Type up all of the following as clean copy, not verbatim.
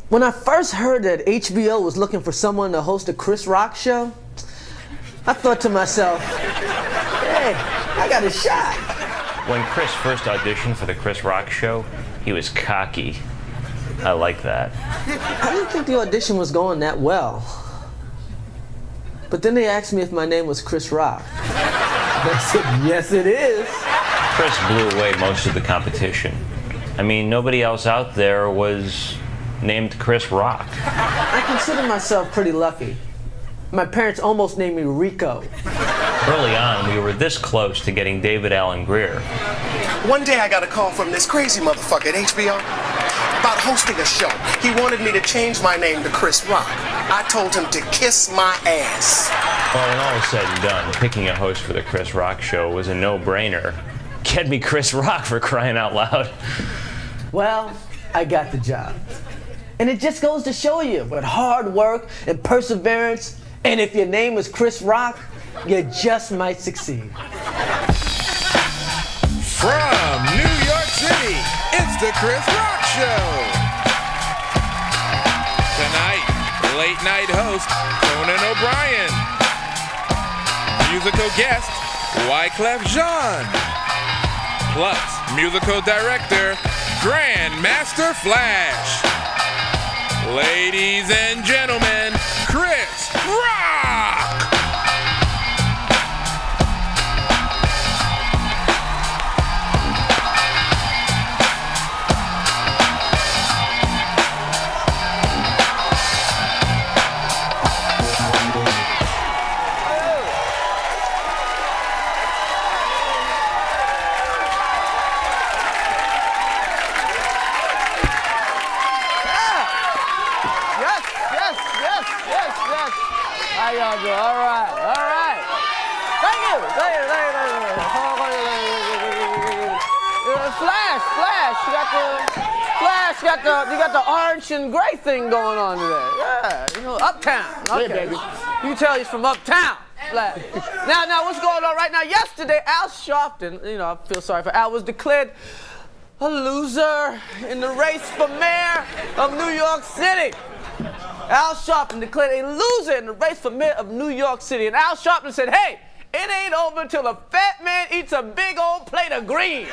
When I first heard that HBO was looking for someone to host a Chris Rock show, I thought to myself, hey, I got a shot. When Chris first auditioned for the Chris Rock show, he was cocky. I like that. I didn't think the audition was going that well. But then they asked me if my name was Chris Rock. I said, yes, it is. Chris blew away most of the competition. I mean, nobody else out there was named Chris Rock. I consider myself pretty lucky. My parents almost named me Rico. Early on, we were this close to getting David Alan Grier. One day I got a call from this crazy motherfucker at HBO about hosting a show. He wanted me to change my name to Chris Rock. I told him to kiss my ass. Well, when all was said and done, picking a host for the Chris Rock show was a no-brainer. Get me Chris Rock, for crying out loud. Well, I got the job. And it just goes to show you, with hard work and perseverance, and if your name is Chris Rock, you just might succeed. From New York City, it's the Chris Rock Show. Tonight, late night host Conan O'Brien. Musical guest Wyclef Jean. Plus, musical director Grandmaster Flash. Ladies and gentlemen, Chris Rock! How y'all doing? All right. Thank you. You got the orange and gray thing going on today. Yeah, you know, Uptown. Okay, baby. You can tell he's from Uptown. Flash. Now, what's going on right now? Yesterday, Al Sharpton, I feel sorry for Al, was declared a loser in the race for mayor of New York City. Al Sharpton declared a loser in the race for mayor of New York City. And Al Sharpton said, hey, it ain't over until a fat man eats a big old plate of greens.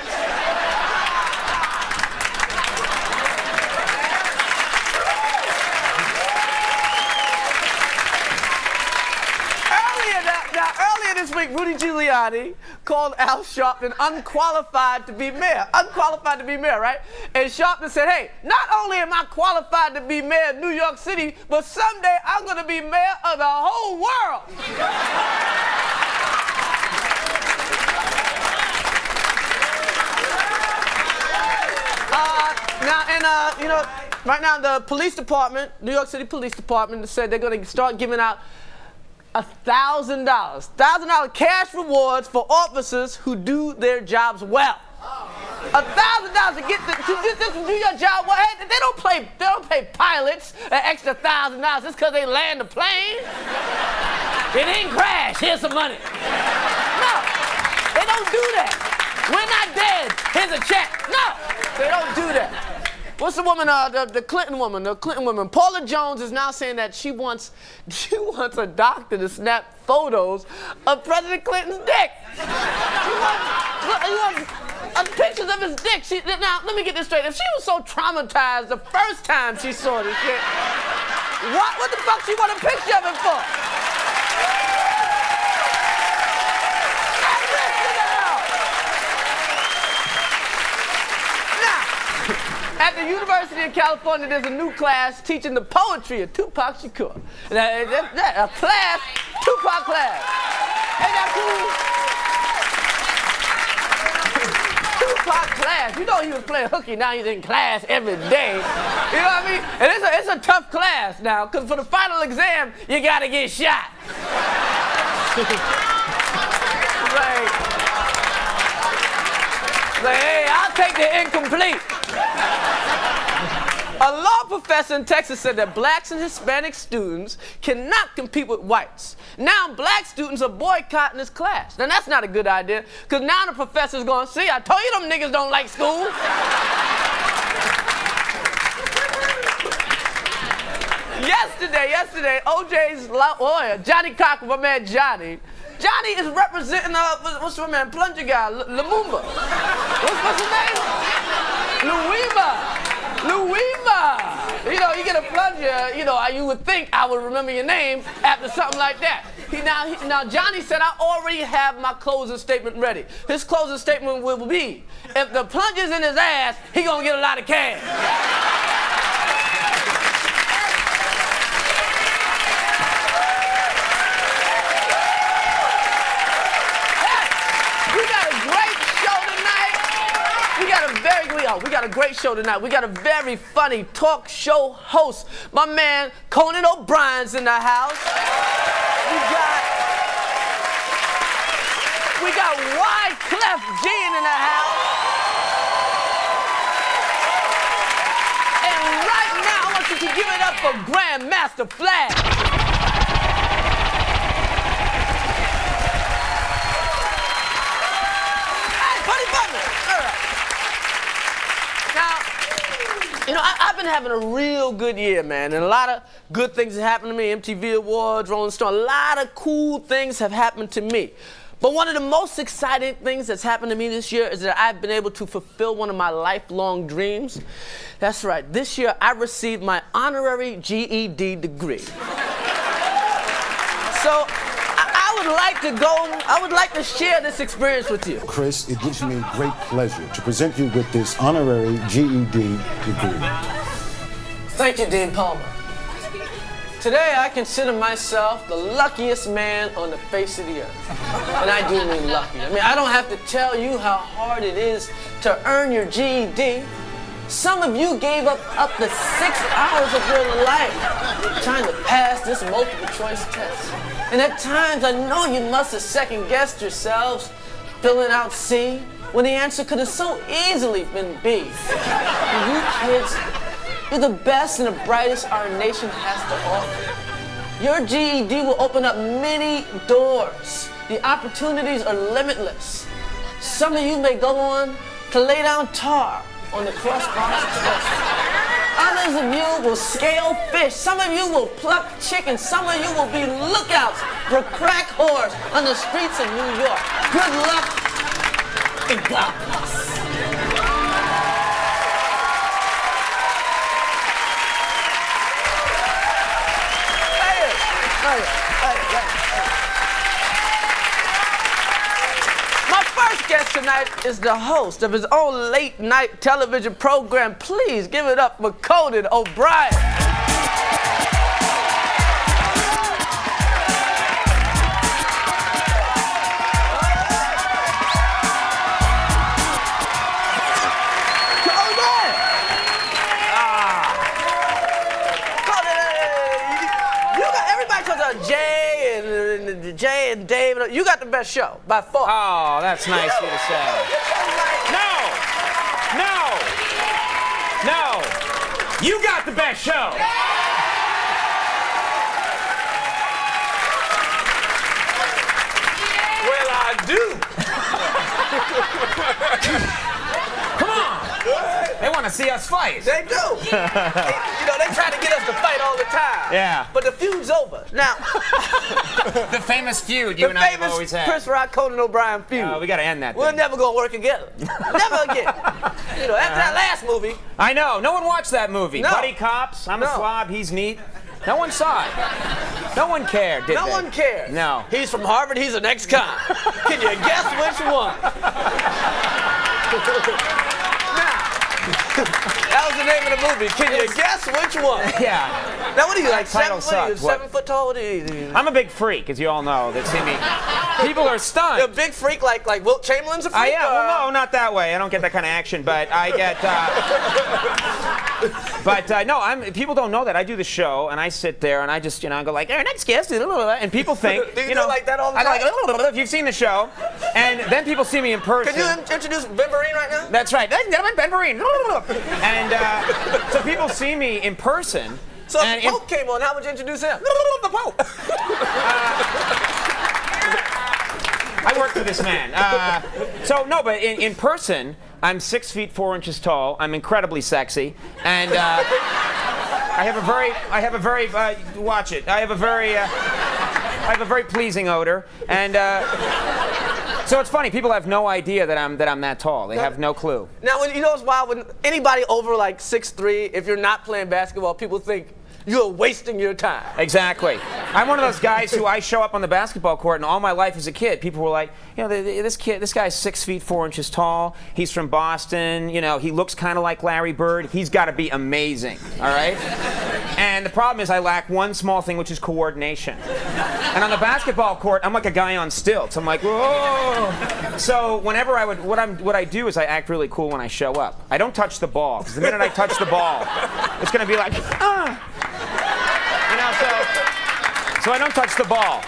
Earlier this week, Rudy Giuliani called Al Sharpton unqualified to be mayor. Unqualified to be mayor, right? And Sharpton said, hey, not only am I qualified to be mayor of New York City, but someday I'm going to be mayor of the whole world. Right now the police department, New York City Police Department, said they're going to start giving out $1,000 cash rewards for officers who do their jobs well. $1,000 to get to do your job well. Hey, they don't pay pilots an extra $1,000 just because they land the plane. It didn't crash. Here's some money. No, they don't do that. We're not dead. Here's a check. No, they don't do that. What's the woman, the Clinton woman, Paula Jones is now saying that she wants a doctor to snap photos of President Clinton's dick. She wants pictures of his dick. Now, let me get this straight. If she was so traumatized the first time she saw this shit, what the fuck she want a picture of it for? At the University of California, there's a new class teaching the poetry of Tupac Shakur. A class, Tupac class. Ain't that cool? Tupac class. You know he was playing hooky, now he's in class every day. You know what I mean? And it's a tough class now, because for the final exam, you gotta get shot. Like, hey, I'll take the incomplete. A law professor in Texas said that blacks and Hispanic students cannot compete with whites. Now black students are boycotting this class. Now that's not a good idea, because now the professor's going, see, I told you them niggas don't like school. Yesterday, OJ's lawyer, Johnny Cocker, my man Johnny. Johnny is representing, what's my man, plunger guy, Lumumba. What's his name? Louima. You know, you get a plunger, you know, you would think I would remember your name after something like that. Now Johnny said, I already have my closing statement ready. His closing statement will be, if the plunger's in his ass, he gonna get a lot of cash. We got a great show tonight. We got a very funny talk show host. My man Conan O'Brien's in the house. We got Wyclef Jean in the house. And right now, I want you to give it up for Grandmaster Flash. Hey, Buddy Butler. All right. Now, you know, I've been having a real good year, man, and a lot of good things have happened to me. MTV Awards, Rolling Stone, a lot of cool things have happened to me. But one of the most exciting things that's happened to me this year is that I've been able to fulfill one of my lifelong dreams. That's right, this year I received my honorary GED degree. So, I would like to share this experience with you. Chris, it gives me great pleasure to present you with this honorary GED degree. Thank you, Dean Palmer. Today, I consider myself the luckiest man on the face of the earth. And I do mean lucky. I mean, I don't have to tell you how hard it is to earn your GED. Some of you gave up to 6 hours of your life trying to pass this multiple choice test. And at times, I know you must have second-guessed yourselves, filling out C, when the answer could have so easily been B. You kids, you're the best and the brightest our nation has to offer. Your GED will open up many doors. The opportunities are limitless. Some of you may go on to lay down tar on the crossbar test. Others of you will scale fish. Some of you will pluck chicken. Some of you will be lookouts for crack whores on the streets of New York. Good luck and God bless. My first guest tonight is the host of his own late-night television program. Please give it up for Conan O'Brien. Jay and Dave, you got the best show by far. Oh, that's nice of you to say. No. You got the best show. Well, I do. Come on. They want to see us fight. They do. You know, they try to get us to fight all the time. Yeah. But the feud's over. Now, The famous feud you the and I have famous always had. Chris Rock, Conan O'Brien feud. We got to end that We're thing. never gonna work together. Never again. You know, after that last movie. I know. No one watched that movie. No. Buddy Cops. I'm No. a slob. He's neat. No one saw it. No one cared, did No they? one cares. No. He's from Harvard, he's an ex-con. Can you guess which one? That was the name of the movie. Can you guess which one? Yeah. Now, what are you, like Title 7 foot? sucks. What? 7 foot tall? What are you? I'm a big freak, as you all know. That see me. People are stunned. You're a big freak like Wilt Chamberlain's a freak? I am. Well, no, not that way. I don't get that kind of action, but I get. No, people don't know that I do the show, and I sit there and I just, I go like, next guest, and people think, Do you do like that all the time? I like, if you've seen the show, and then people see me in person. Can you introduce Ben Vereen right now? That's right. Ladies and gentlemen, Ben Vereen. And so people see me in person. So and if the Pope came on, how would you introduce him? The Pope. I work for this man. But in person, I'm 6 feet 4 inches tall. I'm incredibly sexy, and watch it. I have a very pleasing odor, and so it's funny. People have no idea that I'm that tall. They have no clue. Now, you know what's wild? When anybody over like 6'3", if you're not playing basketball, people think you're wasting your time. Exactly. I'm one of those guys who I show up on the basketball court, and all my life as a kid, people were like, you know, this guy's 6 feet 4 inches tall. He's from Boston. You know, he looks kind of like Larry Bird. He's got to be amazing. All right. And the problem is I lack one small thing, which is coordination. And on the basketball court, I'm like a guy on stilts. I'm like, whoa. So whenever what I do is I act really cool when I show up. I don't touch the ball, because the minute I touch the ball, it's going to be like, You know, so I don't touch the ball.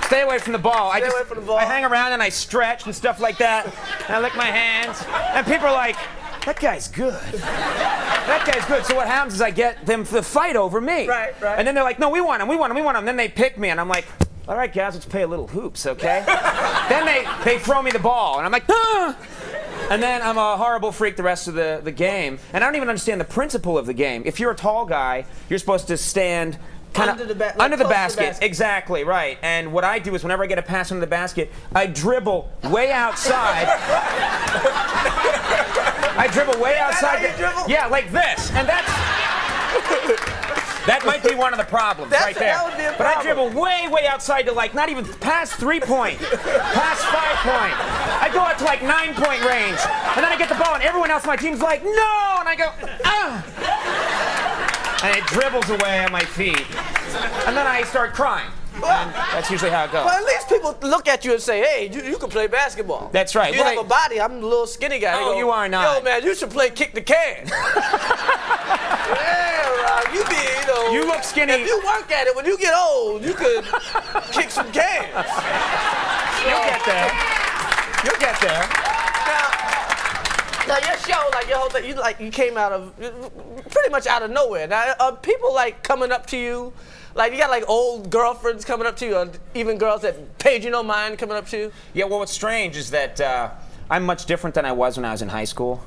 Stay away from the ball. Stay away from the ball. I hang around and I stretch and stuff like that. And I lick my hands. And people are like, that guy's good. That guy's good. So what happens is I get them to fight over me. Right. And then they're like, no, we want him. Then they pick me, and I'm like, all right, guys, let's play a little hoops, okay? Then they throw me the ball, and I'm like, ah! And then I'm a horrible freak the rest of the game. And I don't even understand the principle of the game. If you're a tall guy, you're supposed to stand under the basket. Exactly, right. And what I do is whenever I get a pass under the basket, I dribble way outside. Yeah, like this. And that might be one of the problems right there. That would be a but I problem. dribble way outside to like not even past 3-point, past 5-point. I go out to like 9-point range, and then I get the ball, and everyone else on my team's like, no, and I go, ah, and it dribbles away at my feet, and then I start crying. And that's usually how it goes. Well, at least people look at you and say, hey, you can play basketball. That's right. You have a body. I'm a little skinny guy. Oh, you are not. Yo, man, you should play kick the can. Yeah, Rob, you look skinny. If you work at it, when you get old, you could kick some cans. You'll get there. Now your show, like your whole thing, you came out of pretty much out of nowhere. Now, are people like coming up to you? Like, you got like old girlfriends coming up to you, or even girls that paid you no mind coming up to you? Yeah, well, what's strange is that I'm much different than I was when I was in high school.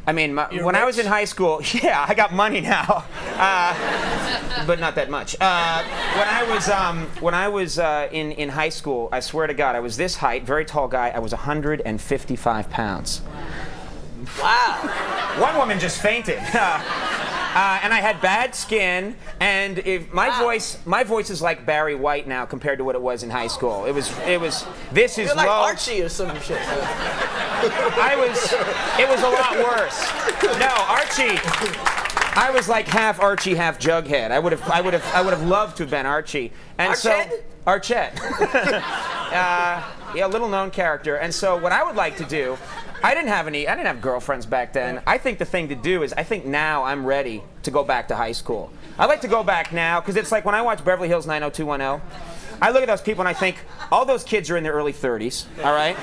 I mean, when I was in high school, yeah, I got money now, but not that much. When I was in high school, I swear to God, I was this height, very tall guy. I was 155 pounds. Wow. One woman just fainted. And I had bad skin, and my voice is like Barry White now compared to what it was in high school. This is You're like low. Archie or some shit. It was a lot worse. No, Archie. I was like half Archie, half Jughead. I would have loved to have been Archie. And Archette. Yeah, little known character. And so what I would like to do, I didn't have girlfriends back then. I think the thing to do is, I think now I'm ready to go back to high school. I like to go back now, because it's like when I watch Beverly Hills 90210, I look at those people and I think, all those kids are in their early 30s, all right?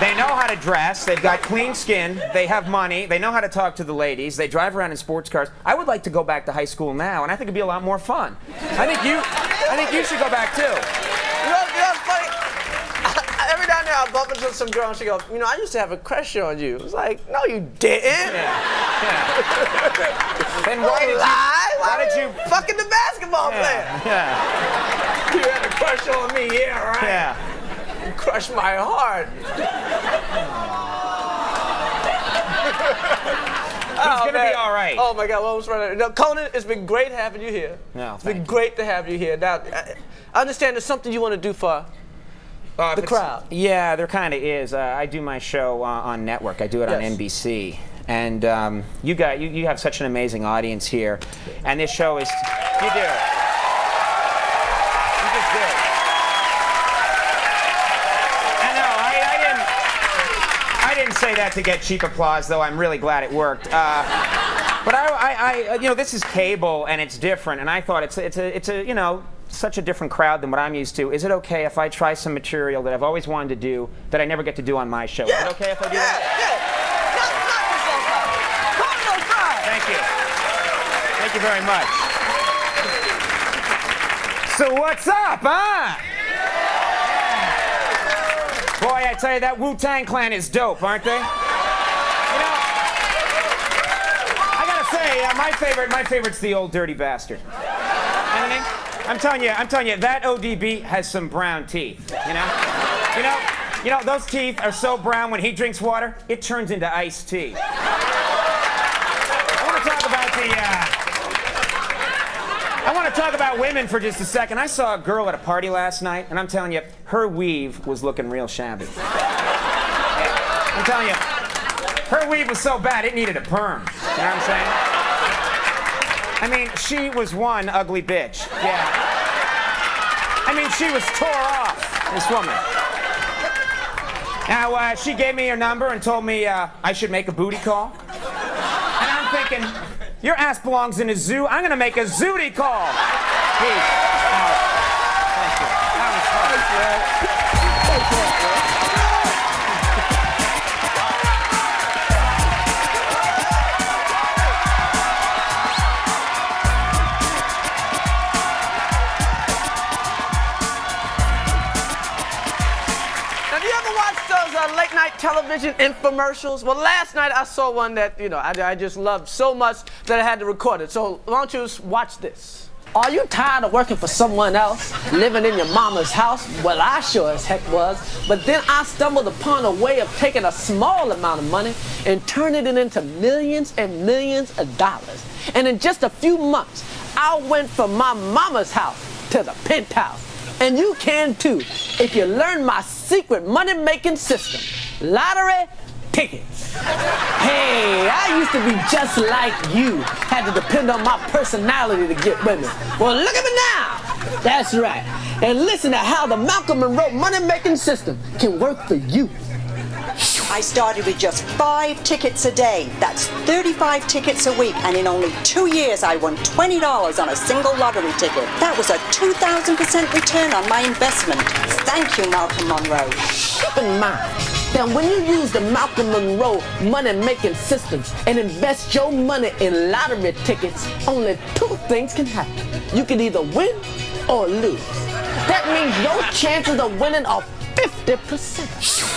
They know how to dress, they've got clean skin, they have money, they know how to talk to the ladies, they drive around in sports cars. I would like to go back to high school now, and I think it'd be a lot more fun. I think you should go back too. You know what's funny? Every now and then I'll bump into some girl and she goes, you know, I used to have a crush on you. It's like, no, you didn't. Yeah. Then Why did you fucking the basketball player? Yeah. You had a crush on me, yeah, right? Yeah. You crushed my heart. He's gonna be all right. Oh my God, well, no, Conan, it's been great having you here. No, it's been great to have you here. Now, I understand there's something you want to do for the crowd. Yeah, there kind of is. I do my show on network. I do it on NBC. And you have such an amazing audience here. And this show is, you do. You just do. I didn't say that to get cheap applause, though. I'm really glad it worked. But you know, this is cable and it's different. And I thought it's a you know, such a different crowd than what I'm used to. Is it okay if I try some material that I've always wanted to do that I never get to do on my show? Yeah. Is it okay if I do that? Thank you. Thank you very much. So what's up, huh? Boy, I tell you, that Wu-Tang Clan is dope, aren't they? You know, I gotta say, Hey, my favorite's the old dirty bastard. You know what I mean? I'm telling you, that ODB has some brown teeth. You know, those teeth are so brown when he drinks water, it turns into iced tea. I want to talk about women for just a second. I saw a girl at a party last night, and I'm telling you, her weave was looking real shabby. Yeah, I'm telling you, her weave was so bad it needed a perm. You know what I'm saying? I mean, she was one ugly bitch. Yeah. I mean, she was tore off, this woman. Now, she gave me her number and told me I should make a booty call. And I'm thinking, your ass belongs in a zoo. I'm gonna make a zooty call. Peace. Thank you. That was fun. Have you ever watched those late night television infomercials? Well, last night I saw one that, I just loved so much that I had to record it. So why don't you just watch this? Are you tired of working for someone else, living in your mama's house? Well, I sure as heck was. But then I stumbled upon a way of taking a small amount of money and turning it into millions and millions of dollars. And in just a few months, I went from my mama's house to the penthouse. And you can too, if you learn my secret money-making system, lottery tickets. Hey, I used to be just like you, had to depend on my personality to get women. Well, look at me now. That's right. And listen to how the Malcolm Monroe money-making system can work for you. I started with just 5 tickets a day. That's 35 tickets a week, and in only 2 years I won $20 on a single lottery ticket. That was a 2,000% return on my investment. Thank you, Malcolm Monroe. Keep in mind that when you use the Malcolm Monroe money-making systems and invest your money in lottery tickets, only 2 things can happen. You can either win or lose. That means your chances of winning are 50%.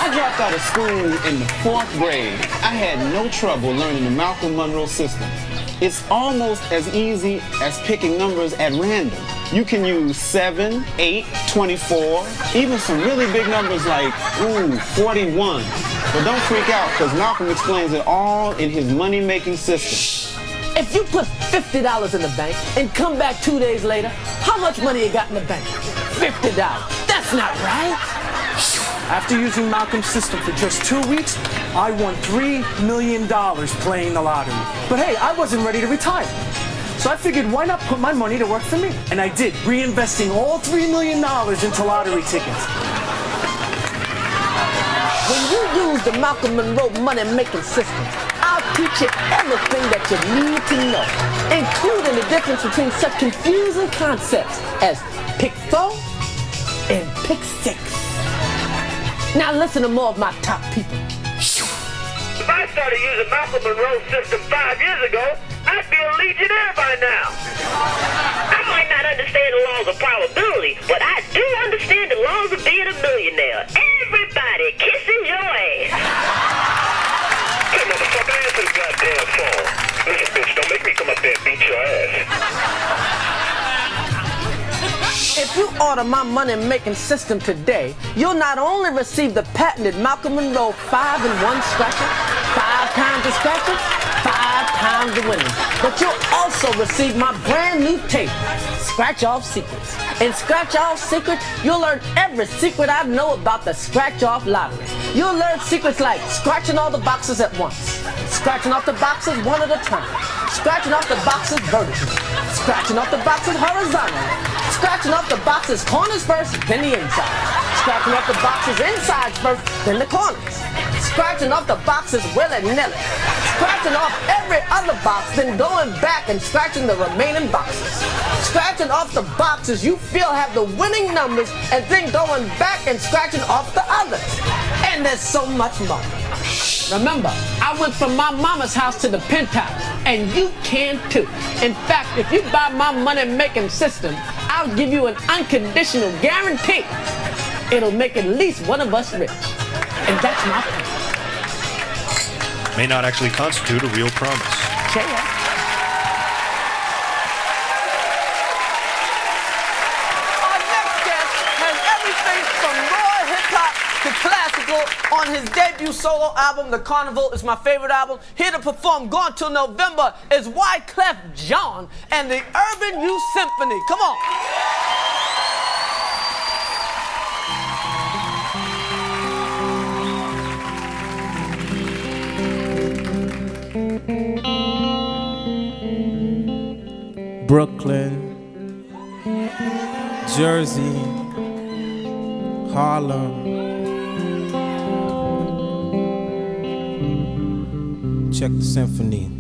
I dropped out of school in the 4th grade. I had no trouble learning the Malcolm Monroe system. It's almost as easy as picking numbers at random. You can use 7, 8, 24, even some really big numbers like, 41. But don't freak out, because Malcolm explains it all in his money-making system. If you put $50 in the bank and come back 2 days later, how much money you got in the bank? $50. That's not right. After using Malcolm's system for just 2 weeks, I won $3 million playing the lottery. But hey, I wasn't ready to retire. So I figured, why not put my money to work for me? And I did, reinvesting all $3 million into lottery tickets. When you use the Malcolm Monroe money-making system, I'll teach you everything that you need to know, including the difference between such confusing concepts as pick 4 and pick 6. Now listen to more of my top people. If I started using Malcolm Monroe's system 5 years ago, I'd be a legionnaire by now. I might not understand the laws of probability, but I do understand the laws of being a millionaire. Everybody kisses your ass. Hey, motherfucker, answer the goddamn phone. Listen, bitch, don't make me come up there and beat your ass. If you order my money-making system today, you'll not only receive the patented Malcolm Monroe 5-in-1 scratcher, 5 times the scratchers, 5 times the winnings, but you'll also receive my brand new tape, Scratch Off Secrets. In Scratch Off Secrets, you'll learn every secret I know about the Scratch Off lottery. You'll learn secrets like scratching all the boxes at once, scratching off the boxes one at a time, scratching off the boxes vertically, scratching off the boxes horizontally, scratching off the boxes corners first, then the inside. Scratching off the boxes insides first, then the corners. Scratching off the boxes willy-nilly. Scratching off every other box, then going back and scratching the remaining boxes. Scratching off the boxes you feel have the winning numbers, and then going back and scratching off the others. And there's so much more. Remember, I went from my mama's house to the penthouse, and you can too. In fact, if you buy my money-making system, I'll give you an unconditional guarantee. It'll make at least one of us rich. And that's my point. May not actually constitute a real promise. Yeah. on his debut solo album, The Carnival is my favorite album. Here to perform Gone Till November is Wyclef Jean and the Urban Youth Symphony. Come on. Brooklyn, Jersey, Harlem. Check the symphony.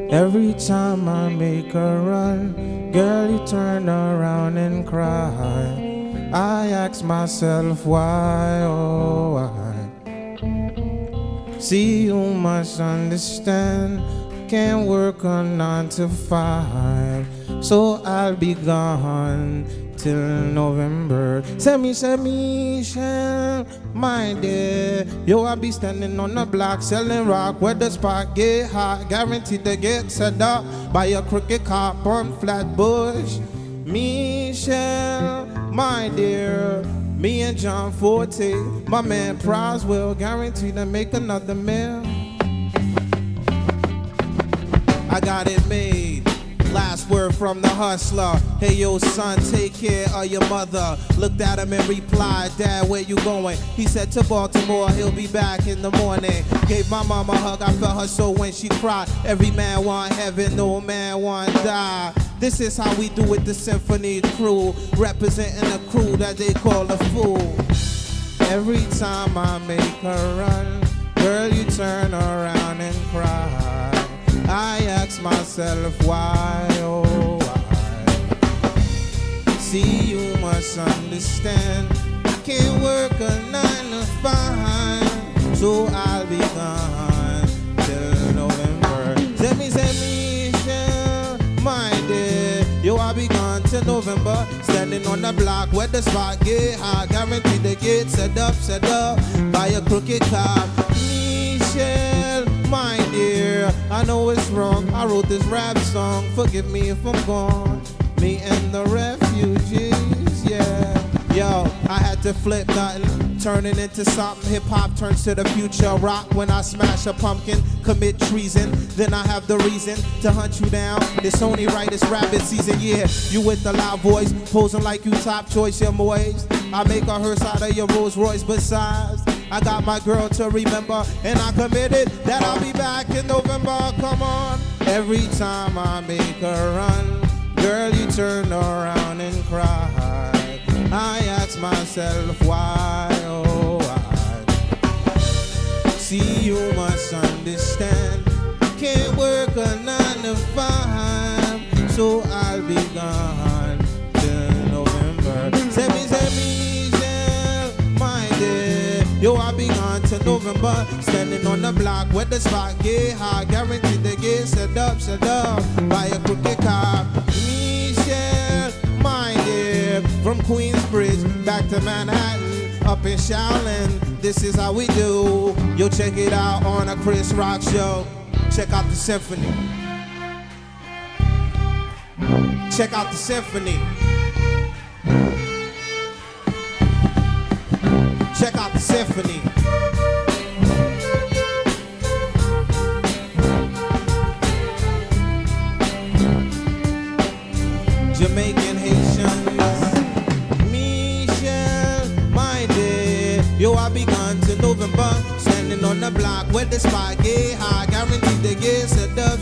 Every time I make a run, girl, you turn around and cry. I ask myself why, oh why. See, you must understand, can't work on 9 to 5, so I'll be gone till November. Say me, my dear. Yo, I be standing on the block selling rock where the spot get hot. Guaranteed to get set up by a crooked cop on Flatbush. Michelle, my dear. Me and John Forte, my man Proswell, guaranteed to make another meal. I got it made. Last word from the hustler. Hey yo son, take care of your mother. Looked at him and replied, Dad, where you going? He said to Baltimore, he'll be back in the morning. Gave my mama a hug, I felt her soul when she cried. Every man want heaven, no man want die. This is how we do it, the symphony crew, representing a crew that they call a fool. Every time I make her run, girl, you turn around and cry. I ask myself why, oh why. See, you must understand, I can't work a 9 to 5, so I'll be gone till November. Send me, my dear. Yo, I'll be gone till November. Standing on the block where the spot get hot. Guaranteed to get set up by a crooked cop. Michelle, my dear, I know it's wrong. I wrote this rap song. Forgive me if I'm gone. Me and the refugees, yeah. Yo, I had to flip nothing, turn it into something. Hip-hop turns to the future. Rock when I smash a pumpkin, commit treason. Then I have the reason to hunt you down. It's only right, it's rabbit season, yeah. You with the loud voice, posing like you top choice, your boys. I make a hearse out of your Rolls Royce. Besides, I got my girl to remember, and I committed that I'll be back in November. Come on. Every time I make her run, girl, you turn around and cry. I ask myself why, oh why. See, you must understand, I can't work a 9 to 5, so I'll be gone till November. Say me, my dear. Yo, I'll be gone till November. Standing on the block where the spot get hot. Guaranteed to get set up by a crooked cop. Michelle, my dear. From Queensbridge back to Manhattan, up in Shaolin. This is how we do. Yo, check it out on a Chris Rock show. Check out the symphony. Check out the symphony. Check out the symphony. Jamaican Haitians. Michelle, my dear. Yo, I'll be gone till November. Standing on the block where the spot get high. Guaranteed to get set up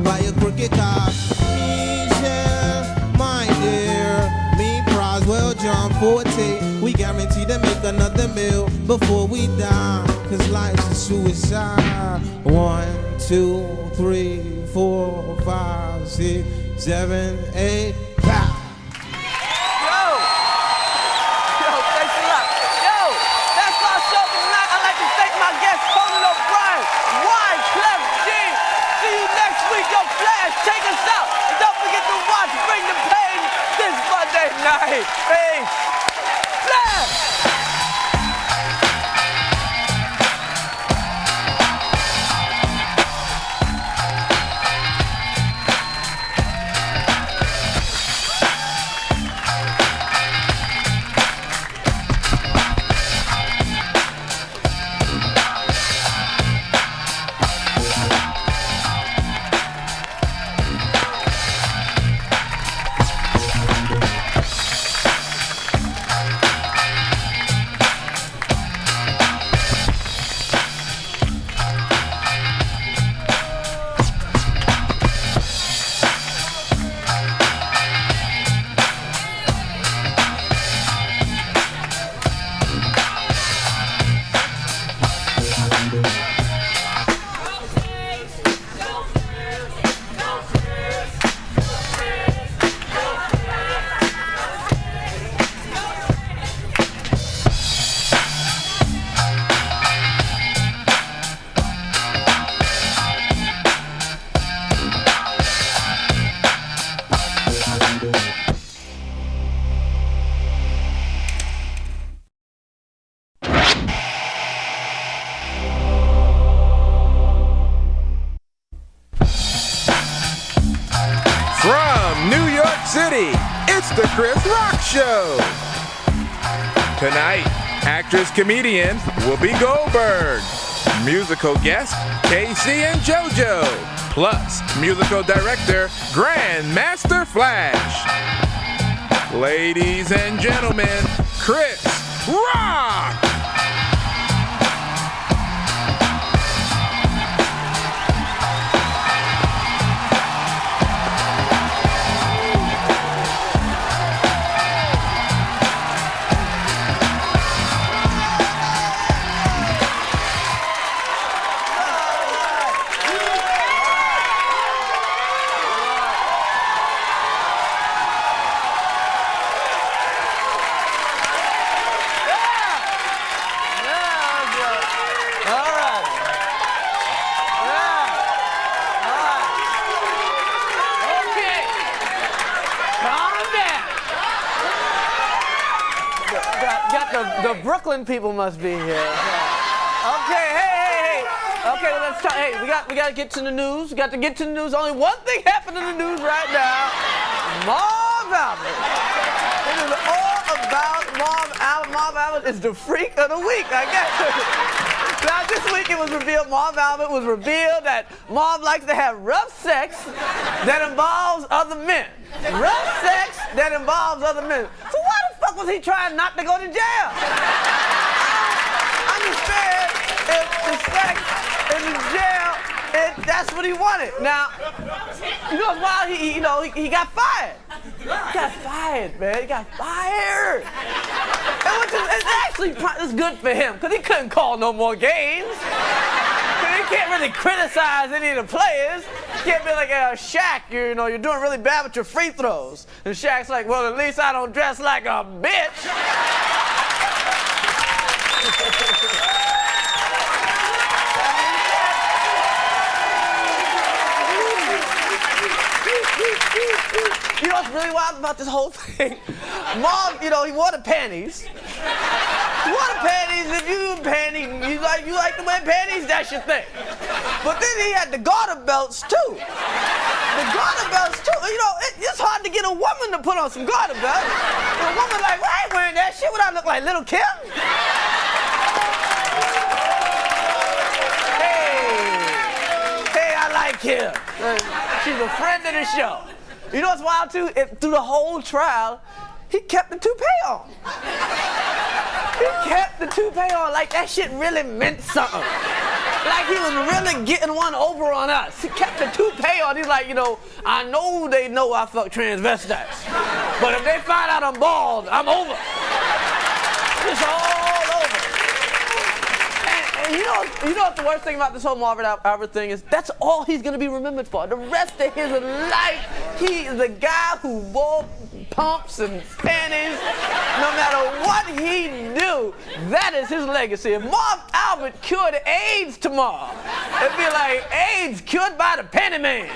by a crooked cop. Michelle, my dear. Me, Proswell, John Forte. We guarantee to make another meal before we die. Cause life's a suicide. 1, 2, 3, 4, 5, 6, 7, 8, pow! Yo, thanks a lot. Yo, that's our show for tonight. I'd like to thank my guest, Conan O'Brien, Wyclef Jean. See you next week, yo, Flash. From New York City, it's the Chris Rock Show. Tonight, actress-comedian Whoopi Goldberg. Musical guest, Casey and JoJo. Plus, musical director, Grandmaster Flash. Ladies and gentlemen, Chris Rock! The Brooklyn people must be here. Okay, hey. Okay, let's talk. Hey, we got to get to the news. We got to get to the news. Only one thing happened in the news right now. Marv Albert. It is all about Marv Albert. Marv Albert is the freak of the week, I guess. Now, this week it was revealed, Marv Albert was revealed that Marv likes to have rough sex that involves other men. Rough sex that involves other men. So why the fuck was he trying not to go to jail? I understand if the sex in the jail, that's what he wanted. Now, you know why he got fired. He got fired, man. He got fired. And which it's good for him, because he couldn't call no more games. He can't really criticize any of the players. He can't be like, Shaq, you're doing really bad with your free throws. And Shaq's like, well, at least I don't dress like a bitch. You know what's really wild about this whole thing? Marv, he wore the panties. He wore the panties. If you like to wear panties, that's your thing. But then he had the garter belts too. The garter belts too. It's hard to get a woman to put on some garter belts. A woman like, well, I ain't wearing that shit. What I look like, Little Kim? Hey, I like Kim. She's a friend of the show. You know what's wild too? Through the whole trial, he kept the toupee on. He kept the toupee on like that shit really meant something. Like he was really getting one over on us. He kept the toupee on. He's like, I know they know I fuck transvestites. But if they find out I'm bald, I'm over. It's all over. And you know what the worst thing about this whole Marv Albert thing is? That's all he's gonna be remembered for. The rest of his life, he is a guy who wore pumps and panties. No matter what he do, that is his legacy. If Marv Albert cured AIDS tomorrow, it'd be like AIDS cured by the penny man.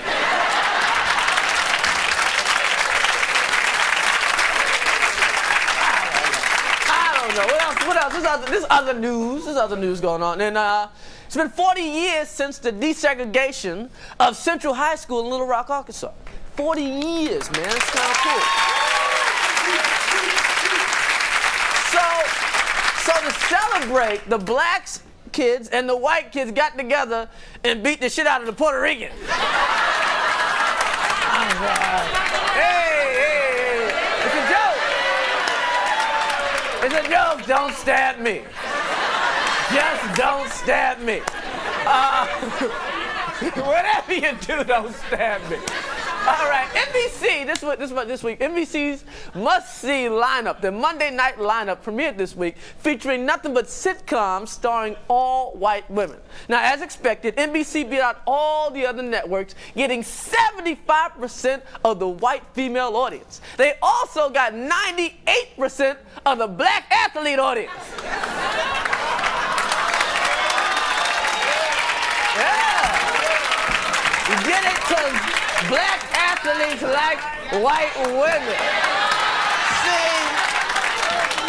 What else? There's other news. There's other news going on. And it's been 40 years since the desegregation of Central High School in Little Rock, Arkansas. 40 years, man. It's kind of cool. So to celebrate, the black kids and the white kids got together and beat the shit out of the Puerto Ricans. Hey, it's a joke. It's a joke. Don't stab me. Just don't stab me. Whatever you do, don't stab me. All right, NBC, this week, NBC's must-see lineup, the Monday night lineup premiered this week, featuring nothing but sitcoms starring all white women. Now, as expected, NBC beat out all the other networks, getting 75% of the white female audience. They also got 98% of the black athlete audience. Yeah. You get it? Because black athletes like white women. See,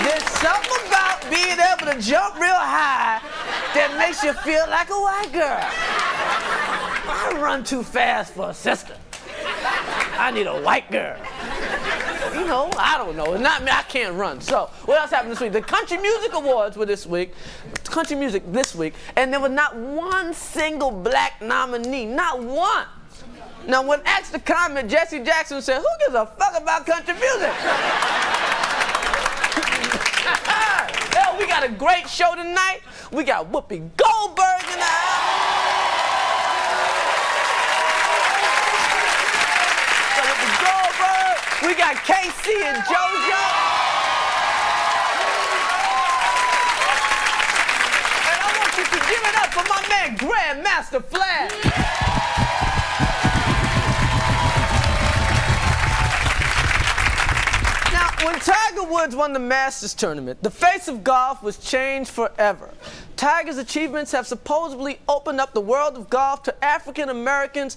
there's something about being able to jump real high that makes you feel like a white girl. I run too fast for a sister. I need a white girl. You know, I don't know. It's not me. I can't run. So, what else happened this week? The Country Music Awards were this week. Country music this week. And there was not one single black nominee. Not one. Now, when asked to comment, Jesse Jackson said, who gives a fuck about country music? Hell, we got a great show tonight. We got Whoopi Goldberg in the house. We got KC and JoJo. And I want you to give it up for my man, Grandmaster Flash. Now, when Tiger Woods won the Masters tournament, the face of golf was changed forever. Tiger's achievements have supposedly opened up the world of golf to African Americans.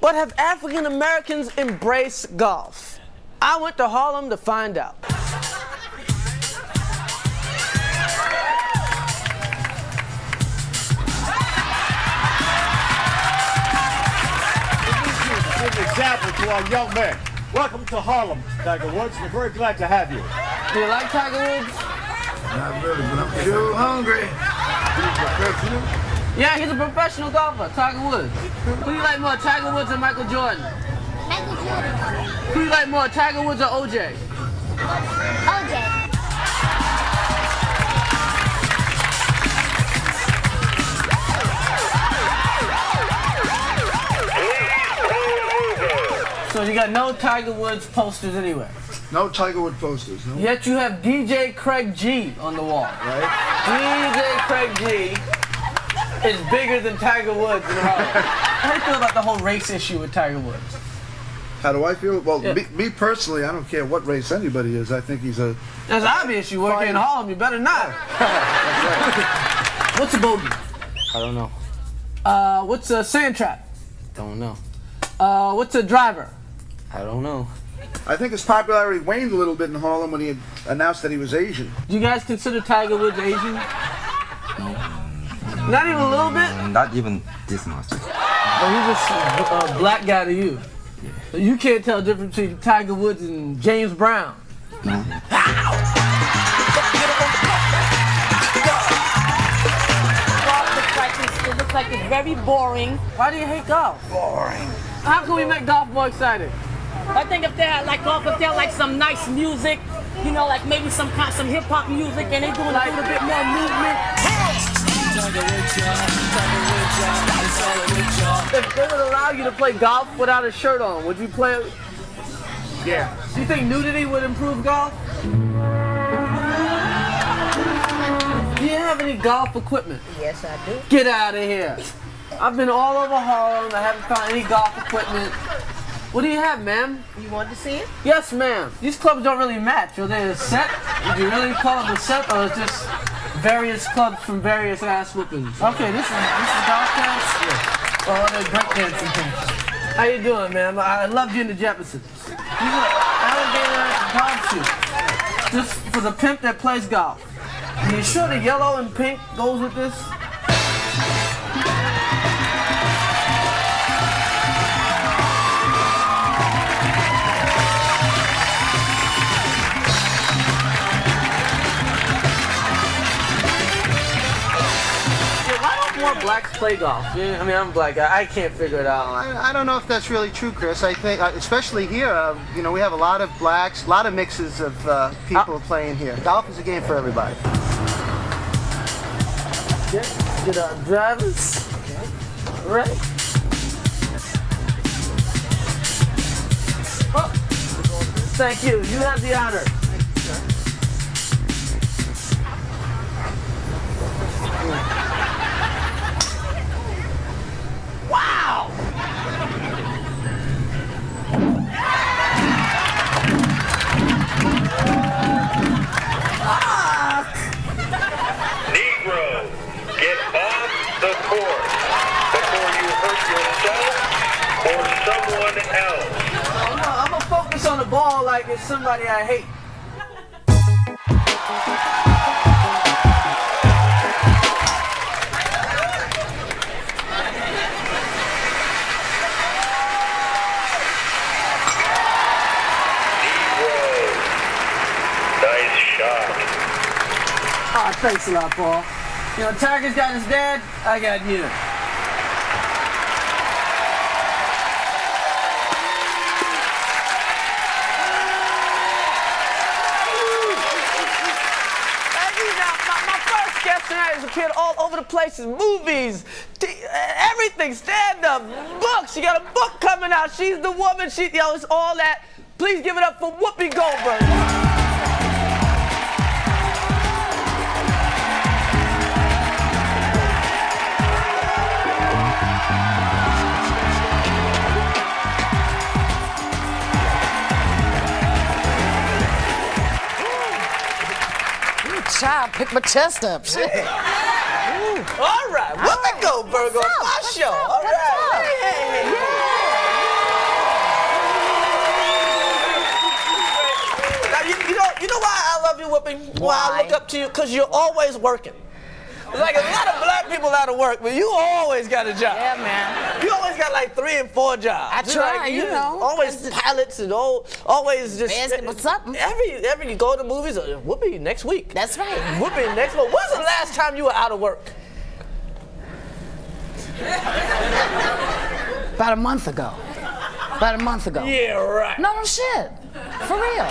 But have African Americans embraced golf? I went to Harlem to find out. Give an example to our young men. Welcome to Harlem, Tiger Woods. We're very glad to have you. Do you like Tiger Woods? Not really, but I'm too hungry. Yeah, he's a professional golfer, Tiger Woods. Who do you like more, Tiger Woods or Michael Jordan? Michael Jordan. Who do you like more, Tiger Woods or OJ? OJ. So you got no Tiger Woods posters anywhere? No Tiger Woods posters, no. Yet you have DJ Craig G on the wall. Right. DJ Craig G is bigger than Tiger Woods in Harlem. How do you feel about the whole race issue with Tiger Woods? How do I feel? Well, Yeah. me personally, I don't care what race anybody is. I think he's a... That's obvious. You work in Harlem, you better not. What's a bogey? I don't know. What's a sand trap? Don't know. What's a driver? I don't know. I think his popularity waned a little bit in Harlem when he had announced that he was Asian. Do you guys consider Tiger Woods Asian? Not even a little bit? Not even this much. Oh, he's just a black guy to you. So you can't tell the difference between Tiger Woods and James Brown. No. Golf it looks like it's very boring. Why do you hate golf? Boring. How can we make golf more exciting? I think if they had like golf, if they had like some nice music, you know, like maybe some hip hop music, and they doing like a little bit more movement. If they would allow you to play golf without a shirt on, would you play it? Yeah. Do you think nudity would improve golf? Do you have any golf equipment? Yes, I do. Get out of here. I've been all over Harlem. I haven't found any golf equipment. What do you have, ma'am? You want to see it? Yes, ma'am. These clubs don't really match. Are they a set? Would you really call it a set, or is this various clubs from various ass whoopings? Okay, this is golf pants? Yeah. Or are they breakdancing pants? How you doing, ma'am? I loved you in the Jeffersons. These are alligator golf shoes. Just for the pimp that plays golf. Are you sure the yellow and pink goes with this? More blacks play golf. Yeah, I mean, I'm a black guy. I can't figure it out. I don't know if that's really true, Chris. I think, especially here, you know, we have a lot of blacks, a lot of mixes of people playing here. Golf is a game for everybody. Get our drivers. Okay. All right. Oh. Thank you. You have the honor. Wow! Negro, get off the course before you hurt yourself or someone else. I'm gonna focus on the ball like it's somebody I hate. Oh, thanks a lot, Paul. You know, Tiger's got his dad, I got you. My first guest tonight as a kid all over the place is movies, everything, stand-up, books. She got a book coming out. She's the woman. It's all that. Please give it up for Whoopi Goldberg. Child, pick my chest up. Shit. All right, Whoopi Goldberg on my show. All right. Hey. Now, you know why I love you, Whoopi? Why I look up to you? Because you're always working. Like a lot of black people out of work, but you always got a job. Yeah, man. You always got like 3 and 4 jobs. I try, you know. Always pilots and always just something. Every you go to movies, Whoopi next week. That's right. Whoopi next month. When's the last time you were out of work? About a month ago. Yeah, right. No shit. For real.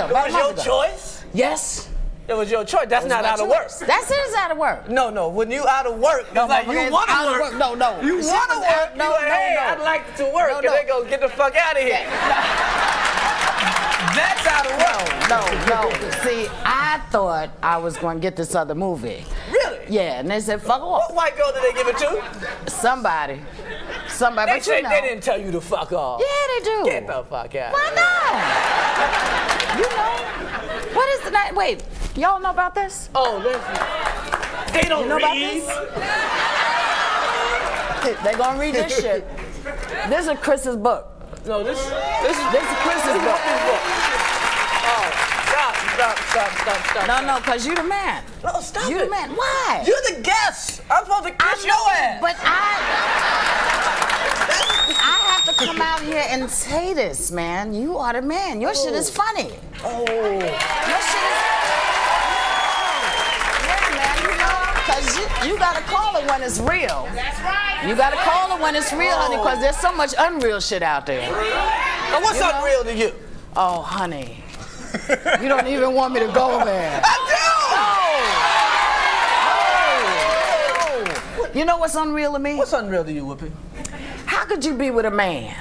It was your choice? Yes. It was your choice. That's not out of work. That is out of work. No. When you out of work, it's like you want to work. No. You want to work. No. Hey, I'd like to work. And they go, get the fuck out of here. That's out of work. No. See, I thought I was going to get this other movie. Really? Yeah, and they said, fuck off. What white girl did they give it to? Somebody. They but said you know. they didn't tell you to fuck off. Yeah, they do. Get the fuck out. Why not? You know. What is the night? Wait, y'all know about this? Oh, they don't know read. About this? They're going to read this shit. This is Chris's book. No, this is Chris's book. Stop. No, because you the man. No, stop You it. the man. Why? You're the guest. I'm supposed to kiss your ass. But I have to come out here and say this, man. You are the man. Your shit is funny. Oh. Your shit is... Yeah, man, you know, because you got to call it when it's real. That's right. You got to call it when it's real, honey, because there's so much unreal shit out there. Now, what's unreal to you? Oh, honey. You don't even want me to go there. I do! No. You know what's unreal to me? What's unreal to you, Whoopi? How could you be with a man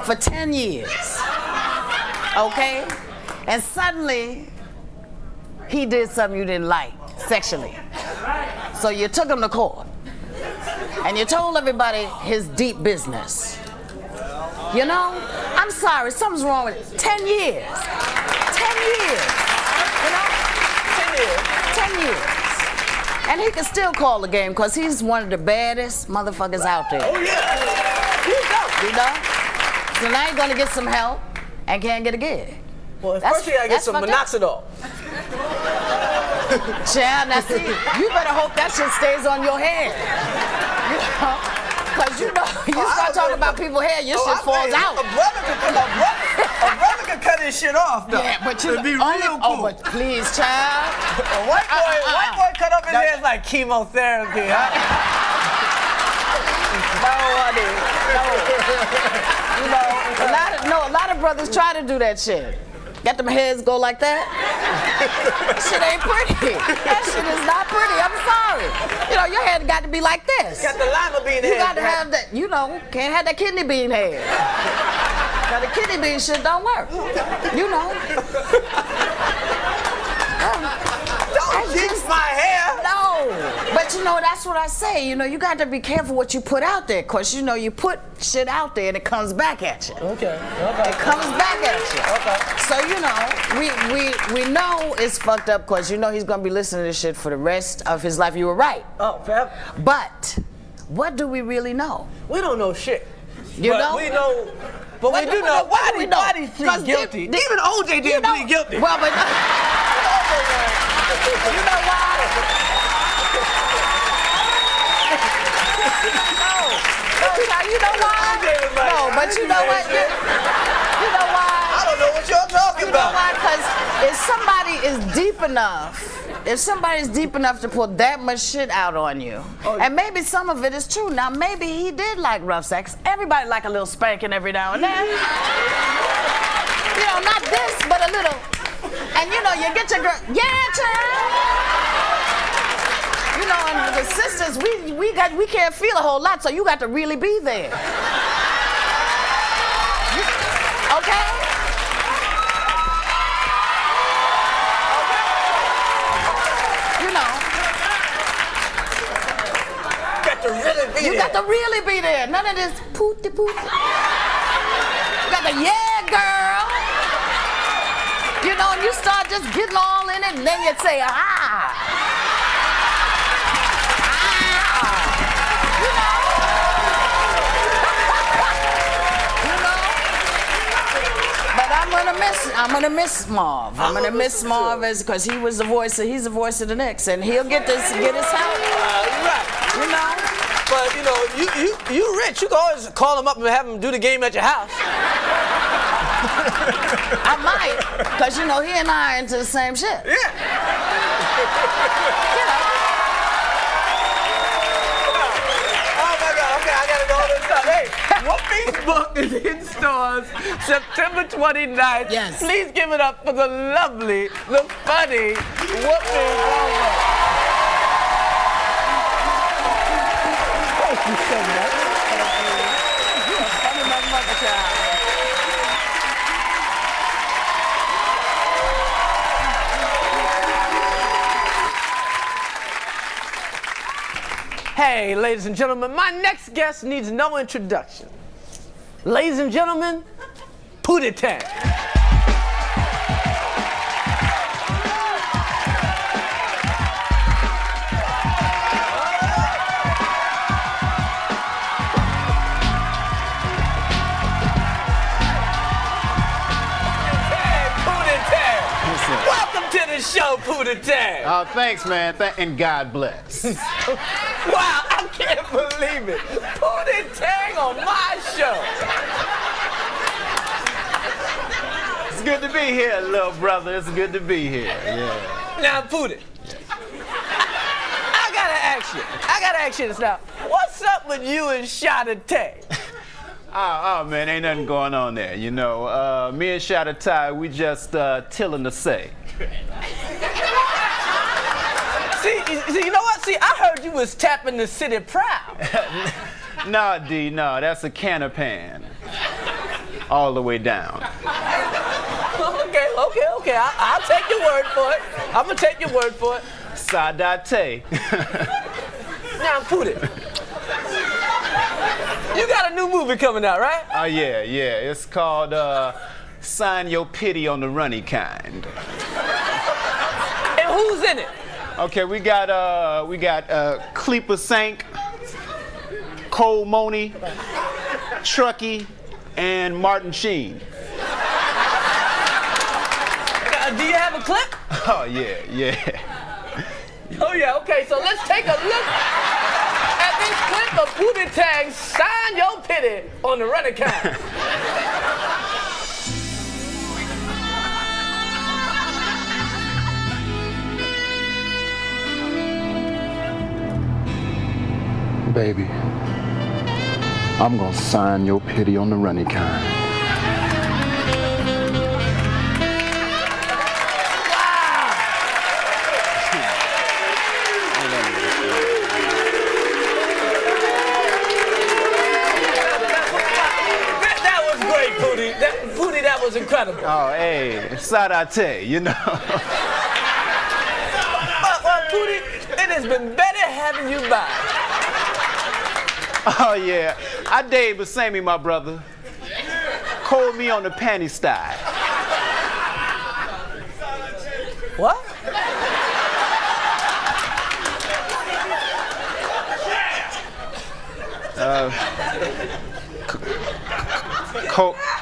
for 10 years, okay? And suddenly, he did something you didn't like, sexually. So you took him to court. And you told everybody his deep business. You know? I'm sorry, something's wrong with it. 10 years. 10 years. You know? 10 years. And he can still call the game because he's one of the baddest motherfuckers out there. Oh, yeah. You know? So now you're going to get some help and can't get a gig. Well, first you got to get some minoxidil. Child, now see, you better hope that shit stays on your head. You know? Because you start talking about people's hair, your shit falls out. A brother can cut his shit off, though. Yeah, but you it'd be real cool. Oh, but please, child. A white boy cut up his hair is like chemotherapy, huh? No, a lot of brothers try to do that shit. Got them heads go like that. That shit ain't pretty. That shit is not pretty. I'm sorry. You know, your head got to be like this. Got the lima bean head. You got to have that, you know, can't have that kidney bean head. Now the kidney bean shit don't work. You know. Don't jinx my hair. No. But you know, that's what I say. You know, you got to be careful what you put out there. Because, you know, you put shit out there and it comes back at you. Okay. It comes back at you. Okay. So, you know, we know it's fucked up because, you know, he's going to be listening to this shit for the rest of his life. You were right. Oh, fam. But what do we really know? We don't know shit. You know? We know. But we do know. Why did he plead guilty? Even OJ didn't plead guilty. Well, but you know why? No, you know why? No, but you know what? You know why? I don't know what you're talking about. You know why? if somebody is deep enough to pull that much shit out on you, and maybe some of it is true. Now, maybe he did like rough sex. Everybody like a little spanking every now and then. You know, not this, but a little. And you know, you get your girl, yeah, child. You know, and the sisters, we can't feel a whole lot, so you got to really be there. Okay? You know. You got to really be there. None of this pooty pooty. You got to, yeah, girl. You know, and you start just getting all in it, and then you say, ah. But I'm gonna miss Marv. I'm gonna miss Marv because he's the voice of the Knicks, and he'll get his help. Right. You know. But you know, you rich. You can always call him up and have him do the game at your house. I might, because you know he and I are into the same shit. Yeah. You know. Oh my God. Okay, I gotta go all this stuff. Hey, Whoopi's book is in stores September 29th. Yes. Please give it up for the lovely, the funny Whoopi Goldberg. Thank you so much. You're a funny motherfucker, child. Hey, ladies and gentlemen, my next guest needs no introduction. Ladies and gentlemen, Pootie Tang. Welcome to the show, Pootie Tang. Oh, thanks, man. And God bless. Wow, I can't believe it. Pootie Tang on my show. It's good to be here, little brother. It's good to be here. Yeah. Now, Pootie, I gotta ask you this now. What's up with you and Shada Tay? Oh, man, ain't nothing going on there. You know, me and Shada Ty, we just tilling the say. See, you know what? See, I heard you was tapping the city proud. Nah, D, no, that's a can of pan. All the way down. Okay. I'll take your word for it. I'm gonna take your word for it. Sadate. Now, Pootie, you got a new movie coming out, right? Oh, yeah. It's called Sign Your Pity on the Runny Kind. And who's in it? Okay, we got Cleepa Sank, Cole Money, Truckee, and Martin Sheen. Do you have a clip? Oh, yeah. Oh, yeah, okay, so let's take a look at this clip of Pootie Tang, Sign Your Pity on the Running Kind. Baby, I'm gonna sign your pity on the runny kind. That was great, Pootie. Pootie, that was incredible. Oh, hey, Sadate, you know. Well, Pootie, it has been better having you by. Oh, yeah. I Dave Buscemi, my brother. Called me on the panty style. What?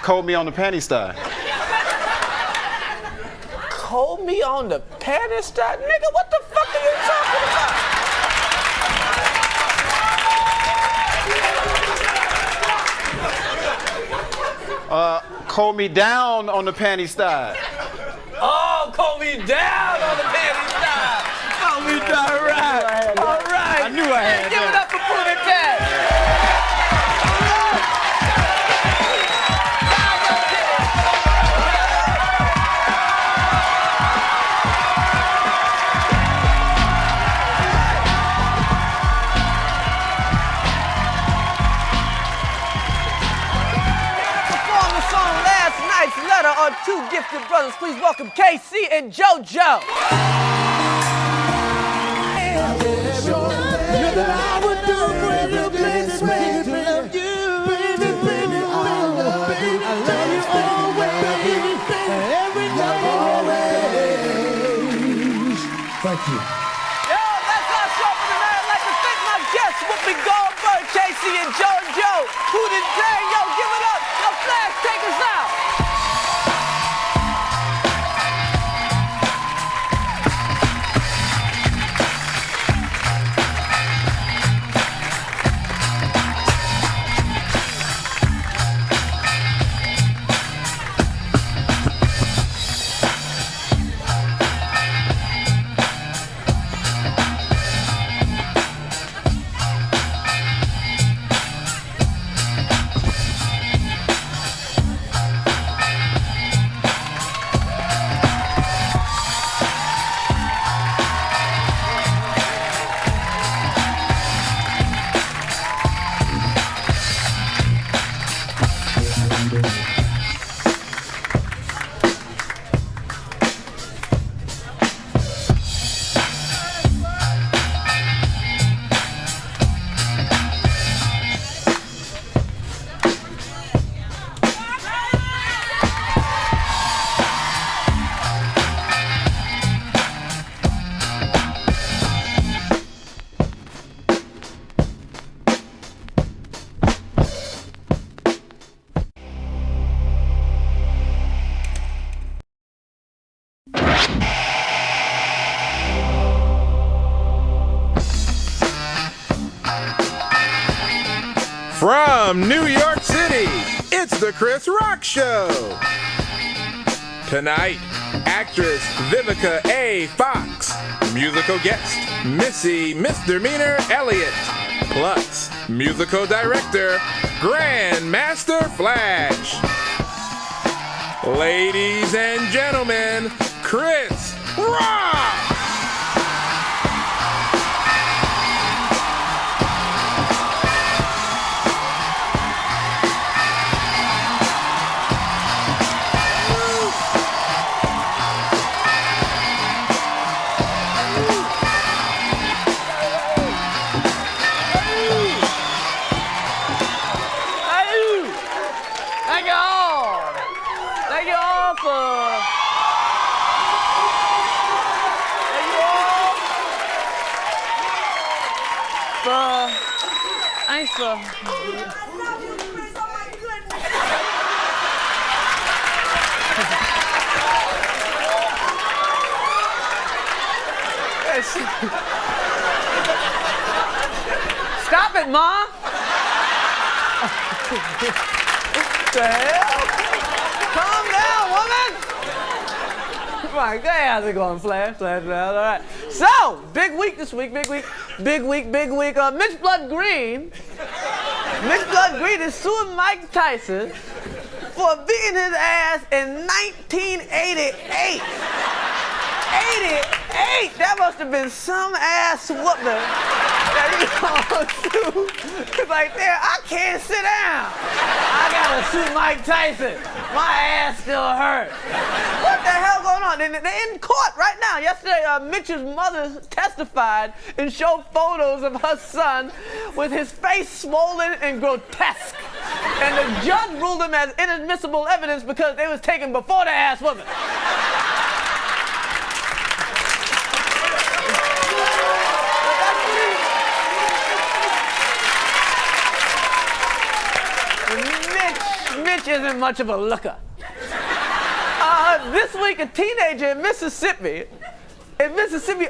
Called me on the panty style. Called me on the panty style? Nigga, what the fuck are you talking about? Called me down on the panty style. Oh, call me down on the panty style. Call me down, all right. All right. I knew I had Give it that. up for Pootie Tang. Perform the song Last Night's Letter on Two Gifted Brothers. Please welcome KC and JoJo. Nothing I would do for every place where to love you. Baby, baby, I love you always. Every night, always. Thank you. Yo, that's our show for tonight. I'd like to thank my guests, Whoopi Goldberg, Casey and JoJo. Pootie Tang, yo, give it up. Yo, Flash, take us out. From New York City, it's the Chris Rock Show. Tonight, actress Vivica A. Fox, musical guest Missy Misdemeanor Elliott, plus musical director Grandmaster Flash. Ladies and gentlemen, Chris Rock! Thank you all. Thank you all for. Thank you all for. Thanks for. Stop it, Ma. The hell? Calm down, woman. My God, how's it going, Flash? All right. So, big week this week, big week. Mitch Blood Green is suing Mike Tyson for beating his ass in 1988. 88! That must have been some ass whooping that he gonna do. It's like, there, I can't sit down. I gotta sue Mike Tyson. My ass still hurts. What the hell going on? They're in court right now. Yesterday, Mitch's mother testified and showed photos of her son with his face swollen and grotesque. And the judge ruled him as inadmissible evidence because they was taken before the ass whooping. Mitch isn't much of a looker. This week, a teenager in Mississippi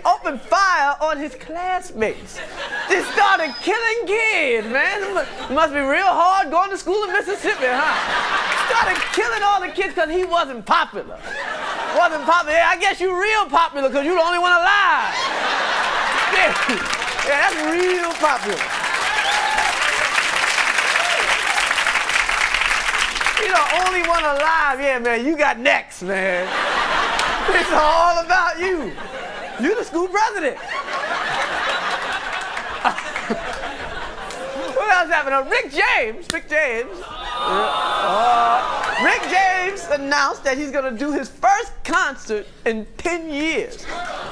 opened fire on his classmates. They started killing kids, man. It must be real hard going to school in Mississippi, huh? Started killing all the kids because he wasn't popular. Wasn't popular. Yeah, I guess you're real popular because you're the only one alive. Yeah, that's real popular. You're the only one alive. Yeah, man, you got next, man. It's all about you. You're the school president. What else happened? Rick James announced that he's gonna do his first concert in 10 years.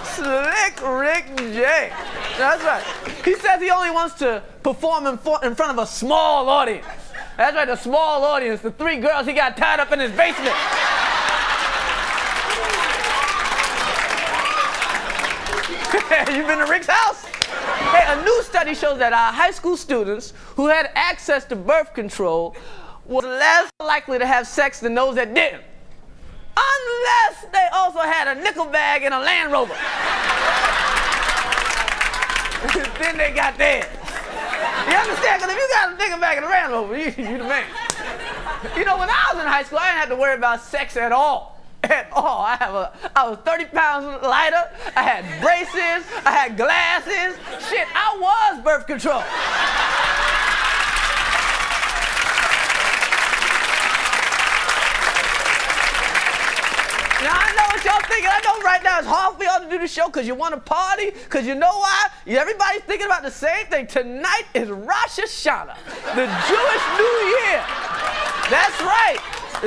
Slick Rick James. That's right. He says he only wants to perform in front of a small audience. That's right, a small audience. The 3 girls he got tied up in his basement. You been to Rick's house? Hey, a new study shows that high school students who had access to birth control were less likely to have sex than those that didn't. Unless they also had a nickel bag and a Land Rover. Then they got theirs. You understand? Because if you got a nickel bag and a Land Rover, you the man. You know, when I was in high school, I didn't have to worry about sex at all. At all. I was 30 pounds lighter. I had braces. I had glasses. Shit, I was birth control. Now, I know what y'all thinking. I know right now it's hard for y'all to do the show because you want to party. Because you know why? Everybody's thinking about the same thing. Tonight is Rosh Hashanah, the Jewish New Year. That's right.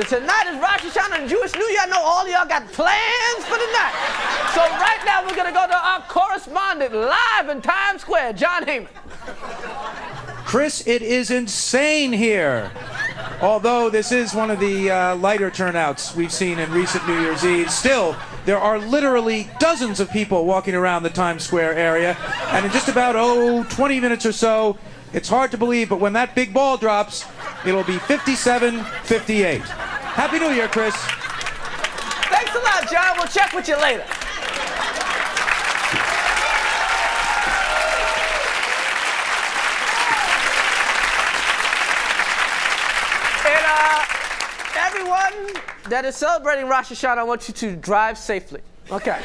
Tonight is Rosh Hashanah, the Jewish New Year. I know all of y'all got plans for the night. So right now we're going to go to our correspondent live in Times Square, John Heyman. Chris, it is insane here. Although this is one of the lighter turnouts we've seen in recent New Year's Eve, still, there are literally dozens of people walking around the Times Square area. And in just about, 20 minutes or so, it's hard to believe, but when that big ball drops, it'll be 57-58. Happy New Year, Chris. Thanks a lot, John. We'll check with you later. And everyone that is celebrating Rosh Hashanah, I want you to drive safely. Okay.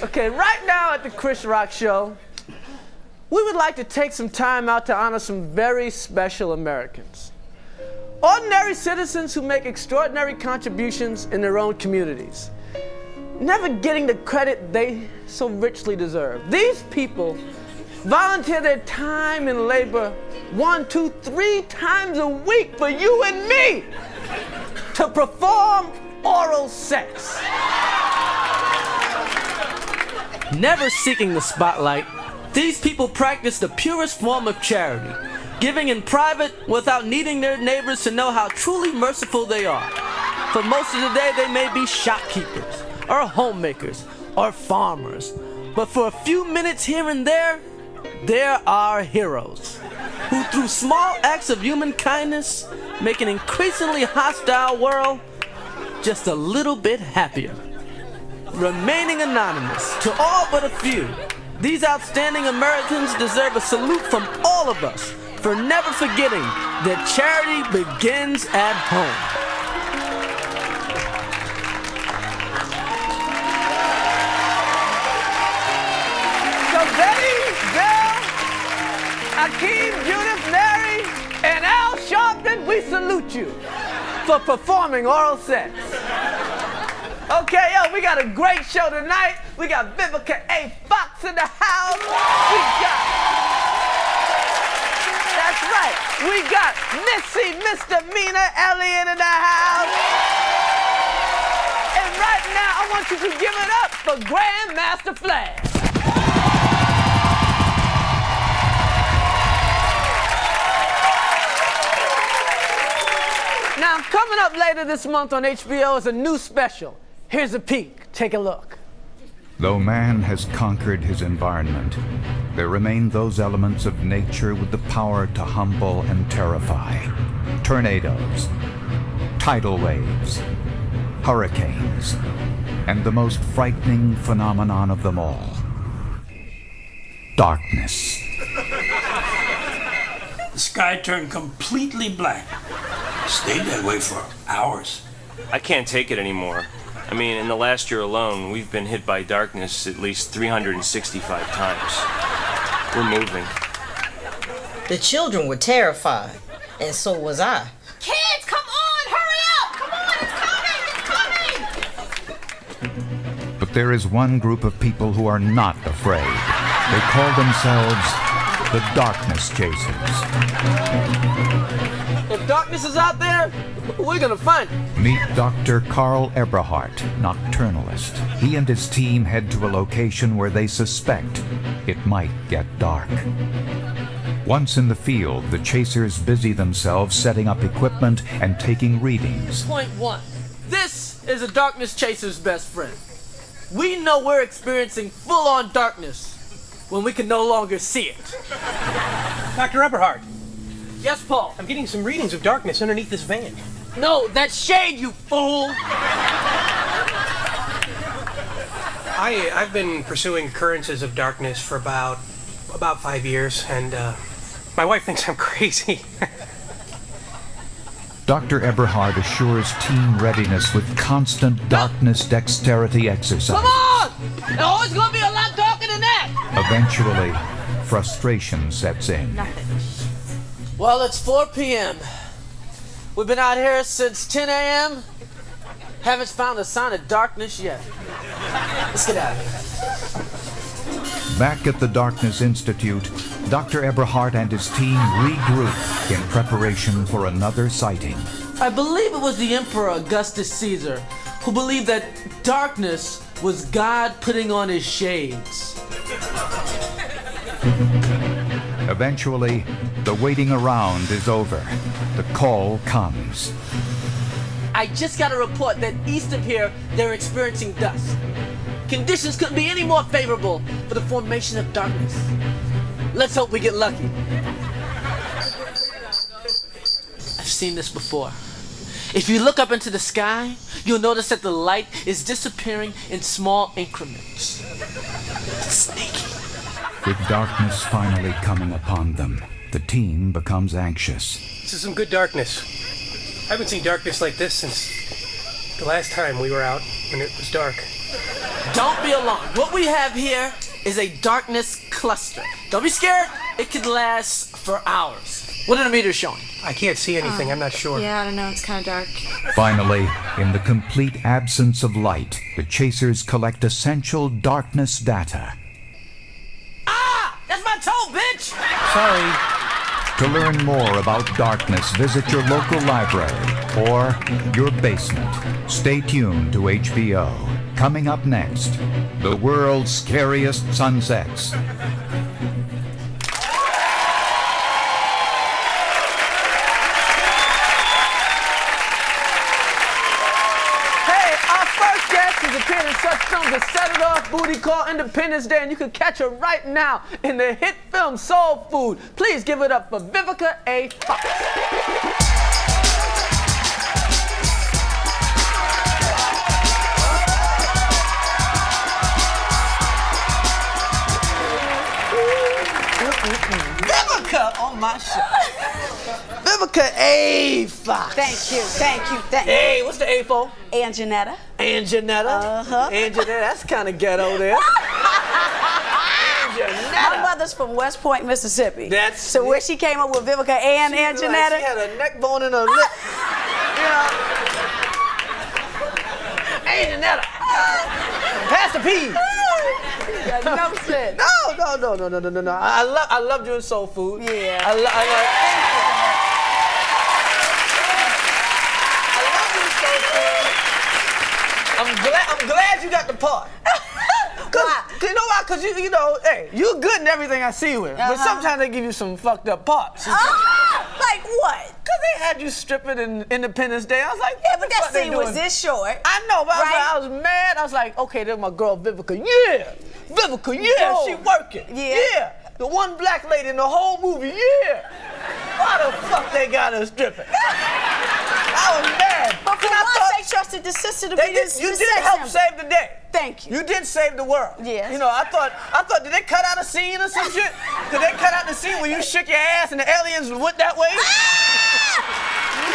Okay, right now at the Chris Rock Show, we would like to take some time out to honor some very special Americans. Ordinary citizens who make extraordinary contributions in their own communities, never getting the credit they so richly deserve. These people volunteer their time and labor 1, 2, 3 times a week for you and me to perform oral sex. Never seeking the spotlight, these people practice the purest form of charity, giving in private without needing their neighbors to know how truly merciful they are. For most of the day, they may be shopkeepers, or homemakers, or farmers. But for a few minutes here and there are heroes who, through small acts of human kindness, make an increasingly hostile world just a little bit happier. Remaining anonymous to all but a few, these outstanding Americans deserve a salute from all of us for never forgetting that charity begins at home. So Betty, Bill, Akeem, Judith, Mary, and Al Sharpton, we salute you for performing oral sex. Okay, we got a great show tonight. We got Vivica A. Fox in the house. That's right. We got Missy Misdemeanor Elliott in the house. And right now, I want you to give it up for Grandmaster Flash. Now, coming up later this month on HBO is a new special. Here's a peek. Take a look. Though man has conquered his environment, there remain those elements of nature with the power to humble and terrify. Tornadoes, tidal waves, hurricanes, and the most frightening phenomenon of them all, darkness. The sky turned completely black. Stayed that way for hours. I can't take it anymore. I mean, in the last year alone, we've been hit by darkness at least 365 times. We're moving. The children were terrified, and so was I. Kids, come on! Hurry up! Come on, it's coming! But there is one group of people who are not afraid. They call themselves the Darkness Chasers. If darkness is out there, we're gonna find it. Meet Dr. Carl Eberhardt, nocturnalist. He and his team head to a location where they suspect it might get dark. Once in the field, the chasers busy themselves setting up equipment and taking readings. Point 1. This is a darkness chaser's best friend. We know we're experiencing full-on darkness when we can no longer see it. Dr. Eberhardt. Yes, Paul? I'm getting some readings of darkness underneath this van. No, that's shade, you fool! I've been pursuing occurrences of darkness for about 5 years, and my wife thinks I'm crazy. Dr. Eberhardt assures team readiness with constant darkness dexterity exercise. Come on! Oh, it's gonna be a lot darker than that! Eventually, frustration sets in. Well, it's 4 p.m. We've been out here since 10 a.m. Haven't found a sign of darkness yet. Let's get out of here. Back at the Darkness Institute, Dr. Eberhardt and his team regroup in preparation for another sighting. I believe it was the Emperor Augustus Caesar who believed that darkness was God putting on his shades. Eventually, the waiting around is over. The call comes. I just got a report that east of here, they're experiencing dust. Conditions couldn't be any more favorable for the formation of darkness. Let's hope we get lucky. I've seen this before. If you look up into the sky, you'll notice that the light is disappearing in small increments. It's sneaky. With darkness finally coming upon them, the team becomes anxious. This is some good darkness. I haven't seen darkness like this since the last time we were out when it was dark. Don't be alarmed. What we have here is a darkness cluster. Don't be scared. It could last for hours. What are the meters showing? I can't see anything. I'm not sure. Yeah, I don't know. It's kind of dark. Finally, in the complete absence of light, the chasers collect essential darkness data. That's my toe, bitch! Sorry. To learn more about darkness, visit your local library or your basement. Stay tuned to HBO. Coming up next, the world's scariest sunsets. Appeared in such films as Set It Off, Booty Call, Independence Day, and you can catch her right now in the hit film Soul Food. Please give it up for Vivica A. Fox. Vivica on my show. Vivica A. Fox. Thank you. Hey, what's the A for? Anjanetta. Anjanetta? Anjanetta, that's kind of ghetto there. My mother's from West Point, Mississippi. That's so where she came up with Vivica and Anjanetta. Like she had a neck bone in her lip. You know. Anjanetta. Pass the peas. No sense. No. I love doing soul food. Yeah. I love doing soul food. I'm glad you got the part. Why? You know why? Because you know, hey, you're good in everything I see you in. But sometimes they give you some fucked up parts. Like what? Because they had you stripping in Independence Day. I was like, yeah, but that scene was this short. I know, but right? I was mad. I was like, okay, there's my girl Vivica. Yeah. Vivica, yeah, Whoa. she working. Yeah. The one black lady in the whole movie, yeah. Why the fuck they got her stripping? I was mad. But for once they trusted the sister to be this. You did help save the day. Thank you. You did save the world. Yes. You know, I thought, did they cut out a scene or some shit? Did they cut out the scene where you shook your ass and the aliens went that way?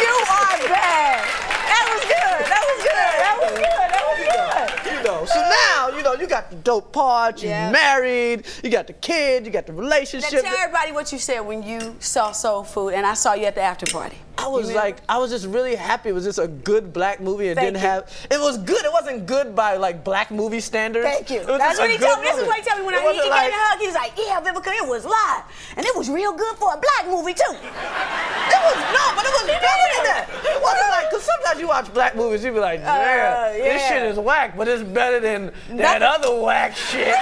You are bad. That was good. That was good. That was good. That was good. You know, so now, you got the dope part, you married, you got the kid, you got the Now relationship. tell everybody what you said when you saw Soul Food and I saw you at the after party. I was just really happy. It was just a good black movie. It didn't have, it was good. It wasn't good by like black movie standards. Thank you. It was That's just what a he good told me. This is movie. what he told me when It he wasn't gave like- me a hug. He was like, yeah, Vivica, it was live. And it was real good for a black movie, too. It was but it was better than that. It wasn't like, because sometimes you watch black movies, you be like, yeah, this shit is whack, but it's better than that other whack shit.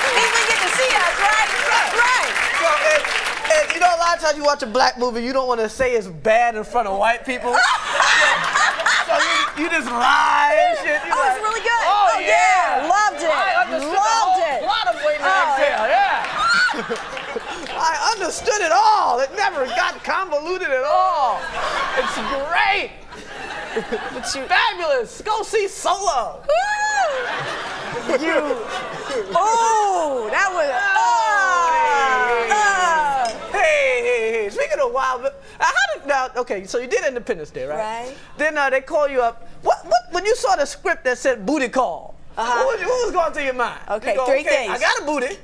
People get to see us, right? Right. So, and you know, a lot of times you watch a black movie, you don't want to say it's bad in front of white people. So you just lie and shit. Oh, it's really good. Oh, yeah. Loved it. I understood Loved the whole it. plot of Waiting to Exhale, yeah. I understood it all. It never got convoluted at all. It's great. It's fabulous. Go see Solo. Oh, that was. Hey. Speaking of wild, okay, so you did Independence Day, right? Right. Then they call you up. What? When you saw the script that said booty call, what was going through your mind? Okay, you go, three things. I got a booty.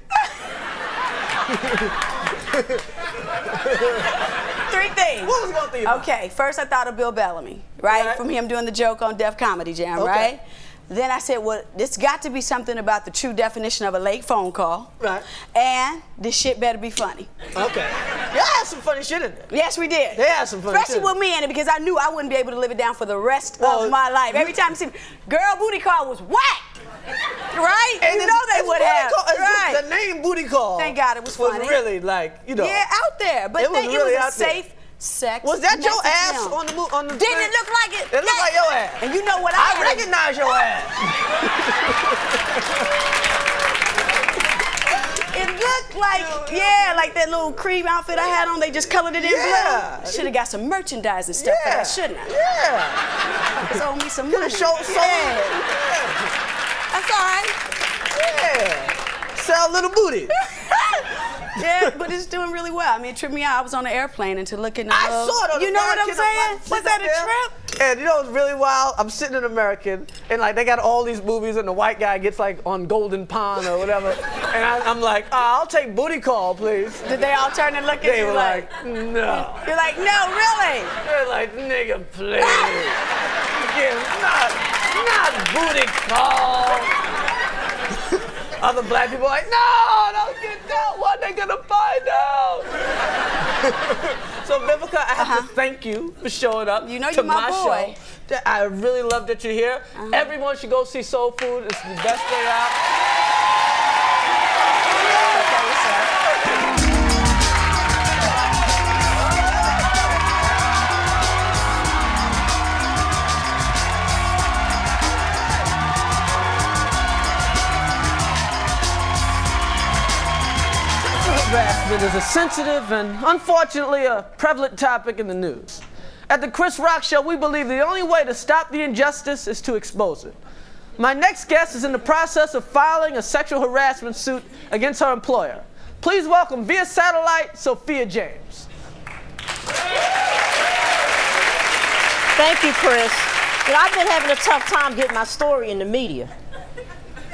3 things. What was going through your mind? Okay, first I thought of Bill Bellamy, right? From him doing the joke on Def Comedy Jam, right? Then I said, well, this got to be something about the true definition of a late phone call. Right. And this shit better be funny. Okay. Y'all had some funny shit in there. Yes, we did. They had some funny Especially shit. with me in it, because I knew I wouldn't be able to live it down for the rest of my life. Every time I see girl booty call was whack. Right? And you know they would have. Right. The name booty call. Thank God it was funny. Really like, Yeah, out there. But it was really a out there. safe sex. Was that your message ass film. on the Didn't it look like it? It looked like your ass. And you know what I recognize your ass. It looked like, like that little cream outfit I had on. They just colored it in blue. Should have got some merchandising stuff for that, shouldn't I? Yeah. It's owed me some money. That's all right. Yeah. Sell little booty. Yeah, but it's doing really well. I mean, it tripped me out. I was on an airplane and to look at I saw it on You the know what I'm American. saying? Was that a trip? And you know what's really wild? I'm sitting in American, and like they got all these movies, and the white guy gets like on Golden Pond or whatever, and I'm like, I'll take booty call, please. Did they all turn and look at They you were like, no. You're like, no, really? They're like, nigga, please. Not booty call. Other black people are like, no, don't get that one. They're gonna find out. So Vivica, I have to thank you for showing up to you're my boy. show. I really love that you're here. Everyone should go see Soul Food. It's the best day out. Harassment is a sensitive and, unfortunately, a prevalent topic in the news. At the Chris Rock Show, we believe the only way to stop the injustice is to expose it. My next guest is in the process of filing a sexual harassment suit against her employer. Please welcome via satellite, Sophia James. Thank you, Chris. You know, I've been having a tough time getting my story in the media.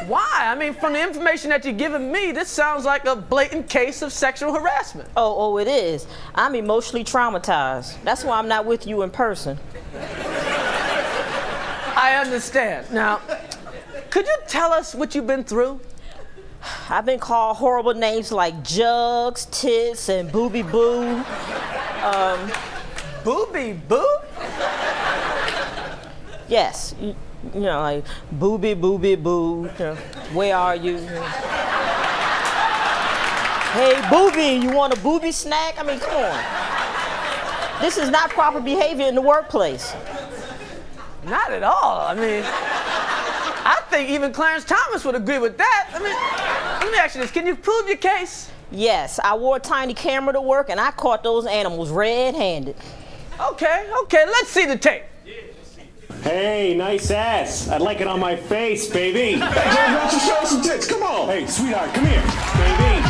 Why? I mean, from the information that you're giving me, this sounds like a blatant case of sexual harassment. Oh, it is. I'm emotionally traumatized. That's why I'm not with you in person. I understand. Now, could you tell us what you've been through? I've been called horrible names like jugs, tits, and booby boo. Booby boo? Yes. You know, like booby boo. You know, where are you? Hey, booby, you want a booby snack? I mean, come on. This is not proper behavior in the workplace. Not at all. I mean, I think even Clarence Thomas would agree with that. I mean, let me ask you this. Can you prove your case? Yes, I wore a tiny camera to work and I caught those animals red-handed. Okay, let's see the tape. Hey, nice ass. I'd like it on my face, baby. Why don't you show us some tits? Come on. Hey, sweetheart, come here, baby.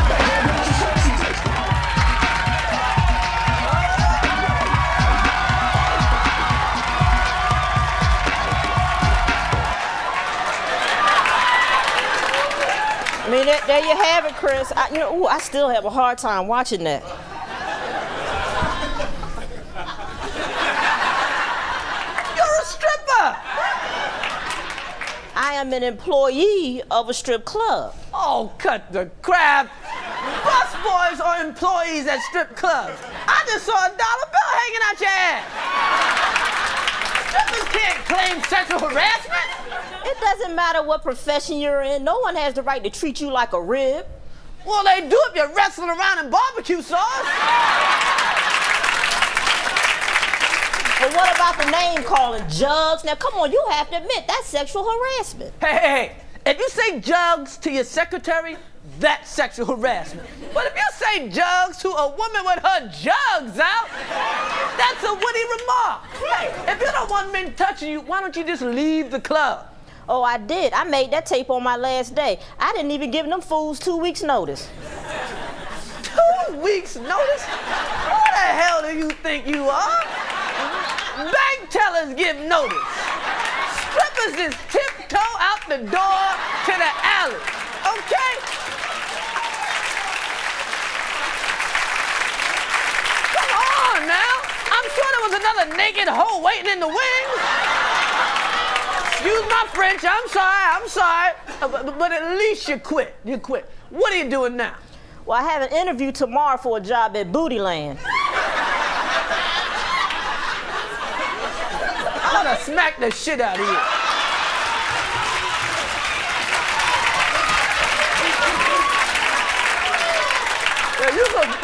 There you have it, Chris. I still have a hard time watching that. You're a stripper. I am an employee of a strip club. Oh, cut the crap. Busboys are employees at strip clubs. I just saw a dollar bill hanging out your ass. Strippers can't claim sexual harassment. It doesn't matter what profession you're in. No one has the right to treat you like a rib. Well, they do if you're wrestling around in barbecue sauce. But what about the name calling, Jugs? Now, come on, you have to admit, that's sexual harassment. Hey. If you say Jugs to your secretary, that's sexual harassment. But if you say Jugs to a woman with her jugs out, that's a witty remark. Hey, if you don't want men touching you, why don't you just leave the club? Oh, I did. I made that tape on my last day. I didn't even give them fools 2 weeks' notice. 2 weeks' notice? Who the hell do you think you are? Bank tellers give notice. Strippers is tiptoe out the door to the alley, okay? Come on now. I'm sure there was another naked hoe waiting in the wings. Excuse my French, I'm sorry. But at least you quit. What are you doing now? Well, I have an interview tomorrow for a job at Bootyland. I'm gonna smack the shit out of you.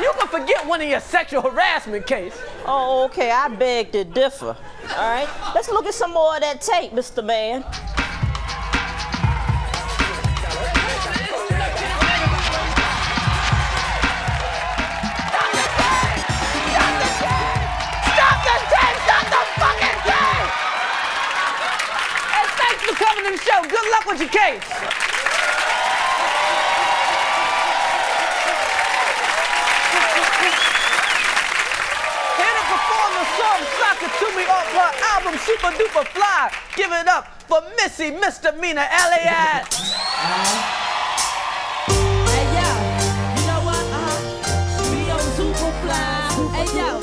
You can forget one of your sexual harassment case. Oh, okay, I beg to differ. All right, let's look at some more of that tape, Mr. Man. Coming to the show. Good luck with your case. Here to perform the song Sock It To Me off her album Super Duper Fly. Give it up for Missy Misdemeanor Elliott. Hey yo, you know what? We on Super Fly. Hey yo,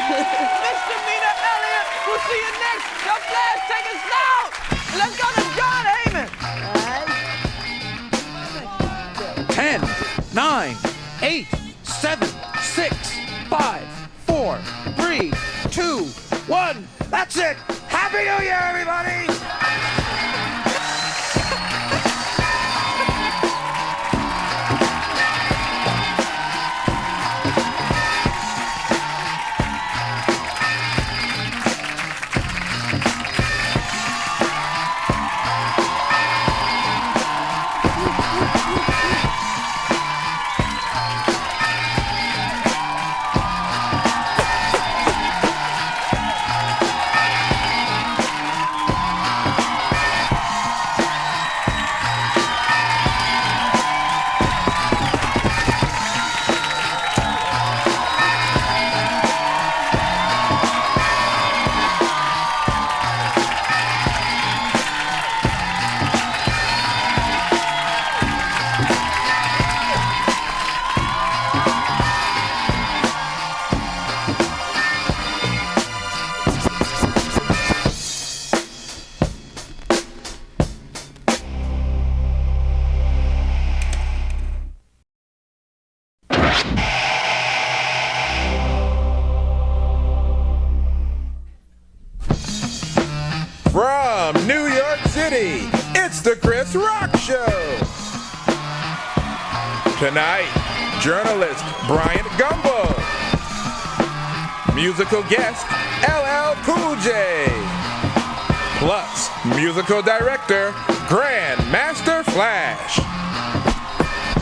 Misdemeanor Elliott. We'll see you next. The Flash, take us out. Let's go to John Heyman. 10, 9, 8, 7, 6, 5, 4, 3, 2, 1. That's it. Happy New Year, everybody. From New York City, it's the Chris Rock Show. Tonight, journalist Bryant Gumbo. Musical guest LL Cool J. Plus, musical director Grandmaster Flash.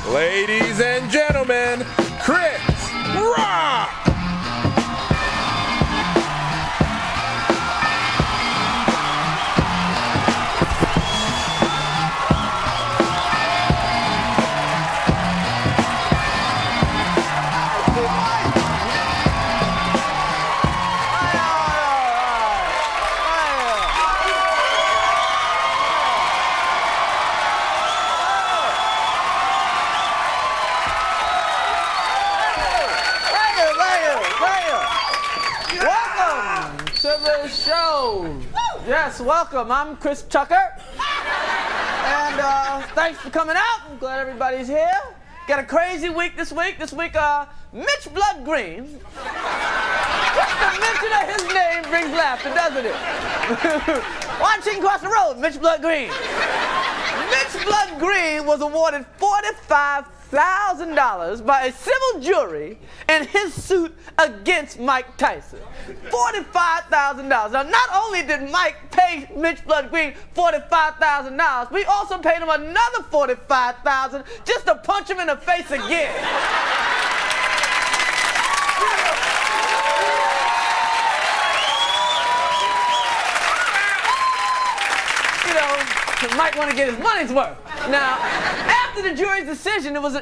Ladies and gentlemen, Chris Rock! Show. Yes, welcome. I'm Chris Tucker. And thanks for coming out. I'm glad everybody's here. Got a crazy week this week. Mitch Blood Green. Just the mention of his name brings laughter, doesn't it? Watching across the road, Mitch Blood Green. Mitch Blood Green was awarded $45,000 by a civil jury in his suit against Mike Tyson. $45,000. Now, not only did Mike pay Mitch Blood Green $45,000, we also paid him another $45,000 just to punch him in the face again. Mike want to get his money's worth. Now, after the jury's decision, it was,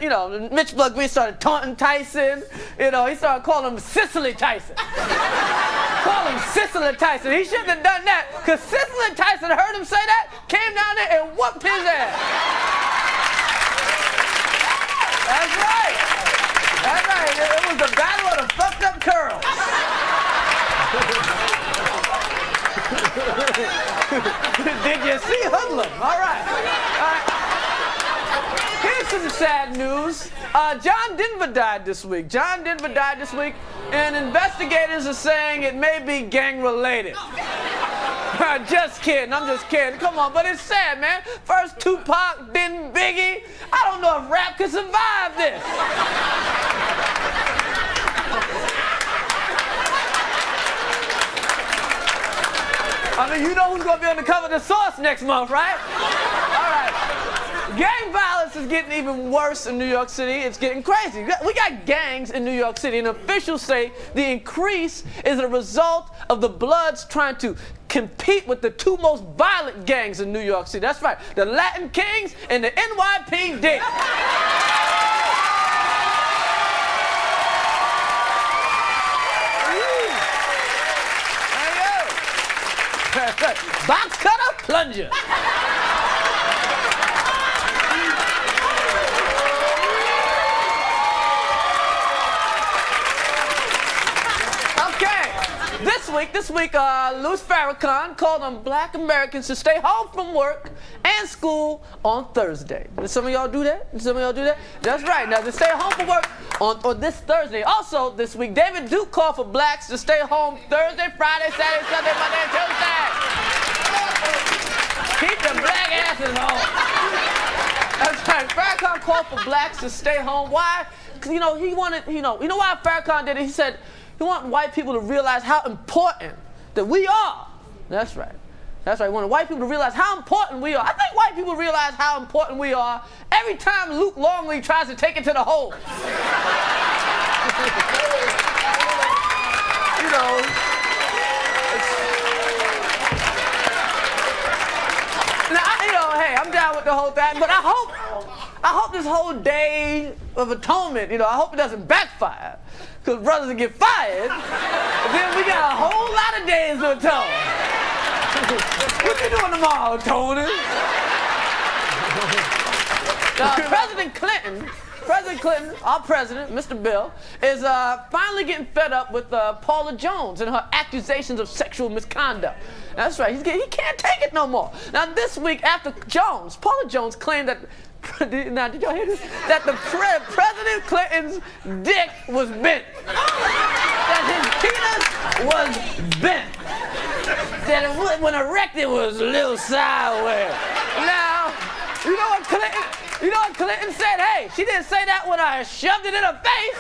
Mitch Blood Green started taunting Tyson. He started calling him Cicely Tyson. Call him Cicely Tyson. He shouldn't have done that, because Cicely Tyson heard him say that, came down there and whooped his ass. That's right. That's right. It was the battle of the fucked up curls. Did you see Hoodlum? All right. Here's some sad news. John Denver died this week. And investigators are saying it may be gang-related. I'm just kidding. Come on, but it's sad, man. First Tupac, then Biggie. I don't know if rap could survive this. I mean, you know who's going to be on the cover of The Source next month, right? All right. Gang violence is getting even worse in New York City. It's getting crazy. We got gangs in New York City, and officials say the increase is a result of the Bloods trying to compete with the two most violent gangs in New York City. That's right, the Latin Kings and the NYPD. Box cutter, plunger. Okay. week, Louis Farrakhan called on black Americans to stay home from work and school on Thursday. Did some of y'all do that? That's right. Now, to stay home from work on this Thursday. Also, this week, David Duke called for blacks to stay home Thursday, Friday, Saturday, Sunday, Monday, and Tuesday. Keep the black asses home. That's right. Farrakhan called for blacks to stay home. Why? Because, he wanted, you know why Farrakhan did it? He said he wanted white people to realize how important that we are. That's right. He wanted white people to realize how important we are. I think white people realize how important we are every time Luke Longley tries to take it to the hole. Hey, I'm down with the whole thing, but I hope this whole day of atonement, I hope it doesn't backfire, because brothers will get fired, and then we got a whole lot of days to atone. What you doing tomorrow, Tony? President Clinton, our president, Mr. Bill, is finally getting fed up with Paula Jones and her accusations of sexual misconduct. That's right, he can't take it no more. Now, this week after Paula Jones claimed that, now did y'all hear this? That the President Clinton's dick was bent. That his penis was bent. That when erected was a little sideways. Now, you know what Clinton said? Hey, she didn't say that when I shoved it in her face.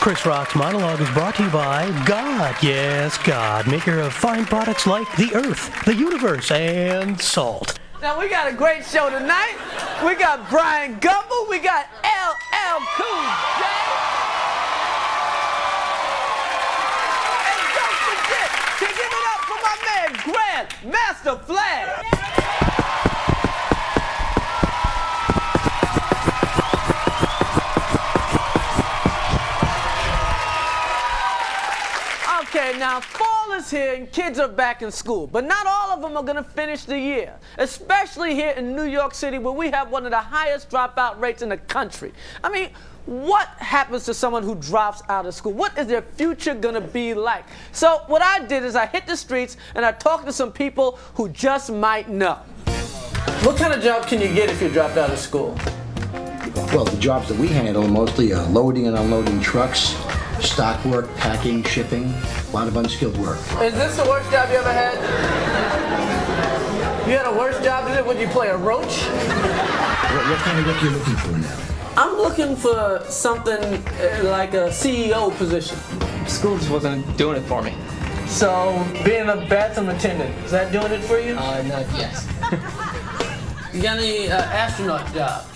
Chris Rock's monologue is brought to you by God. Yes, God, maker of fine products like the earth, the universe, and salt. Now, we got a great show tonight. We got Brian Gumble. We got LL Cool J. And don't forget to give it up for my man, Grand Master Flash. Okay, now fall is here and kids are back in school, but not all of them are going to finish the year, especially here in New York City where we have one of the highest dropout rates in the country. I mean, what happens to someone who drops out of school? What is their future going to be like? So what I did is I hit the streets and I talked to some people who just might know. What kind of job can you get if you dropped out of school? Well, the jobs that we handle are mostly loading and unloading trucks, stock work, packing, shipping, a lot of unskilled work. Is this the worst job you ever had? You had a worse job than it? Would you play a roach? What kind of work are you looking for now? I'm looking for something like a CEO position. School just wasn't doing it for me. So, being a bathroom attendant, is that doing it for you? Not yet. You got any astronaut jobs?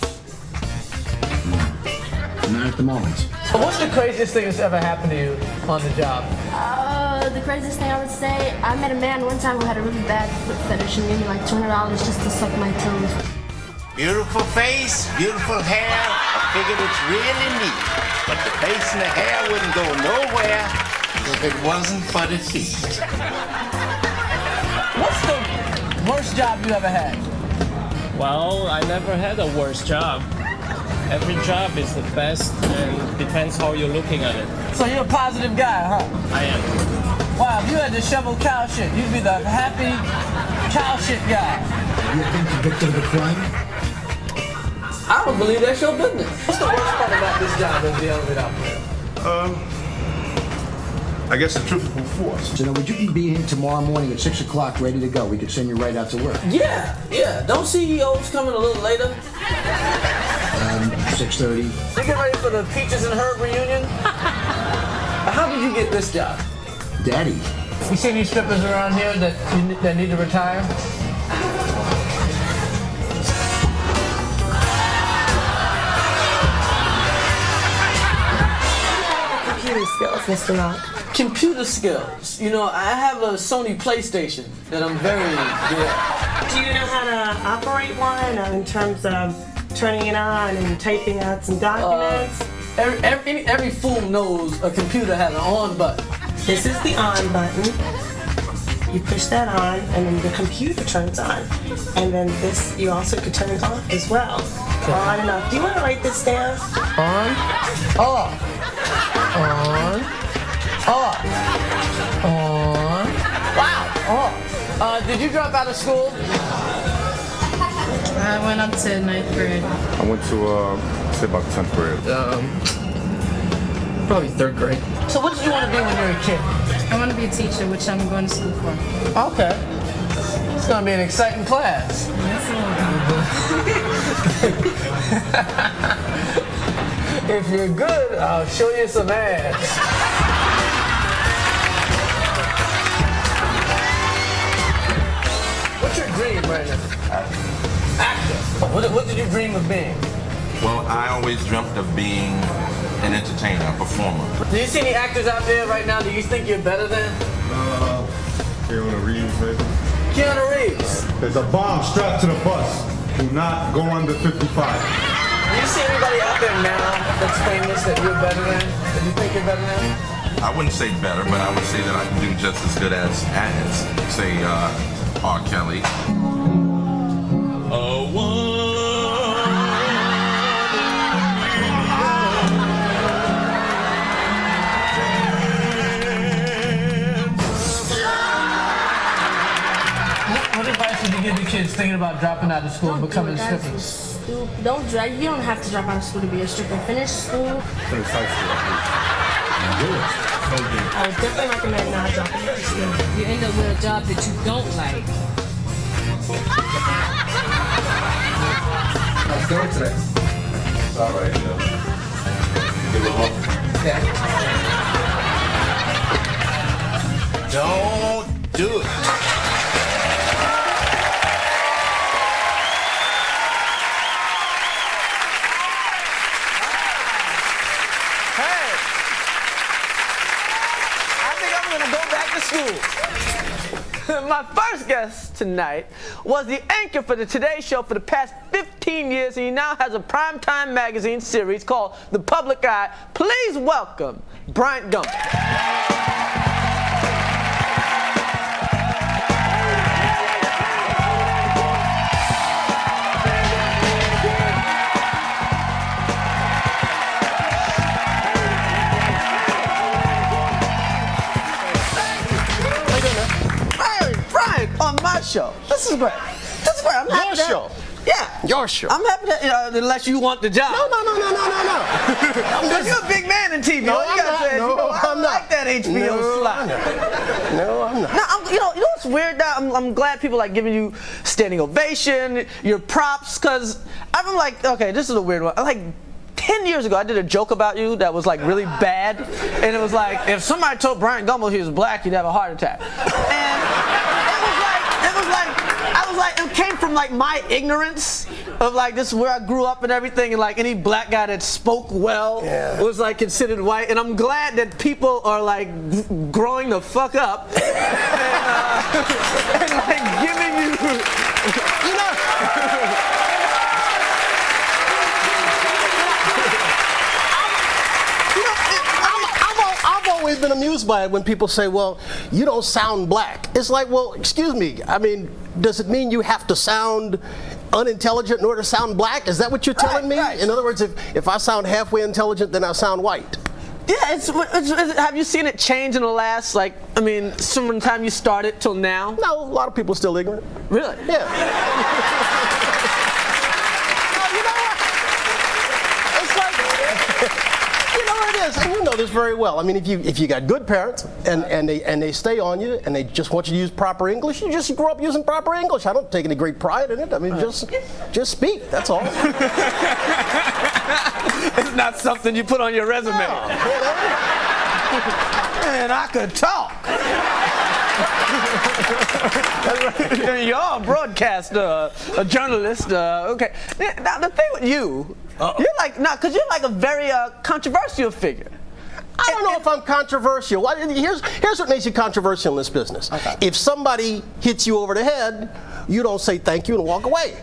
Not at the moment. What's the craziest thing that's ever happened to you on the job? The craziest thing I would say, I met a man one time who had a really bad foot fetish and gave me like $200 just to suck my toes. Beautiful face, beautiful hair, a figure that's really neat. But the face and the hair wouldn't go nowhere if it wasn't for the feet. What's the worst job you ever had? Well, I never had a worse job. Every job is the best and depends how you're looking at it. So you're a positive guy, huh? I am. Wow, if you had to shovel cow shit, you'd be the happy cow shit guy. You been convicted of a crime? I don't believe that's your business. What's the worst part about this job as the elevator operator? I guess the triple force. So now, would you be in tomorrow morning at 6 o'clock ready to go? We could send you right out to work. Yeah. Don't CEOs come in a little later? 6:30. You get ready for the Peaches and Herb reunion? How did you get this job? Daddy. You see any strippers around here that need to retire? Computer skills, Mr. Rock. Computer skills. I have a Sony PlayStation that I'm very good at. Do you know how to operate one in terms of turning it on and typing out some documents? Every fool knows a computer has an on button. This is the on button. You push that on, and then the computer turns on. And then this, you also could turn it off as well. On and off. Do you want to write this down? On, off, on, Wow. Did you drop out of school? I went up to 9th grade. I went to, say about 10th grade. Probably 3rd grade. So what did you want to be when you were a kid? I want to be a teacher, which I'm going to school for. Okay. It's going to be an exciting class. If you're good, I'll show you some ass. What's your dream right now? Actor. What did you dream of being? Well, I always dreamt of being an entertainer, a performer. Do you see any actors out there right now that you think you're better than? Keanu Reeves, maybe. Keanu Reeves. There's a bomb strapped to the bus. Do not go under 55. Do you see anybody out there now that's famous that you're better than? That you think you're better than? I wouldn't say better, but I would say that I can do just as good as say, R. Kelly. What advice would you give your kids thinking about dropping out of school and becoming strippers? Don't drag. You don't have to drop out of school to be a stripper. Finish school. Finish high school. I would definitely recommend not dropping out of school. You end up with a job that you don't like. How's it going today? It's all right, Give it up. Yeah. Don't do it. My first guest tonight was the anchor for the Today Show for the past 15 years, and he now has a primetime magazine series called The Public Eye. Please welcome Bryant Gumbel. On my show. This is great. I'm happy. Your show. Yeah. Your show. I'm happy that, unless you want the job. No. Because you're a big man in TV. No, All you gotta say is, I like that HBO slot. No, I'm not. Now, you know what's weird now? I'm glad people like giving you standing ovation, your props, because I'm like, okay, this is a weird one. Like 10 years ago, I did a joke about you that was like really bad, and it was like, if somebody told Bryant Gumbel he was black, he'd have a heart attack. And it came from like my ignorance of like this is where I grew up and everything, and like any black guy that spoke well was like considered white. And I'm glad that people are like growing the fuck up and like giving you, I've always been amused by it when people say, well, you don't sound black. It's like, well, excuse me. I mean, does it mean you have to sound unintelligent in order to sound black? Is that what you're telling me? Right. In other words, if I sound halfway intelligent, then I sound white. Yeah, have you seen it change in the last, like, I mean, from the time you started till now? No, a lot of people are still ignorant. Really? Yeah. And you know this very well. I mean, if you got good parents and they stay on you and they just want you to use proper English, you just grow up using proper English. I don't take any great pride in it. I mean, just speak. That's all. It's not something you put on your resume. No, Man, I could talk. You're a broadcaster, a journalist. Okay. Now the thing with you. You're like, because you're like a very controversial figure. I don't know if I'm controversial. Here's what makes you controversial in this business. Okay. If somebody hits you over the head, you don't say thank you and walk away.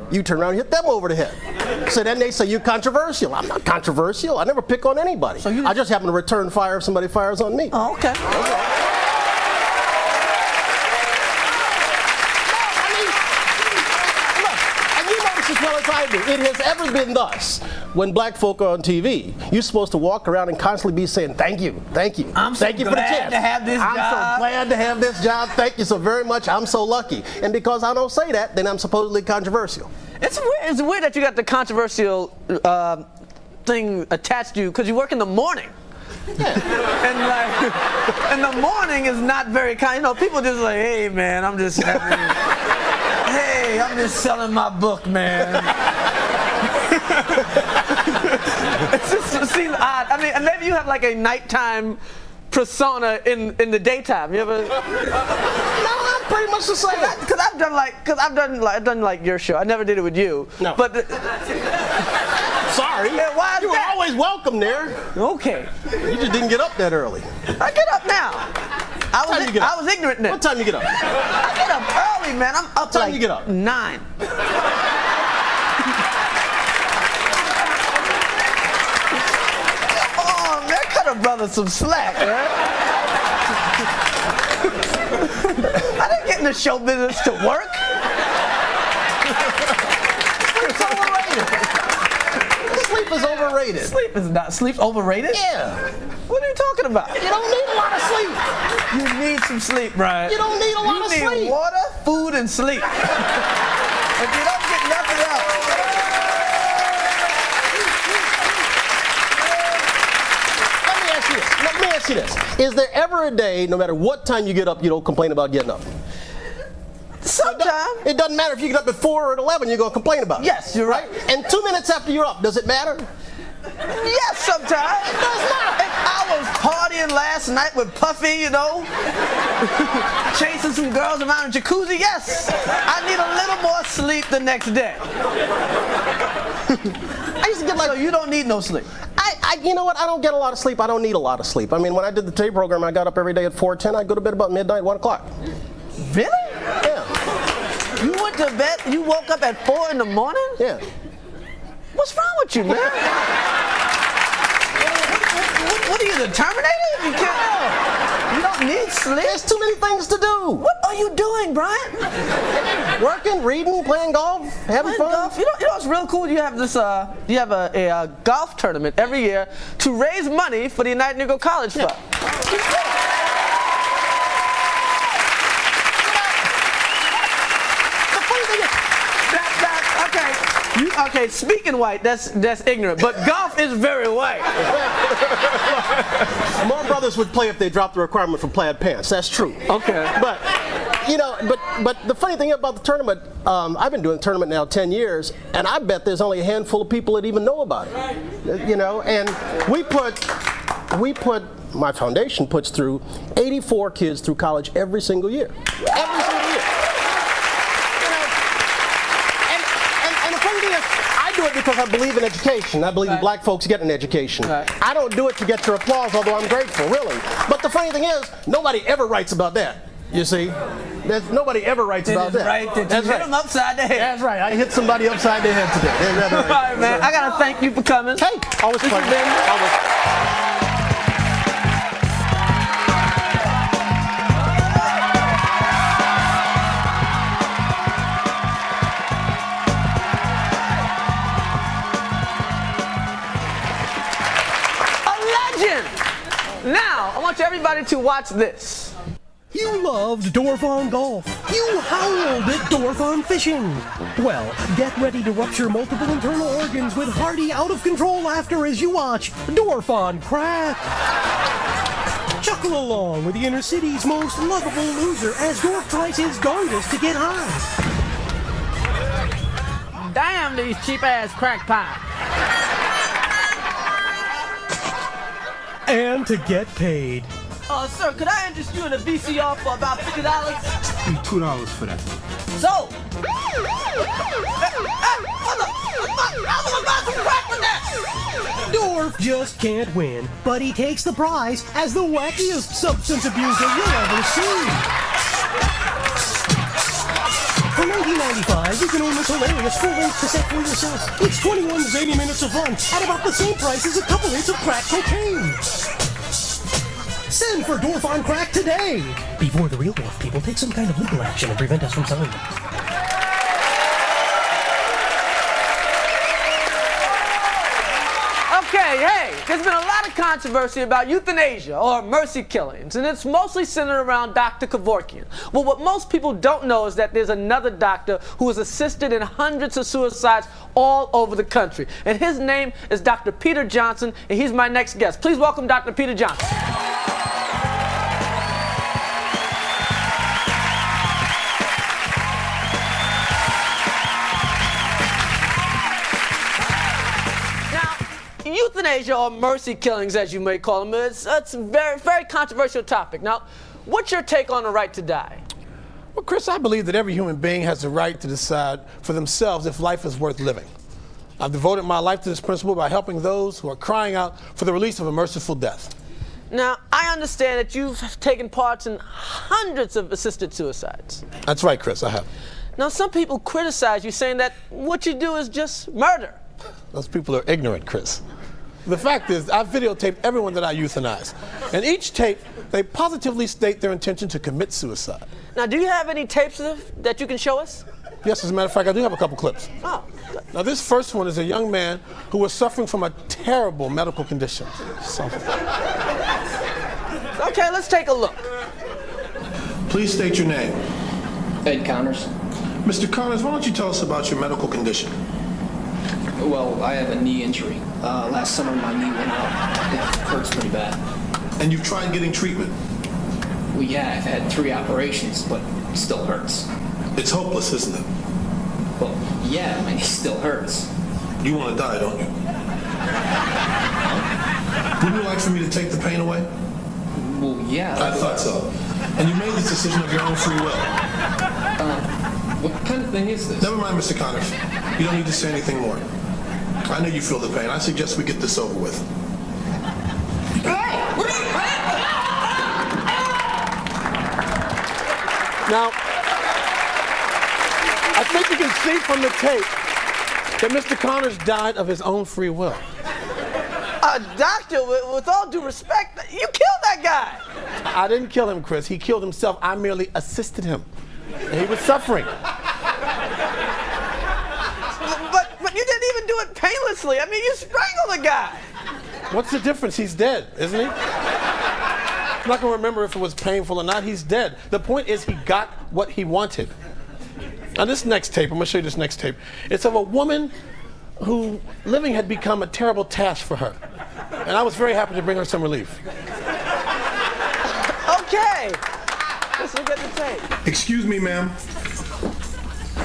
You turn around and hit them over the head. So then they say you're controversial. I'm not controversial. I never pick on anybody. So I just happen to return fire if somebody fires on me. Oh, okay. I do. It has ever been thus. When black folk are on TV, you're supposed to walk around and constantly be saying, thank you, thank you. I'm so thank you for the glad chance. to have this I'm job. so glad to have this job. Thank you so very much. I'm so lucky. And because I don't say that, then I'm supposedly controversial. It's weird that you got the controversial thing attached to you because you work in the morning. And the morning is not very kind. You know, people just like, hey man, I'm just hey, I'm just selling my book, man. It seems odd. I mean, and maybe you have like a nighttime persona in the daytime. You ever? No, I'm pretty much the same. Because I've done like your show. I never did it with you. No. But sorry. Yeah, why is you were that? always welcome there. Okay. You just didn't get up that early. I get up now. I was ignorant then. What time you get up? I get up early, man. I'm up What time like you get up? 9. Oh, man, cut a brother some slack, man. I didn't get in the show business to work. Sleep's overrated. Sleep is overrated. Sleep's overrated? Yeah. What are you talking about? You don't need a lot of sleep. You need some sleep, Brian. You don't need a lot of sleep. You need water, food, and sleep. If you don't get nothing else. Let me ask you this. Is there ever a day, no matter what time you get up, you don't complain about getting up? Sometimes. It doesn't matter if you get up at 4 or at 11, you're going to complain about it. Yes, you're right. And 2 minutes after you're up, does it matter? Yes, sometimes. It does not. If I was partying last night with Puffy, you know, chasing some girls around in jacuzzi, yes, I need a little more sleep the next day. I used to get like... So you don't need no sleep? You know what? I don't get a lot of sleep. I don't need a lot of sleep. I mean, when I did the TV program, I got up every day at 4:10. I'd go to bed about midnight, 1 o'clock. Really? Yeah. You went to bed, you woke up at 4 in the morning? Yeah. What's wrong with you, man? What are you, the Terminator? You don't need sleep? There's too many things to do. What are you doing, Brian? Working, reading, playing golf, having fun. Golf. You know what's real cool? You have this. You have a golf tournament every year to raise money for the United Negro College Fund. Okay, speaking white, that's ignorant, but golf is very white. More brothers would play if they dropped the requirement for plaid pants. That's true. Okay. But, you know, but the funny thing about the tournament, I've been doing the tournament now 10 years, and I bet there's only a handful of people that even know about it. You know, and we put, my foundation puts through 84 kids through college every single year. Every single year. I do it because I believe in education. I believe in black folks getting an education. I don't do it to get your applause, although I'm grateful, really. But the funny thing is, nobody ever writes about that. You see? Nobody ever writes about that. Right. Did you hit them upside the head? That's right. I hit somebody upside the head today. All right, man. I got to thank you for coming. Hey, always a pleasure. Now, I want everybody to watch this. You loved Dorfon Golf. You howled at Dorfon Fishing. Well, get ready to rupture multiple internal organs with hearty, out-of-control laughter as you watch Dorfon Crack. Chuckle along with the inner city's most lovable loser as Dorf tries his darndest to get high. Damn these cheap-ass crack pipes. And to get paid. Sir, could I interest you in a VCR for about $50? $2 for that. So, Dorf just can't win, but he takes the prize as the wackiest substance abuser you'll ever see. For $19.95, you can own this hilarious full-length cassette for yourself. It's 21 zany minutes of fun at about the same price as a couple hits of crack cocaine. Send for Dorf on Crack today, before the real Dorf people take some kind of legal action and prevent us from selling them. Hey, there's been a lot of controversy about euthanasia or mercy killings, and it's mostly centered around Dr. Kevorkian. Well, what most people don't know is that there's another doctor who has assisted in hundreds of suicides all over the country, and his name is Dr. Peter Johnson, and he's my next guest. Please welcome Dr. Peter Johnson. Euthanasia, or mercy killings, as you may call them, it's a very, very controversial topic. Now, what's your take on the right to die? Well, Chris, I believe that every human being has the right to decide for themselves if life is worth living. I've devoted my life to this principle by helping those who are crying out for the release of a merciful death. Now, I understand that you've taken part in hundreds of assisted suicides. That's right, Chris, I have. Now, some people criticize you, saying that what you do is just murder. Those people are ignorant, Chris. The fact is, I've videotaped everyone that I euthanize. And each tape, they positively state their intention to commit suicide. Now, do you have any tapes that you can show us? Yes, as a matter of fact, I do have a couple clips. Oh, good. Now, this first one is a young man who was suffering from a terrible medical condition. Okay, let's take a look. Please state your name. Ed Connors. Mr. Connors, why don't you tell us about your medical condition? Well, I have a knee injury. Last summer my knee went out. It hurts pretty bad. And you've tried getting treatment? We have had 3 operations, but it still hurts. It's hopeless, isn't it? Well, yeah, my knee still hurts. You want to die, don't you? Wouldn't you like for me to take the pain away? Well, yeah. I thought so. And you made this decision of your own free will. What kind of thing is this? Never mind, Mr. Connors. You don't need to say anything more. I know you feel the pain. I suggest we get this over with. Now, I think you can see from the tape that Mr. Connors died of his own free will. Doctor, with all due respect, you killed that guy. I didn't kill him, Chris. He killed himself. I merely assisted him. And he was suffering. But you didn't even do it painlessly. I mean, you strangled the guy. What's the difference? He's dead, isn't he? I'm not going to remember if it was painful or not. He's dead. The point is he got what he wanted. Now, this next tape, I'm going to show you this next tape. It's of a woman who living had become a terrible task for her. And I was very happy to bring her some relief. Okay. Let's look at the tape. Excuse me, ma'am.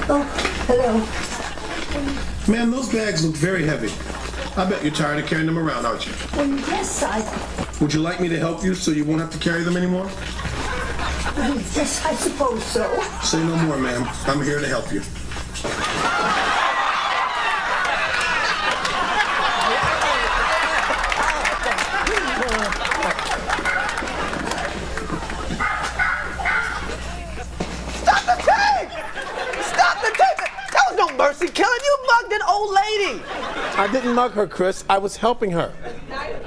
Oh, hello. Ma'am, those bags look very heavy. I bet you're tired of carrying them around, aren't you? Yes, I Would you like me to help you so you won't have to carry them anymore? Yes, I suppose so. Say no more, ma'am. I'm here to help you. Stop the tape! Stop the tape! That was no mercy killing. You mugged an old lady. I didn't mug her, Chris. I was helping her.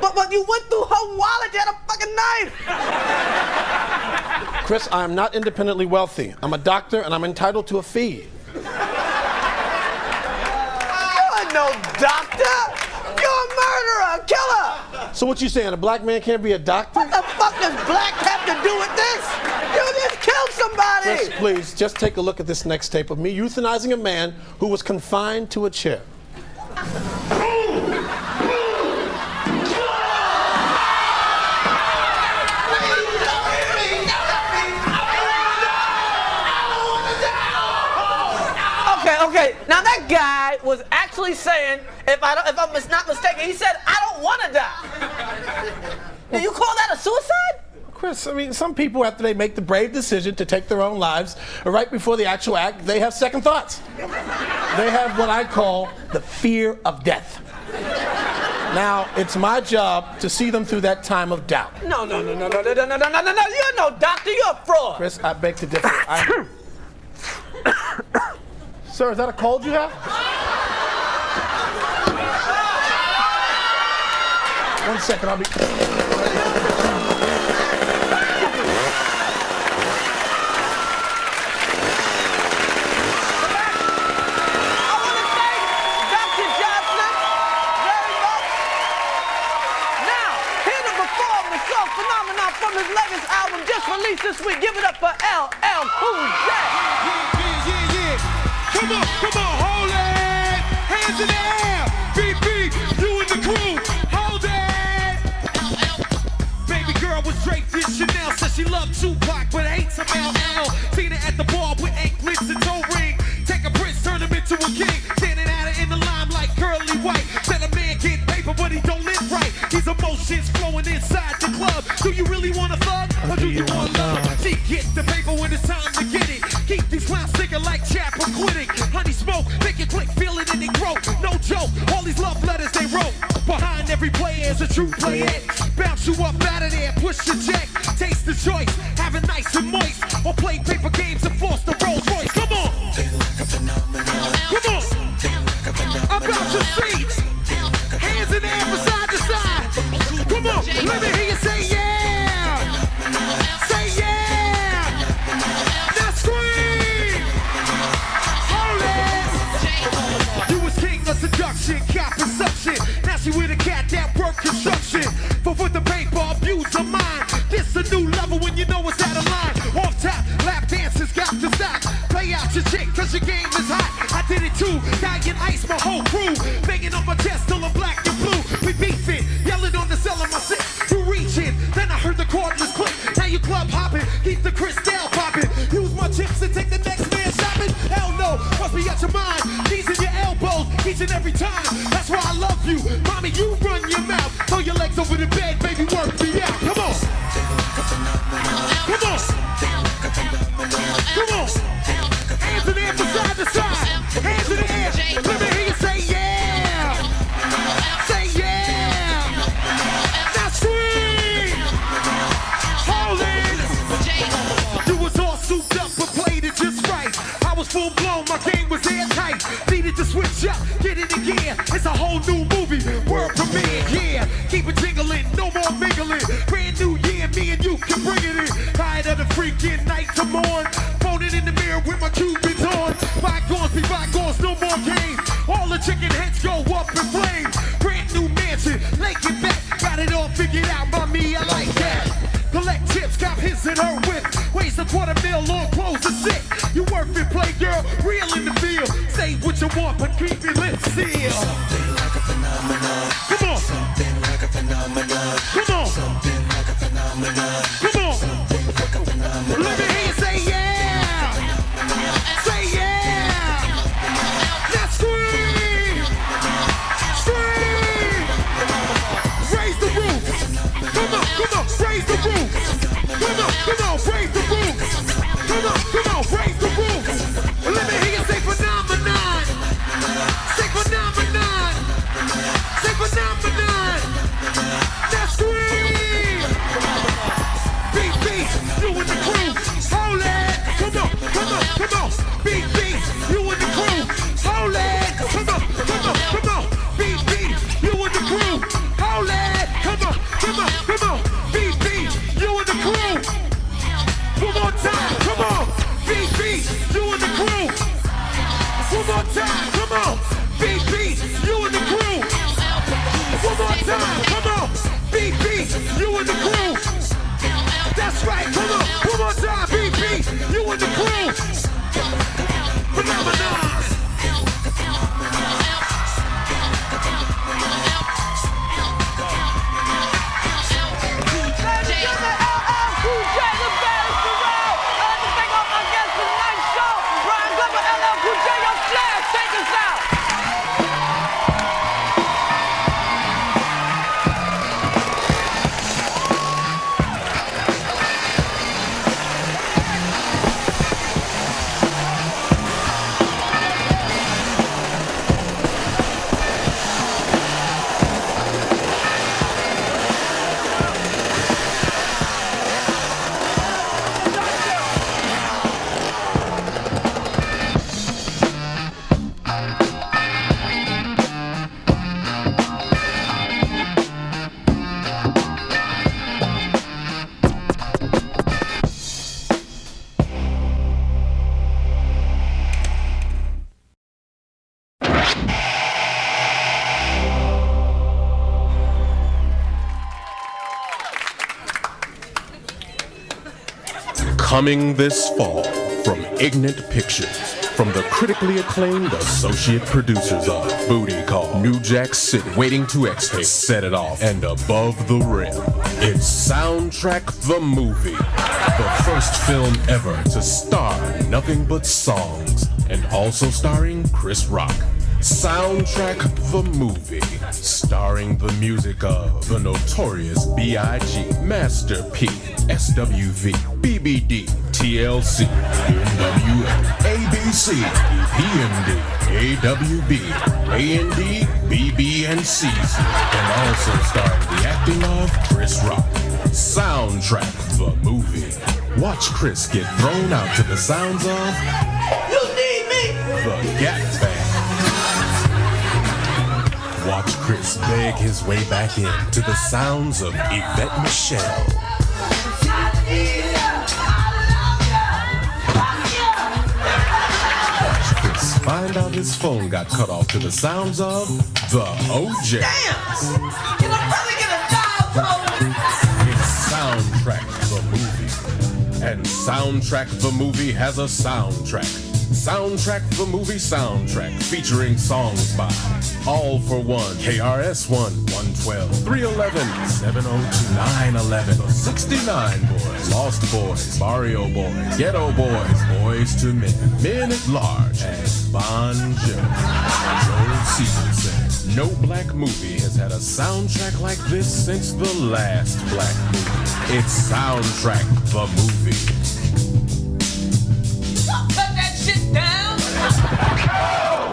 But you went through her wallet. You had a fucking knife. Chris, I am not independently wealthy. I'm a doctor and I'm entitled to a fee. You're no doctor. You're a murderer, a killer. So what you saying, a black man can't be a doctor? What the fuck does black have to do with this? You just killed somebody. Chris, please, just take a look at this next tape of me euthanizing a man who was confined to a chair. Okay. Now that guy was actually saying, if I'm not mistaken, he said, "I don't want to die." Do you call that a suicide? Chris, I mean, some people, after they make the brave decision to take their own lives, right before the actual act, they have second thoughts. They have what I call the fear of death. Now, it's my job to see them through that time of doubt. No. You're no doctor. You're a fraud. Chris, I beg to differ. Sir, is that a cold you have? 1 second, I'll be... phenomenon from his latest album just released this week. Give it up for LL Cool J. Yeah. Come on, hold it. Hands in the air. BB, you and the crew. Hold it. Baby girl was draped in Chanel. Said she loved Tupac, but hates some LL. Seen her at the bar with anklets and toe ring. Take a prince, turn him into a king. Standing at her in the limelight, curly white. Said a man get paper, but he don't live right. These emotions flowing inside the club. Do you really want to thug, or do you want love? She get the paper when it's time to get it. Keep these clowns thinking like Chapel quitting. Honey smoke, make it click, feel it in their throat. No joke, all these love letters they wrote. Behind every player is a true player. Bounce you up out of there, push the check. Taste the choice, have it nice and moist. Or play paper games and force the Rolls Royce. Come on! Come on! About your seats! Hands in the air from side to side! Come on, let me hear you say yeah! Say yeah! Now scream! Hold it! You was king of seduction, cop consumption. Now she with a cat that work construction. But with the paper, abuse of mind. This a new level when you know it's out of line. Off top, lap dances got to stop. Play out your chick, cause your game is hot. I did it too, dying ice, my whole crew. Banging on my chest till I'm black and blue. We beefing, yelling on the cell of my six. You reaching, then I heard the cordless click. Now you club hopping, keep the crystal popping. Use my chips and take the next man shopping. Hell no, must be out your mind. Knees in your elbows, each and every time. That's why I love you. Mommy, you run your mouth. Throw your legs over the bed, baby, work me out. Come on. Come on. Come on. Hands in the air from side to side. Hands in the air. Let me hear you say yeah. Say yeah. Now scream. Hold it. You was all souped up but played it just right. I was full blown, my game was airtight. Needed to switch up, get it again. It's a whole new movie, world premiere, yeah. Keep it jingling, no more mingling. Brand new year, me and you can bring it in. Tired of the freaking night to morn. Phone it in the mirror with my Cupid's on. Bygones be bygones, no more games. All the chicken heads go up in flames. Brand new mansion, lake it back. Got it all figured out, mommy, I like that. Collect chips, cop his and her whip. Waste $250,000 on clothes to sit. You worth it, play girl, real in the field. Say what you want, but keep your lips sealed. Something like a phenomenon. Come on. Something like a phenomenon. Come on. Something like a phenomenon. Come on. Something like a phenomenon. Let me hear you say yeah. Say yeah. Now scream. Scream. Raise the roof. Come on, raise the roof. Come on, raise the roof. Come on, raise the roof. Let me hear you say phenomenon. Say phenomenon. Say phenomenon. Now scream. Coming this fall from Ignite Pictures, from the critically acclaimed associate producers of Booty Call, New Jack City, Waiting to Exhale, Set It Off, and Above the Rim. It's Soundtrack the Movie, the first film ever to star nothing but songs, and also starring Chris Rock. Soundtrack the Movie, starring the music of the Notorious B.I.G., Master P, SWV, BBD, TLC, NWA, ABC, PMD, AWB, A&D, BB, and CC, and also starring the acting of Chris Rock. Soundtrack the Movie. Watch Chris get thrown out to the sounds of You Need Me, the Gap Band. Watch Chris beg his way back in to the sounds of Yvette Michelle. Watch Chris find out his phone got cut off to the sounds of the OJ. Can I probably get a dial tone? It's Soundtrack the Movie. And Soundtrack the Movie has a soundtrack. Soundtrack the Movie soundtrack featuring songs by All for One, KRS-One, 112, 311, 702, 911, The 69 Boys, Lost Boys, Barrio Boys, Ghetto Boys, Boys to Men, Men at Large, and Bon Jovi. Joel Caesar says, no black movie has had a soundtrack like this since the last black movie. It's Soundtrack the Movie. Cut that shit down!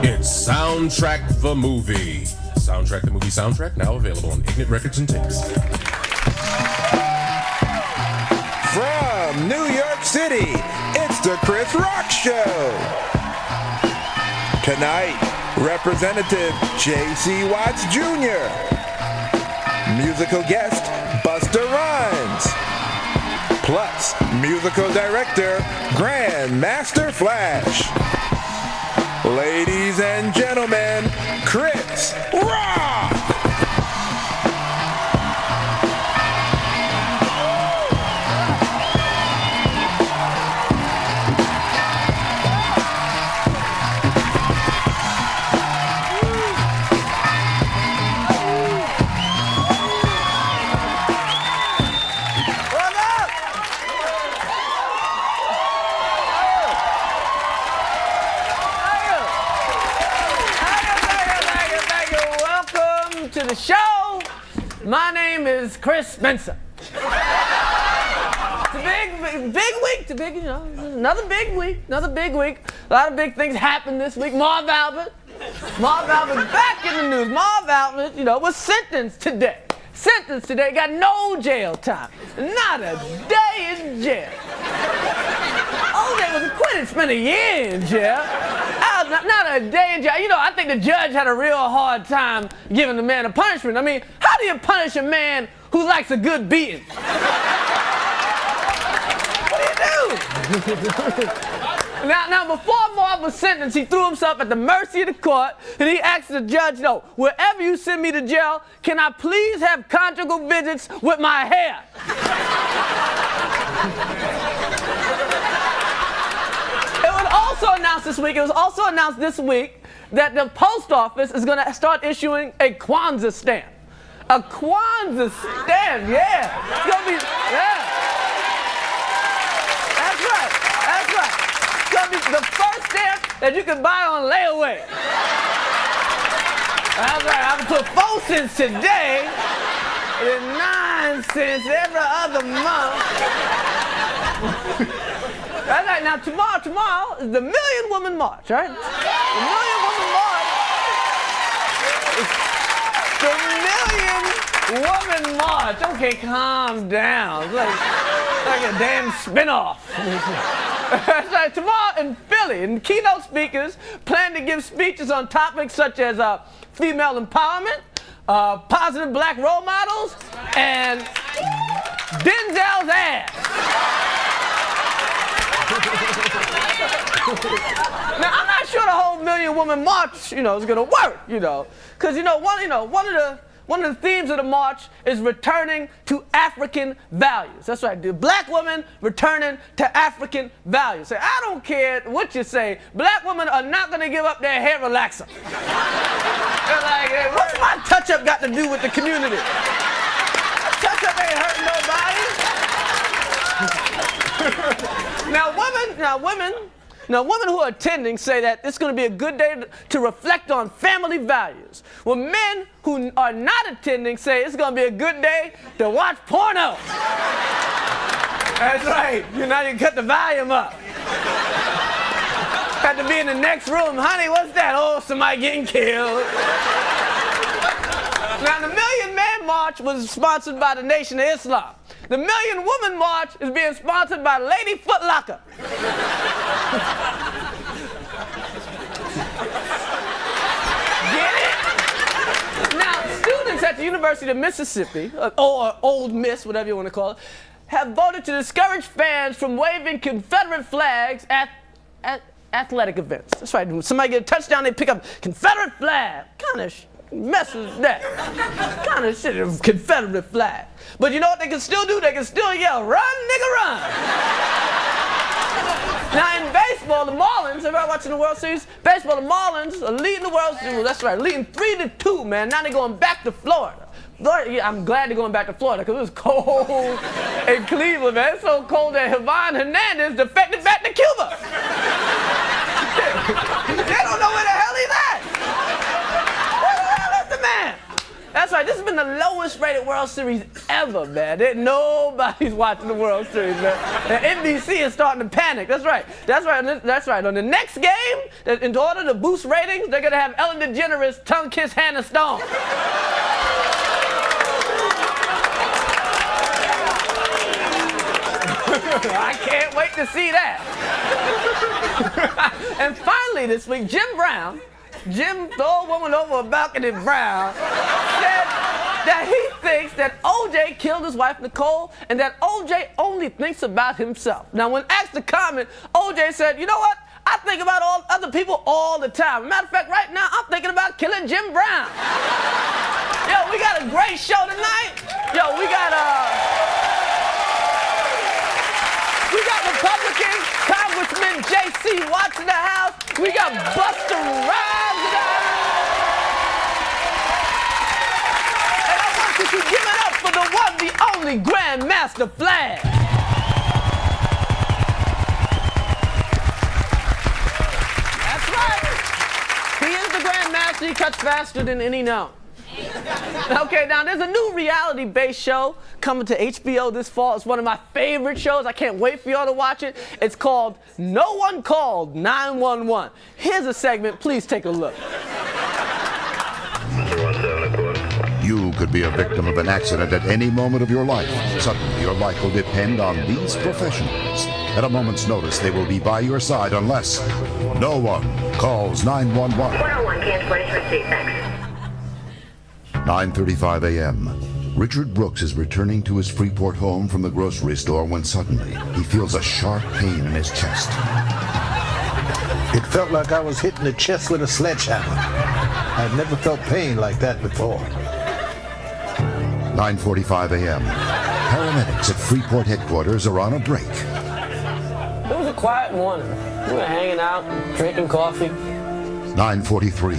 It's Soundtrack the Movie. Soundtrack the Movie soundtrack now available on Ignite Records and Tapes. From New York City, it's the Chris Rock Show. Tonight, Representative J.C. Watts Jr. Musical guest, Busta Rhymes. Plus, musical director, Grandmaster Flash. Ladies and gentlemen, Chris Rock! To the show. My name is Chris Spencer. It's a big week. Another big week. A lot of big things happened this week. Marv Albert back in the news. Marv Albert, was sentenced today. Got no jail time. Not a day in jail. OJ was acquitted, spent a year in jail. Not a day in jail. I think the judge had a real hard time giving the man a punishment. I mean, how do you punish a man who likes a good beating? What do you do? Now, before Marv was sentenced, he threw himself at the mercy of the court, and he asked the judge, wherever you send me to jail, can I please have conjugal visits with my hair? It was also announced this week that the post office is going to start issuing a Kwanzaa stamp. A Kwanzaa stamp, yeah. It's going to be, yeah. That's right. It's going to be the first stamp that you can buy on layaway. That's right. I put 4 cents today and 9 cents every other month. That's right. Now, tomorrow is the Million Woman March, right? The Million Woman March. The Million Woman March. Okay, calm down. It's like a damn spinoff. That's right. Tomorrow in Philly, and keynote speakers plan to give speeches on topics such as female empowerment, positive black role models, and Denzel's ass. Now, I'm not sure the whole Million Woman March, is gonna work, because one one of the themes of the march is returning to African values. That's right, the black women returning to African values. Say, I don't care what you say, black women are not gonna give up their hair relaxer. They're like, hey, what's my touch-up got to do with the community? Touch-up ain't hurting nobody. Now women who are attending say that it's going to be a good day to reflect on family values. Well, men who are not attending say it's going to be a good day to watch porno. That's right. You can cut the volume up. Had to be in the next room. Honey, what's that? Oh, somebody getting killed. Now, the Million Man March was sponsored by the Nation of Islam. The Million Woman March is being sponsored by Lady Foot Locker. Get it? Now, students at the University of Mississippi, or Old Miss, whatever you want to call it, have voted to discourage fans from waving Confederate flags at athletic events. That's right. When somebody get a touchdown, they pick up Confederate flag. Kind of messes that. Kind of shit, a Confederate flag. But you know what they can still do? They can still yell, run, nigga, run. Now in baseball, the Marlins, everybody watching the World Series? Baseball, the Marlins are leading the World Series. That's right, leading 3-2, man. Now they're going back to Florida. Yeah, I'm glad they're going back to Florida because it was cold in Cleveland, man. It's so cold that Javon Hernandez defected back to Cuba. They don't know where the hell he's at. Where the hell is the man? That's right, this has been the lowest rated World Series ever, man. Nobody's watching the World Series, man. And NBC is starting to panic. That's right. On the next game, in order to boost ratings, they're going to have Ellen DeGeneres tongue kiss Hannah Stone. I can't wait to see that. And finally this week, Jim, the old woman over a balcony Brown, said that he thinks that O.J. killed his wife Nicole and that O.J. only thinks about himself. Now when asked to comment, O.J. said, you know what? I think about all other people all the time. Matter of fact, right now, I'm thinking about killing Jim Brown. Yo, we got a great show tonight. Yo, we got Republican Congressman J.C. Watts in the house. We got Busta Rhymes in the house. And I want you to give it up for the one, the only Grandmaster Flash. That's right. He is the Grandmaster. He cuts faster than any known. Okay, now there's a new reality-based show coming to HBO this fall. It's one of my favorite shows. I can't wait for y'all to watch it. It's called No One Called 911. Here's a segment. Please take a look. You could be a victim of an accident at any moment of your life. Suddenly, your life will depend on these professionals. At a moment's notice, they will be by your side unless no one calls 911. 101, cancellation receipt, thanks. 9:35 a.m. Richard Brooks is returning to his Freeport home from the grocery store when suddenly he feels a sharp pain in his chest. It felt like I was hitting the chest with a sledgehammer. I've never felt pain like that before. 9:45 a.m. Paramedics at Freeport headquarters are on a break. It was a quiet morning. We were hanging out, drinking coffee. 9:43.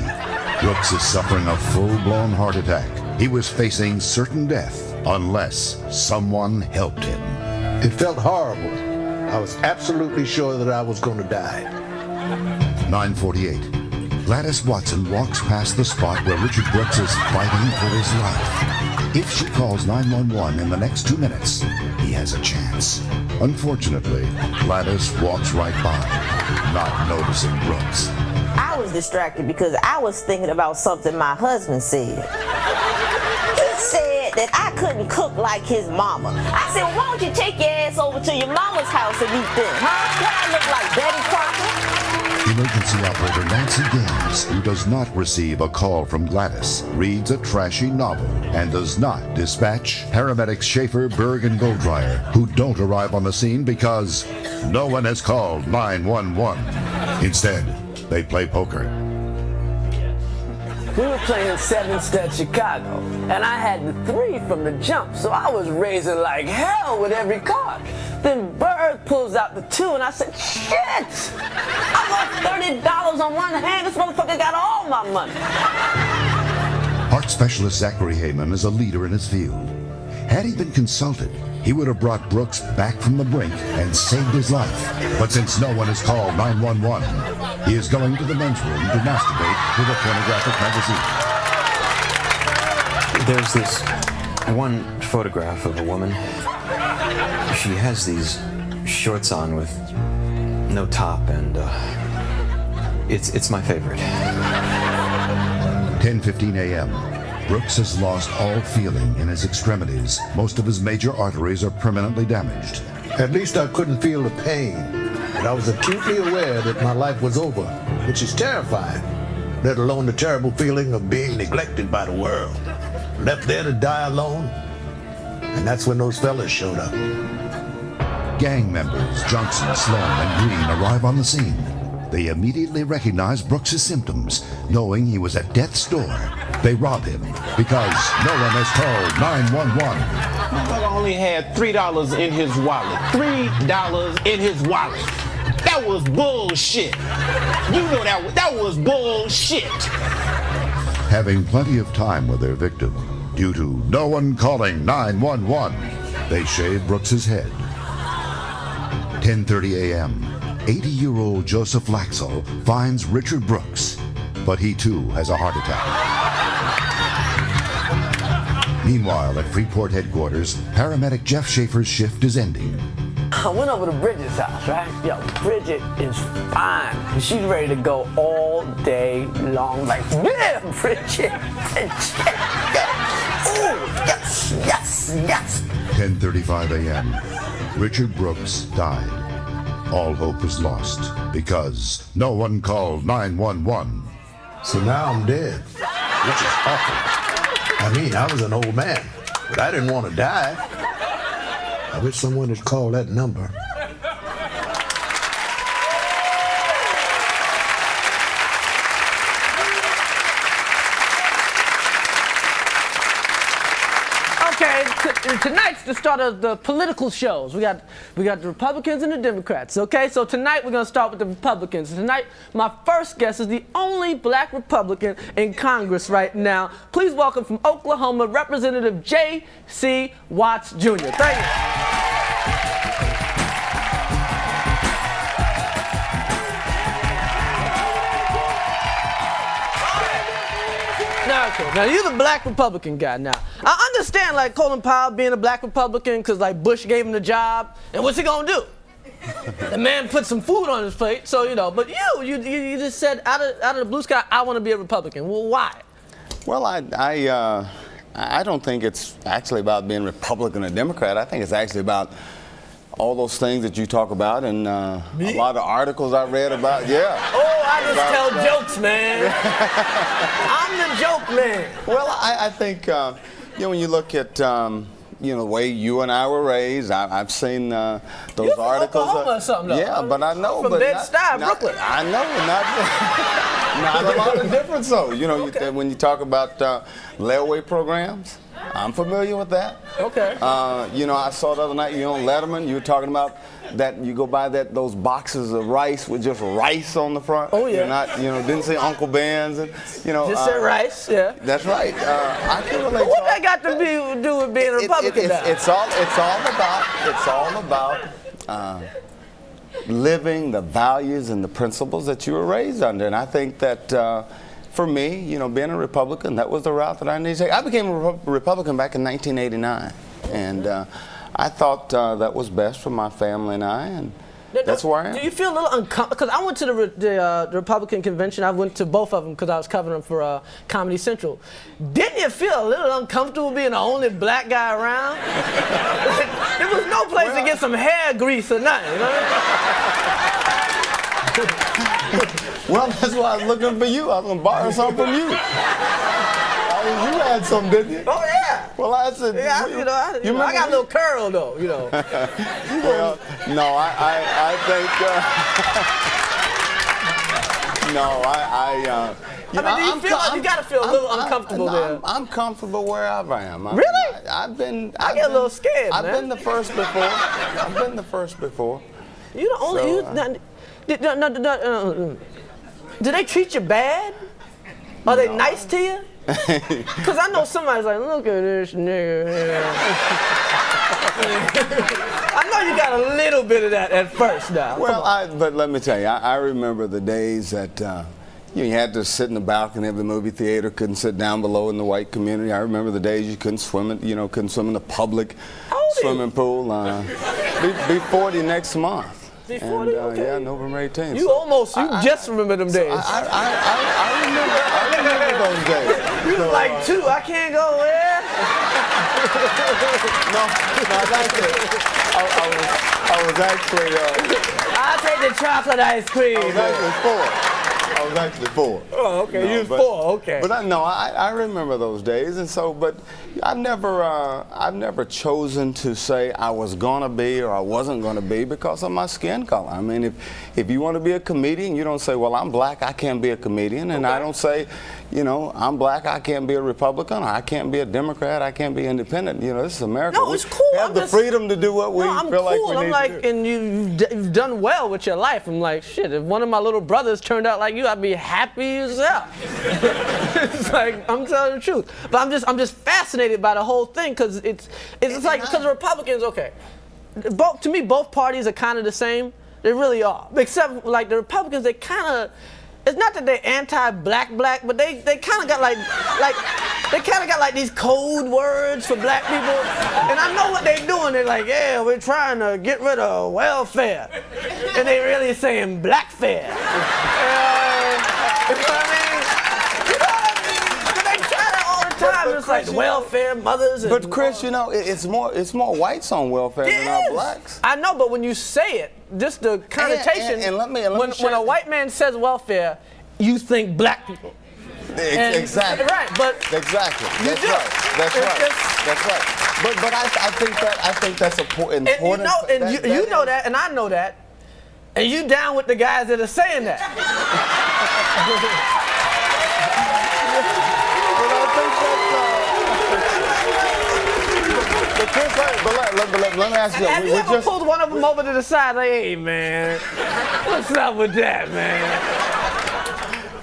Brooks is suffering a full-blown heart attack. He was facing certain death unless someone helped him. It felt horrible. I was absolutely sure that I was going to die. 9:48. Gladys Watson walks past the spot where Richard Brooks is fighting for his life. If she calls 911 in the next 2 minutes, he has a chance. Unfortunately, Gladys walks right by, not noticing Brooks. I was distracted because I was thinking about something my husband said. He said that I couldn't cook like his mama. I said, well, why don't you take your ass over to your mama's house and eat then, huh? What, I look like Betty Crocker? Emergency operator Nancy Gaines, who does not receive a call from Gladys, reads a trashy novel and does not dispatch paramedics Schaefer, Berg, and Goldreyer, who don't arrive on the scene because no one has called 911. Instead, they play poker. We were playing 7-stud Chicago, and I had the 3 from the jump, so I was raising like hell with every card. Then Bird pulls out the 2, and I said, shit! I lost $30 on one hand. This motherfucker got all my money. Heart specialist Zachary Heyman is a leader in his field. Had he been consulted, he would have brought Brooks back from the brink and saved his life. But since no one has called 911, he is going to the men's room to masturbate with a pornographic magazine. There's this one photograph of a woman. She has these shorts on with no top, and it's my favorite. 10:15 a.m. Brooks has lost all feeling in his extremities. Most of his major arteries are permanently damaged. At least I couldn't feel the pain, but I was acutely aware that my life was over, which is terrifying, let alone the terrible feeling of being neglected by the world. Left there to die alone, and that's when those fellas showed up. Gang members Johnson, Sloan, and Green arrive on the scene. They immediately recognize Brooks' symptoms, knowing he was at death's door. They rob him because no one has called 911. Motherfucker only had $3 in his wallet. $3 in his wallet. That was bullshit. You know that was bullshit. Having plenty of time with their victim, due to no one calling 911, they shave Brooks' head. 10:30 a.m. 80-year-old Joseph Laxell finds Richard Brooks, but he too has a heart attack. Meanwhile, at Freeport headquarters, paramedic Jeff Schaefer's shift is ending. I went over to Bridget's house, right? Yo, Bridget is fine. She's ready to go all day long. Like, yeah, Bridget. Ooh, yes, yes, yes. 10:35 a.m. Richard Brooks died. All hope was lost because no one called 911. So now I'm dead, which is awful. I mean, I was an old man, but I didn't want to die. I wish someone would call that number. Okay, tonight's the start of the political shows. We got the Republicans and the Democrats. Okay, so tonight we're gonna start with the Republicans. Tonight, my first guest is the only black Republican in Congress right now. Please welcome from Oklahoma, Representative J.C. Watts Jr. Thank you. Okay. Now, you're the black Republican guy now. I understand, like, Colin Powell being a black Republican because, like, Bush gave him the job. And what's he going to do? The man put some food on his plate, so, you know. But you just said out of the blue sky, I want to be a Republican. Well, why? Well, I don't think it's actually about being Republican or Democrat. I think it's actually about all those things that you talk about and a lot of articles I read about. Yeah. Oh, I just tell jokes, man. I'm the joke man. Well, I think, when you look at, the way you and I were raised, I've seen those You're from articles. Oklahoma or something, though. Yeah, but I know. I'm from Bed-Stuy, Brooklyn. I know, not a lot of difference, though. When you talk about layaway programs, I'm familiar with that. Okay. I saw the other night, on Letterman, you were talking about that you go buy those boxes of rice with just rice on the front. Oh, yeah. You're not, didn't say Uncle Ben's and, Just said rice, yeah. That's right. I can relate. What that got to do with being a Republican now? It's all about living the values and the principles that you were raised under. And I think that for me, being a Republican, that was the route that I needed to take. I became a Republican back in 1989, and I thought that was best for my family and I, and that's where I am. Do you feel a little uncomfortable? Because I went to the Republican convention. I went to both of them because I was covering them for Comedy Central. Didn't you feel a little uncomfortable being the only black guy around? There was no place to get some hair grease or nothing. You know what I mean? Well, that's why I was looking for you. I was going to borrow something from you. You had some, didn't you? Oh, yeah. Well, I said, yeah, I got a little curl, though, Well, no, I think, I mean, do you feel like you got to feel a little uncomfortable there? I'm comfortable wherever I am. Really? I get a little scared, I've man. been the first before. I've been the first before. You the only. Do they treat you bad? Are they nice to you? Because I know somebody's like, look at this nigga here. I know you got a little bit of that at first now. Well, but let me tell you, I remember the days that you had to sit in the balcony of the movie theater, couldn't sit down below in the white community. I remember the days you couldn't swim in the public swimming pool. Be 40 next month. Be 40, okay. Yeah, November 18th. You just remember them days. I remember those days. You was like 2, I can't go there. No, I was actually. I'll take the chocolate ice cream. I was actually 4. Oh, okay. You was 4. Okay. But I remember those days, and so. But I've never chosen to say I was gonna be or I wasn't gonna be because of my skin color. I mean, if you want to be a comedian, you don't say, well, I'm black, I can't be a comedian, and I don't say, I'm black, I can't be a Republican, or I can't be a Democrat, I can't be independent. This is America. No, it's cool. We have the freedom to do what we feel like we need to do. And you've done well with your life. I'm like, shit, if one of my little brothers turned out like you, I'd be happy as hell. It's like, I'm telling the truth. But I'm just fascinated by the whole thing because it's like, because the Republicans, okay, to me, both parties are kind of the same. They really are. Except, like, the Republicans, they kind of, it's not that they're anti-black, but they kind of got like these code words for black people. And I know what they're doing. They're like, yeah, we're trying to get rid of welfare. And they really saying blackfare. You know what I mean? But they try that all the time. It's like welfare, mothers. But Chris, it's more whites on welfare than our blacks. I know, but when you say it, just the connotation. And let me when a white man says welfare, you think black people. Exactly. Right, but exactly. That's right. But I think that's important. And you know that, and I know that, and you down with the guys that are saying that. But let me ask you. Have you ever pulled one of them over to the side like, hey, man, what's up with that, man?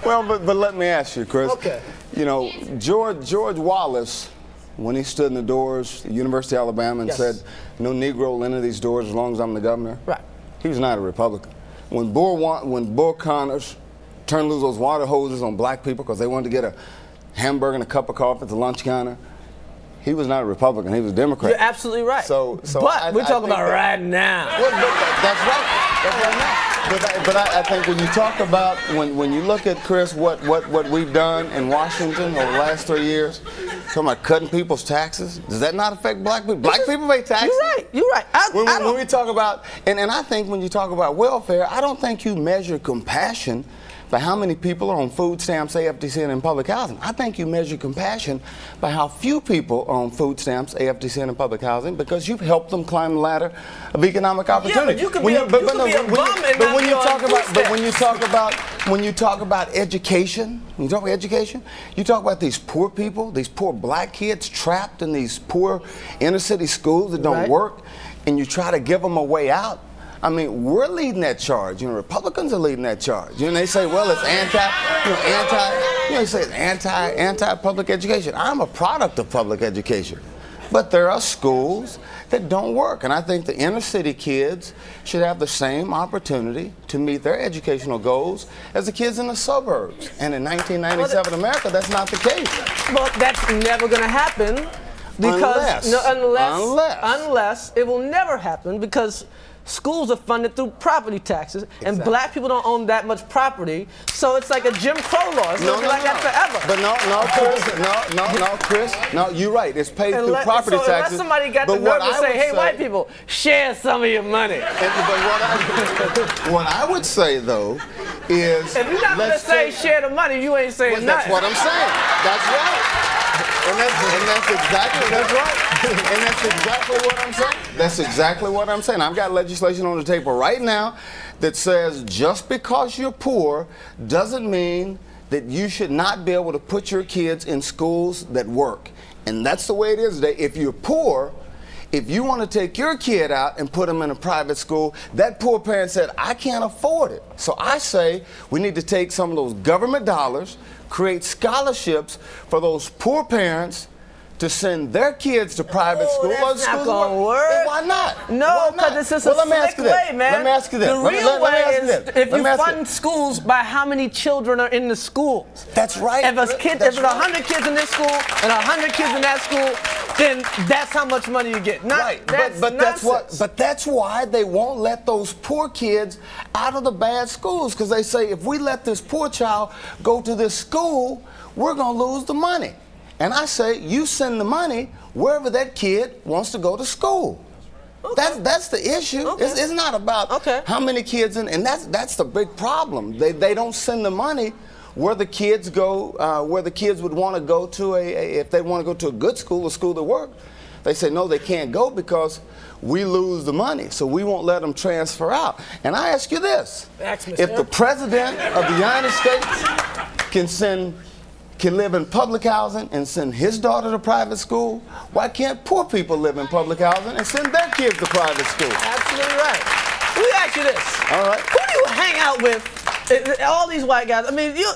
Well, but let me ask you, Chris. Okay. George Wallace, when he stood in the doors at University of Alabama and said, no Negro will enter these doors as long as I'm the governor. Right. He was not a Republican. When Bull Connors turned loose those water hoses on black people because they wanted to get a hamburger and a cup of coffee at the lunch counter, he was not a Republican. He was a Democrat. You're absolutely right. But we're talking about right now. Well, that's right. That's right now. But I think when you talk about when you look at, Chris, what we've done in Washington over the last 3 years, talking about cutting people's taxes, does that not affect black people? Black people pay taxes. You're right. When we talk about, and I think when you talk about welfare, I don't think you measure compassion by how many people are on food stamps, AFDC, and in public housing. I think you measure compassion by how few people are on food stamps, AFDC, and in public housing because you've helped them climb the ladder of economic opportunity. Yeah, but when you talk about education, you talk about these poor people, these poor black kids trapped in these poor inner city schools that don't work, and you try to give them a way out. I mean, we're leading that charge. Republicans are leading that charge. They say, well, it's anti-public education. I'm a product of public education. But there are schools that don't work. And I think the inner city kids should have the same opportunity to meet their educational goals as the kids in the suburbs. And in 1997 America, that's not the case. Well, that's never going to happen. Because unless it will never happen because schools are funded through property taxes, and black people don't own that much property, so it's like a Jim Crow law. It's going to be like that forever. But Chris, you're right. It's paid through property taxes. Unless somebody got the nerve to say, hey, white people, share some of your money. What I would say, though, is... If you're not going to say share the money, you ain't saying nothing. That's what I'm saying. That's right. And that's exactly what I'm saying. That's exactly what I'm saying. I've got legislation on the table right now that says just because you're poor doesn't mean that you should not be able to put your kids in schools that work. And that's the way it is today. If you're poor, if you want to take your kid out and put them in a private school, that poor parent said, I can't afford it. So I say we need to take some of those government dollars, create scholarships for those poor parents to send their kids to private school. That's not gonna work. Why not? No, because it's just a slick way, man. Let me ask you this. The real way is if you fund schools by how many children are in the schools. That's right. If it's 100 kids in this school and 100 kids in that school, then that's how much money you get. Right. But that's why they won't let those poor kids out of the bad schools, because they say if we let this poor child go to this school, we're gonna lose the money. And I say, you send the money wherever that kid wants to go to school. Okay. That's the issue. Okay. It's not about how many kids and that's the big problem. They don't send the money where the kids go, where the kids would want to go to if they want to go to a good school, a school that works. They say no, they can't go because we lose the money, so we won't let them transfer out. And I ask you this: if the president of the United States can live in public housing and send his daughter to private school, why can't poor people live in public housing and send their kids to private school? Absolutely right. Let me ask you this. All right. Who do you hang out with? All these white guys. I mean, you're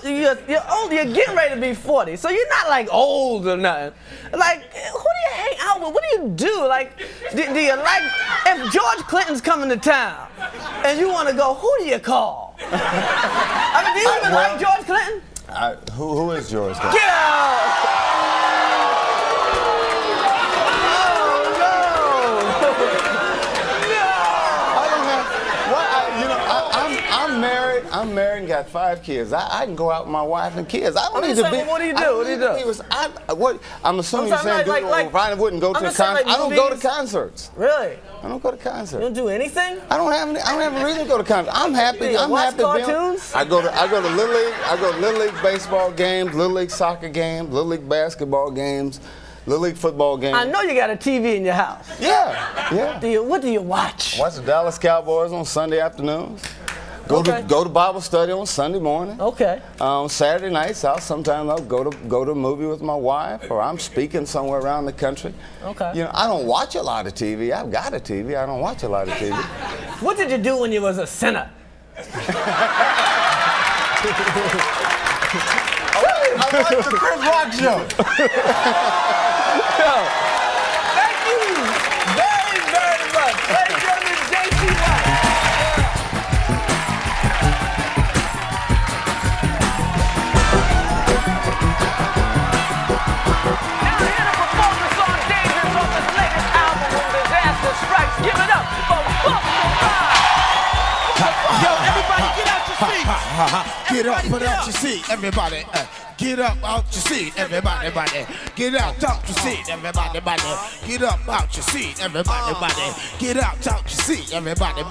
old. You're getting ready to be 40, so you're not like old or nothing. Like, who do you hang out with? What do you do? Like, do you like? If George Clinton's coming to town and you want to go, who do you call? I mean, do you even like George Clinton? Who is George Clinton? Get out! I'm married and got 5 kids. I can go out with my wife and kids. I don't need to be. What do you do? What do you do? I'm assuming you're saying Ryan wouldn't go to a concert. I don't go to concerts. Really? I don't go to concerts. You don't do anything? I don't have a reason to go to concerts. I'm happy. I'm watch happy. Cartoons? I go to Little League. I go to Little League baseball games, Little League soccer games, Little League basketball games, Little League football games. I know you got a TV in your house. Yeah. What do you watch? Watch the Dallas Cowboys on Sunday afternoons. Go to Bible study on Sunday morning. Okay. Saturday nights, sometimes I'll go to a movie with my wife, or I'm speaking somewhere around the country. Okay. You know, I don't watch a lot of TV. I've got a TV. I don't watch a lot of TV. What did you do when you was a sinner? I watched the Chris Rock show. Thank you very, very much. Ladies and gentlemen, J.C. White. Strikes, give it up for Busta Rhymes. Yo, everybody get out your seats. Get up, put out your seat, everybody. Get up out your seat, everybody, Get out your seat, everybody, Get up out your seat, everybody, Get out your seat, everybody,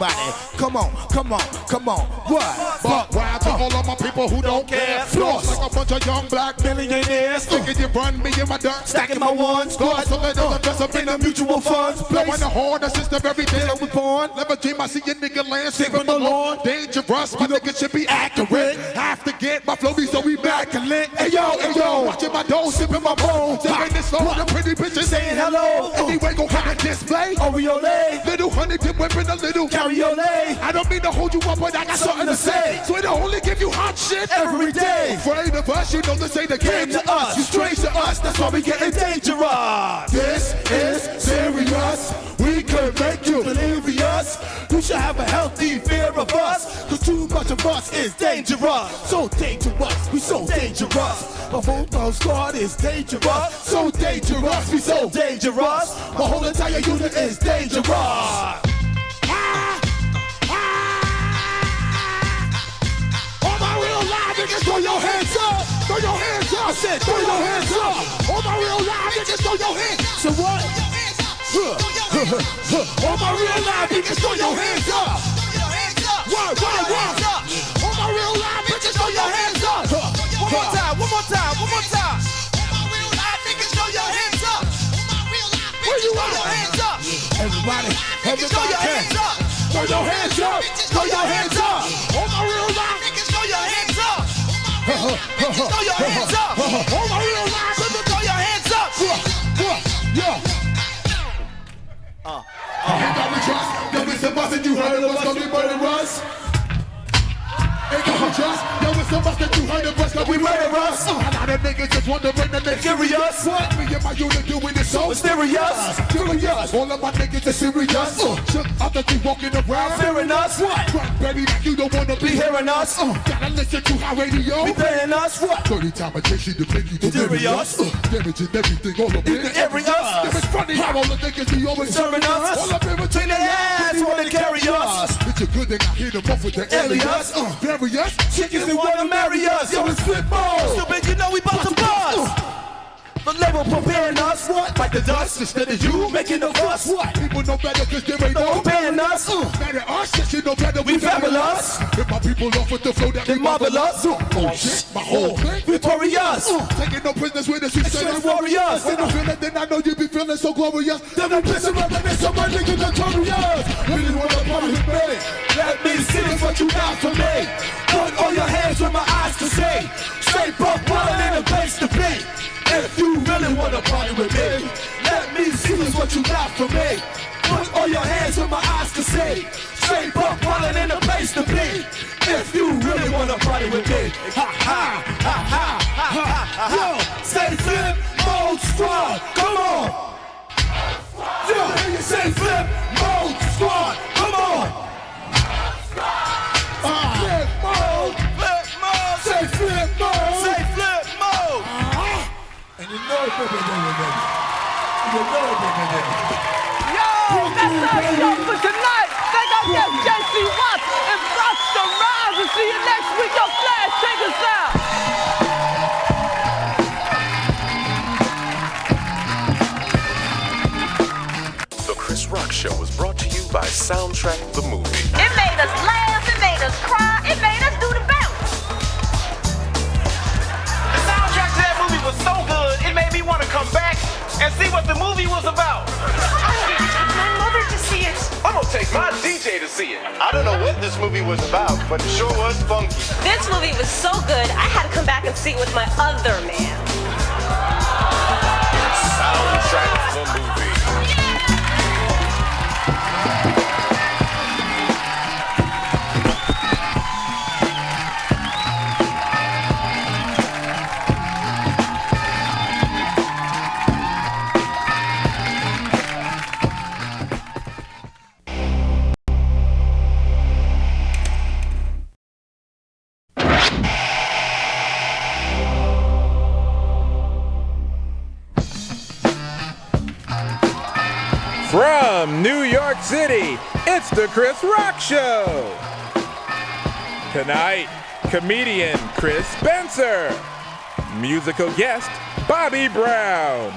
Come on. What? Buck wild to all of my people who don't care. Floss like a bunch of young black millionaires. Thinking you run me in my dirt, stacking my ones. Guards so let them dress up in the mutual funds. Blowing the horn, that's just the very day I was born. Never dream I see a nigga land, saving the lawn. Dangerous, my nigga should be accurate. Have to get my flow be so immaculate. Hey yo, watching my dough, sipping my bones. Sipping this slow, the pretty bitches saying hello. Anyway, gon' have a display. Oriole, little honey dip whipping a little cabriolet. I don't mean to hold you up, but I got something to say. So it'll only give you hot shit every day. Afraid of us, you know this ain't a game to us. You strange to us, that's why we getting dangerous. This is serious. We could make you believe in us. You should have a healthy fear of us. Cause too much of us is dangerous. So dangerous, we so dangerous. My football squad is dangerous. So dangerous, we so dangerous. My whole entire unit is dangerous. All my real live niggas, throw your hands up. Throw your hands up. I said, throw your hands up. All my real live niggas, throw your hands. So what? All my real live niggas, throw your hands up. What? All my real live niggas, throw your hands up. One more time. All my real live niggas, throw your hands up. Where you at? Everybody, throw your hands up. Throw your hands up. All my real live niggas, throw your hands up. Throw your hands up. All my real life, throw your hands up. Ain't got me trust, yo, it's a bus and you heard of us, gonna be murderers. Ain't got me trust, yo, it's a bus and you heard of us, gonna be murderers. A lot of niggas just wondering and they curious. What? Me and my unit doing it so mysterious. Curious, all of my niggas are serious. Shook up that you walking around, fearing us. What? Right, baby, like you don't wanna be hearing us. Gotta listen to how radio be playing us. What? 30 times a chase you to make you delirious. Damaging everything all up in the area. It's funny how all the niggas be always serving us. All up in between their ass, wanna carry us. It's a good thing I hit them off with the alias. Various chickens that wanna marry us. Yo, it's flip mode. Stupid, you know we bout to bust. The label preparing us, what? Like the dust, instead of you making a fuss, what? People know better cause there ain't no paying us. Matter us, yes, you know better, we fabulous. If my people off with the flow that they marvelous. Oh shit, my whole thing, victorious. Taking no prisoners with us, we say it's warriors. When I feel it, then I know you be feeling so glorious. Then I'm pissing around and so my niggas notorious. Really wanna party with me? Let me see what you got for me. Put all your hands where my eyes can see. Straight buck wild in a place to be. If you really wanna party with me, let me see what you got for me. Put all your hands where my eyes can see. Straight up, wildin' in a place to be. If you really wanna party with me, ha ha ha ha ha ha. Yo, say flip mode squad, come on. Yo, you say flip mode squad, come on. Flip mode, say flip mode, say flip mode. And you know it, baby. You know it, baby. Yo, that's our show for tonight. Thank our guest JC Watts and Busta Rhymes. We'll see you next week. Yo, Flash, take us out. The Chris Rock Show was brought to you by Soundtrack the Movie. It made us laugh, it made us cry, it made us do the bounce. The soundtrack to that movie was so good, it made me want to come back and see what the movie was about. I want to take my mother to see it. I'm gonna take my DJ to see it. I don't know what this movie was about, but it sure was funky. This movie was so good, I had to come back and see it with my other man. Soundtrack the Movie. From New York City, it's the Chris Rock Show. Tonight, comedian Chris Spencer. Musical guest Bobby Brown.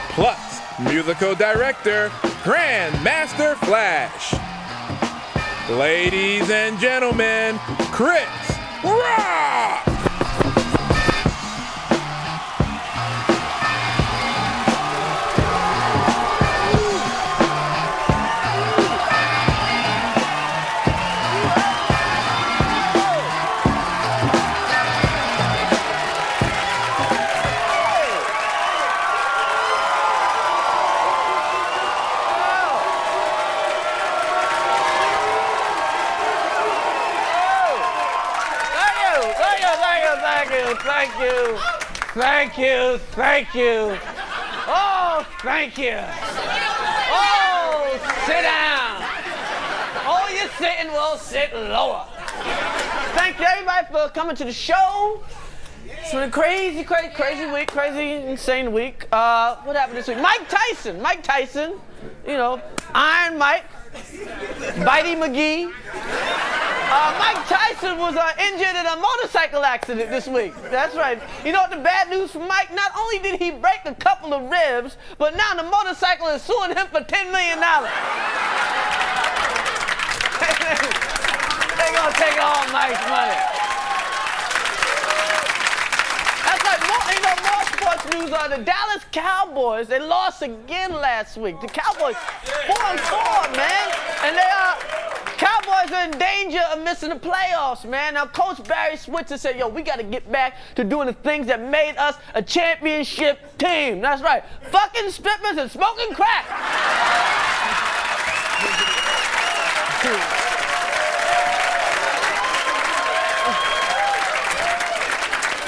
Plus, musical director Grandmaster Flash. Ladies and gentlemen, Chris Rock! Thank you. Oh, thank you. Oh, sit down. Oh, you're sitting, well, sit lower. Thank you, everybody, for coming to the show. It's been a crazy week, insane week. What happened this week? Mike Tyson, you know, Iron Mike, Bitey McGee. Mike Tyson was injured in a motorcycle accident this week. That's right. You know what the bad news for Mike? Not only did he break a couple of ribs, but now the motorcycle is suing him for $10 million. They're gonna take all Mike's money. That's like more sports news. The Dallas Cowboys, they lost again last week. The Cowboys 4-4, man, and they are. Cowboys are in danger of missing the playoffs, man. Now, Coach Barry Switzer said, yo, we got to get back to doing the things that made us a championship team. That's right. Fucking strippers and smoking crack.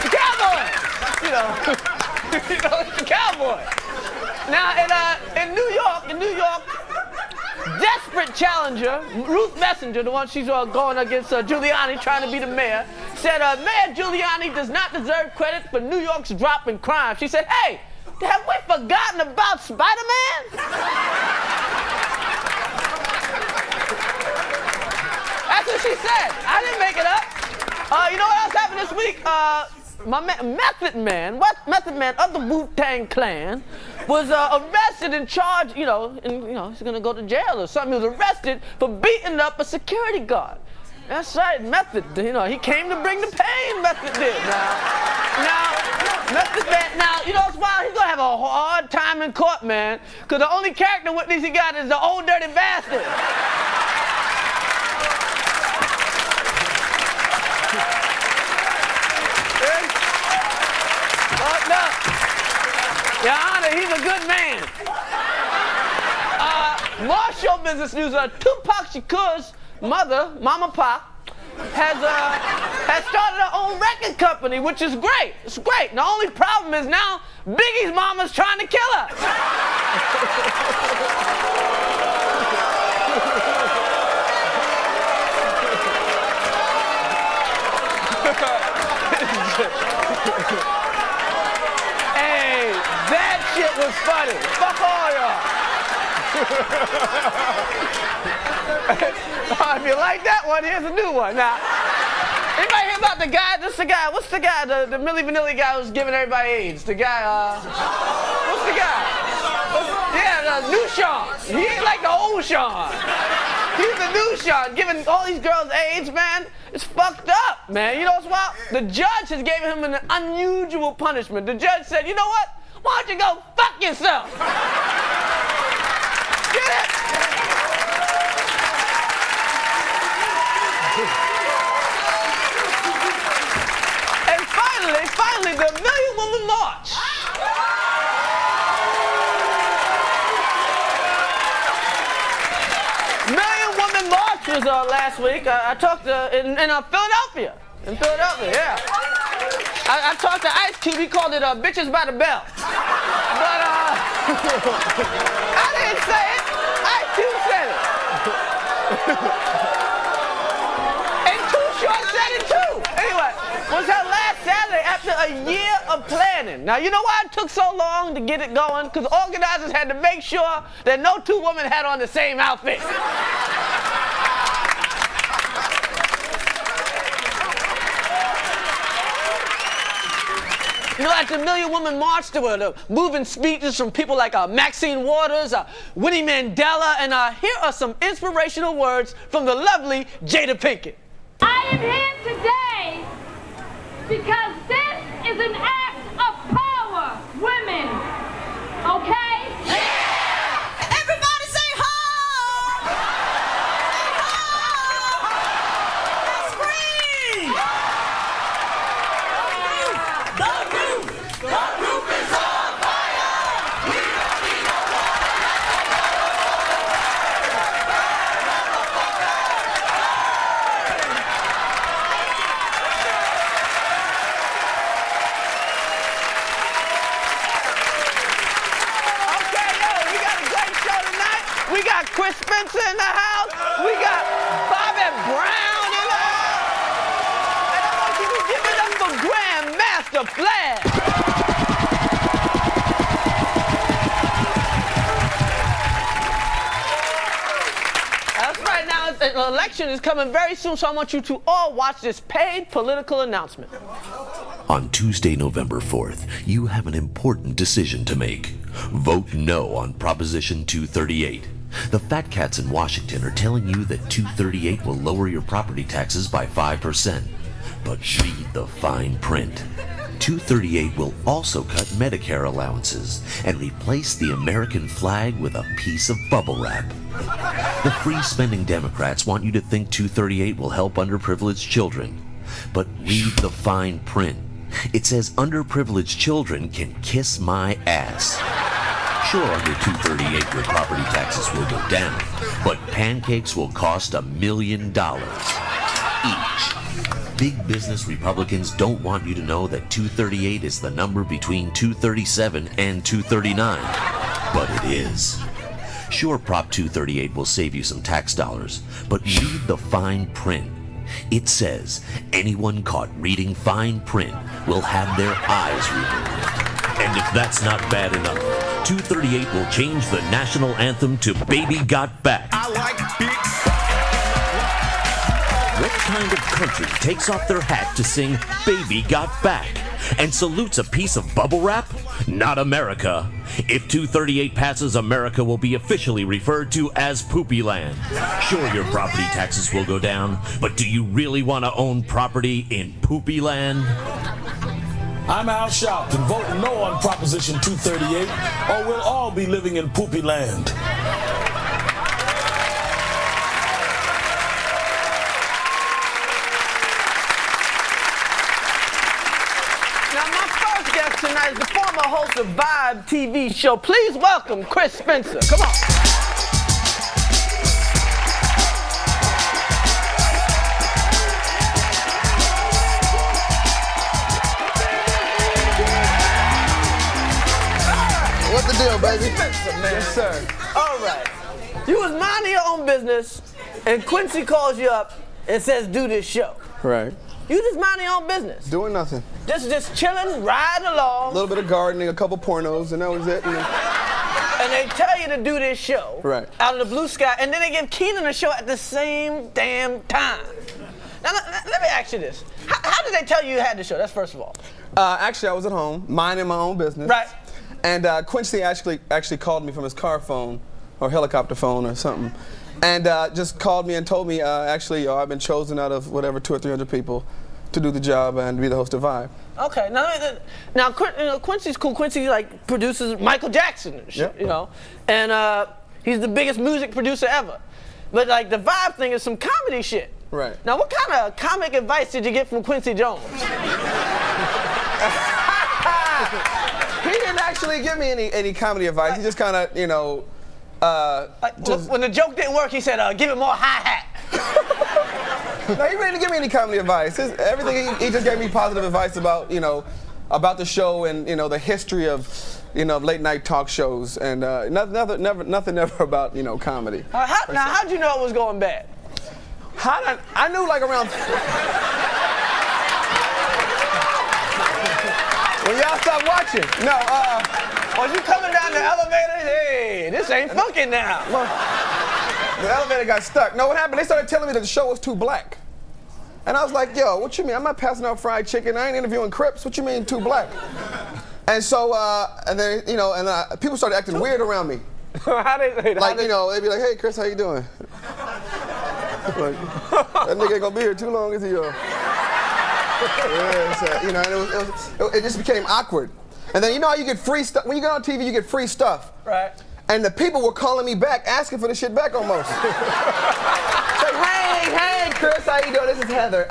The Cowboys. You know, it's the Cowboys. Now, in New York, desperate challenger, Ruth Messenger, the one she's going against Giuliani, trying to be the mayor, said Mayor Giuliani does not deserve credit for New York's drop in crime. She said, hey, have we forgotten about Spider-Man? That's what she said. I didn't make it up. You know what else happened this week? Method Man of the Wu-Tang Clan was arrested and charged, he's gonna go to jail or something. He was arrested for beating up a security guard. That's right, Method, he came to bring the pain, Method did. Now, Method Man, it's wild, he's gonna have a hard time in court, man, because the only character witness he got is the old dirty bastard. Your Honor, he's a good man. More show business news. Tupac Shakur's mother, Mama Pop, has started her own record company, which is great. It's great. The only problem is now Biggie's mama's trying to kill her. Hey, that shit was funny. Fuck all y'all. If you like that one, here's a new one. Now, anybody hear about the guy? What's the guy, the Milli Vanilli guy who's giving everybody AIDS? The guy, what's the guy? The new Sean. He ain't like the old Sean. He's the new Sean, giving all these girls AIDS, man. It's fucked up, man. You know what's wild? The judge has given him an unusual punishment. The judge said, you know what? Why don't you go fuck yourself? Get it? And finally, the Million Woman March. Million Woman March was last week. I talked in Philadelphia. In Philadelphia, yeah. I talked to Ice Cube. He called it Bitches by the Bell. But I didn't say it. Ice Cube said it. And Too Short said it too. Anyway, was that last Saturday after a year of planning. Now, you know why it took so long to get it going? Because organizers had to make sure that no two women had on the same outfit. You know, at the Million Woman March, there were moving speeches from people like Maxine Waters, Winnie Mandela, and here are some inspirational words from the lovely Jada Pinkett. I am here today because this is an act of power, women, okay? Yeah! Everybody say ho! Say ho! Scream! The roof is on fire! We don't need no We got Chris Spencer in the house. We got Bobby Brown in the house. And I want you to give it up for Grandmaster Flash. That's right. Now, the election is coming very soon, so I want you to all watch this paid political announcement. On Tuesday, November 4th, you have an important decision to make. Vote no on Proposition 238. The fat cats in Washington are telling you that 238 will lower your property taxes by 5%. But read the fine print. 238 will also cut Medicare allowances and replace the American flag with a piece of bubble wrap. The free-spending Democrats want you to think 238 will help underprivileged children. But read the fine print. It says underprivileged children can kiss my ass. Sure, under 238 your property taxes will go down, but pancakes will cost $1 million each. Big business Republicans don't want you to know that 238 is the number between 237 and 239, but it is. Sure, Prop 238 will save you some tax dollars, but read the fine print. It says anyone caught reading fine print will have their eyes removed. And if that's not bad enough, 238 will change the national anthem to Baby Got Back. I like big. What kind of country takes off their hat to sing Baby Got Back and salutes a piece of bubble wrap? Not America. If 238 passes, America will be officially referred to as Poopy Land. Sure, your property taxes will go down, but do you really want to own property in Poopy Land? I'm Al Sharpton. Vote no on Proposition 238, or we'll all be living in Poopy Land. Now, my first guest tonight is the former host of Vibe TV show. Please welcome Chris Spencer. Come on. What's the deal, baby? Spencer, man. Yes, sir. All right. You was minding your own business, and Quincy calls you up and says, do this show. Right. You just minding your own business. Doing nothing. Just chilling, riding along. A little bit of gardening, a couple pornos, and that was it. And they tell you to do this show. Right. Out of the blue sky, and then they give Keenan a show at the same damn time. Now, let me ask you this. How did they tell you had the show? That's first of all. Actually, I was at home, minding my own business. Right. And Quincy actually called me from his car phone, or helicopter phone or something, and just called me and told me, actually, I've been chosen out of whatever 200 or 300 people to do the job and be the host of Vibe. Okay. Now Quincy's cool. Quincy like produces Michael Jackson and shit, Yep. you know, and he's the biggest music producer ever. But like the Vibe thing is some comedy shit. Right. Now, what kind of comic advice did you get from Quincy Jones? He didn't actually give me any comedy advice. He just kind of, you know, when the joke didn't work, he said, "Give it more hi-hat." No, he really didn't give me any comedy advice. Everything he just gave me positive advice about, you know, about the show and, you know, the history of, you know, late night talk shows and nothing ever about, you know, comedy. How'd you know it was going bad? I knew like around. When y'all stop watching. No, was you coming down the elevator? Hey, this ain't funky now. The elevator got stuck. No, what happened? They started telling me that the show was too black. And I was like, yo, what you mean? I'm not passing out fried chicken. I ain't interviewing Crips. What you mean too black? And so, and then, you know, and people started acting weird around me. You know, they'd be like, hey, Chris, how you doing? Like, that nigga ain't gonna be here too long, is he? Yeah, so, you know, and it just became awkward. And then you know how you get free stuff? When you get on TV, you get free stuff. Right. And the people were calling me back, asking for the shit back almost. Like, hey, Chris, how you doing? This is Heather.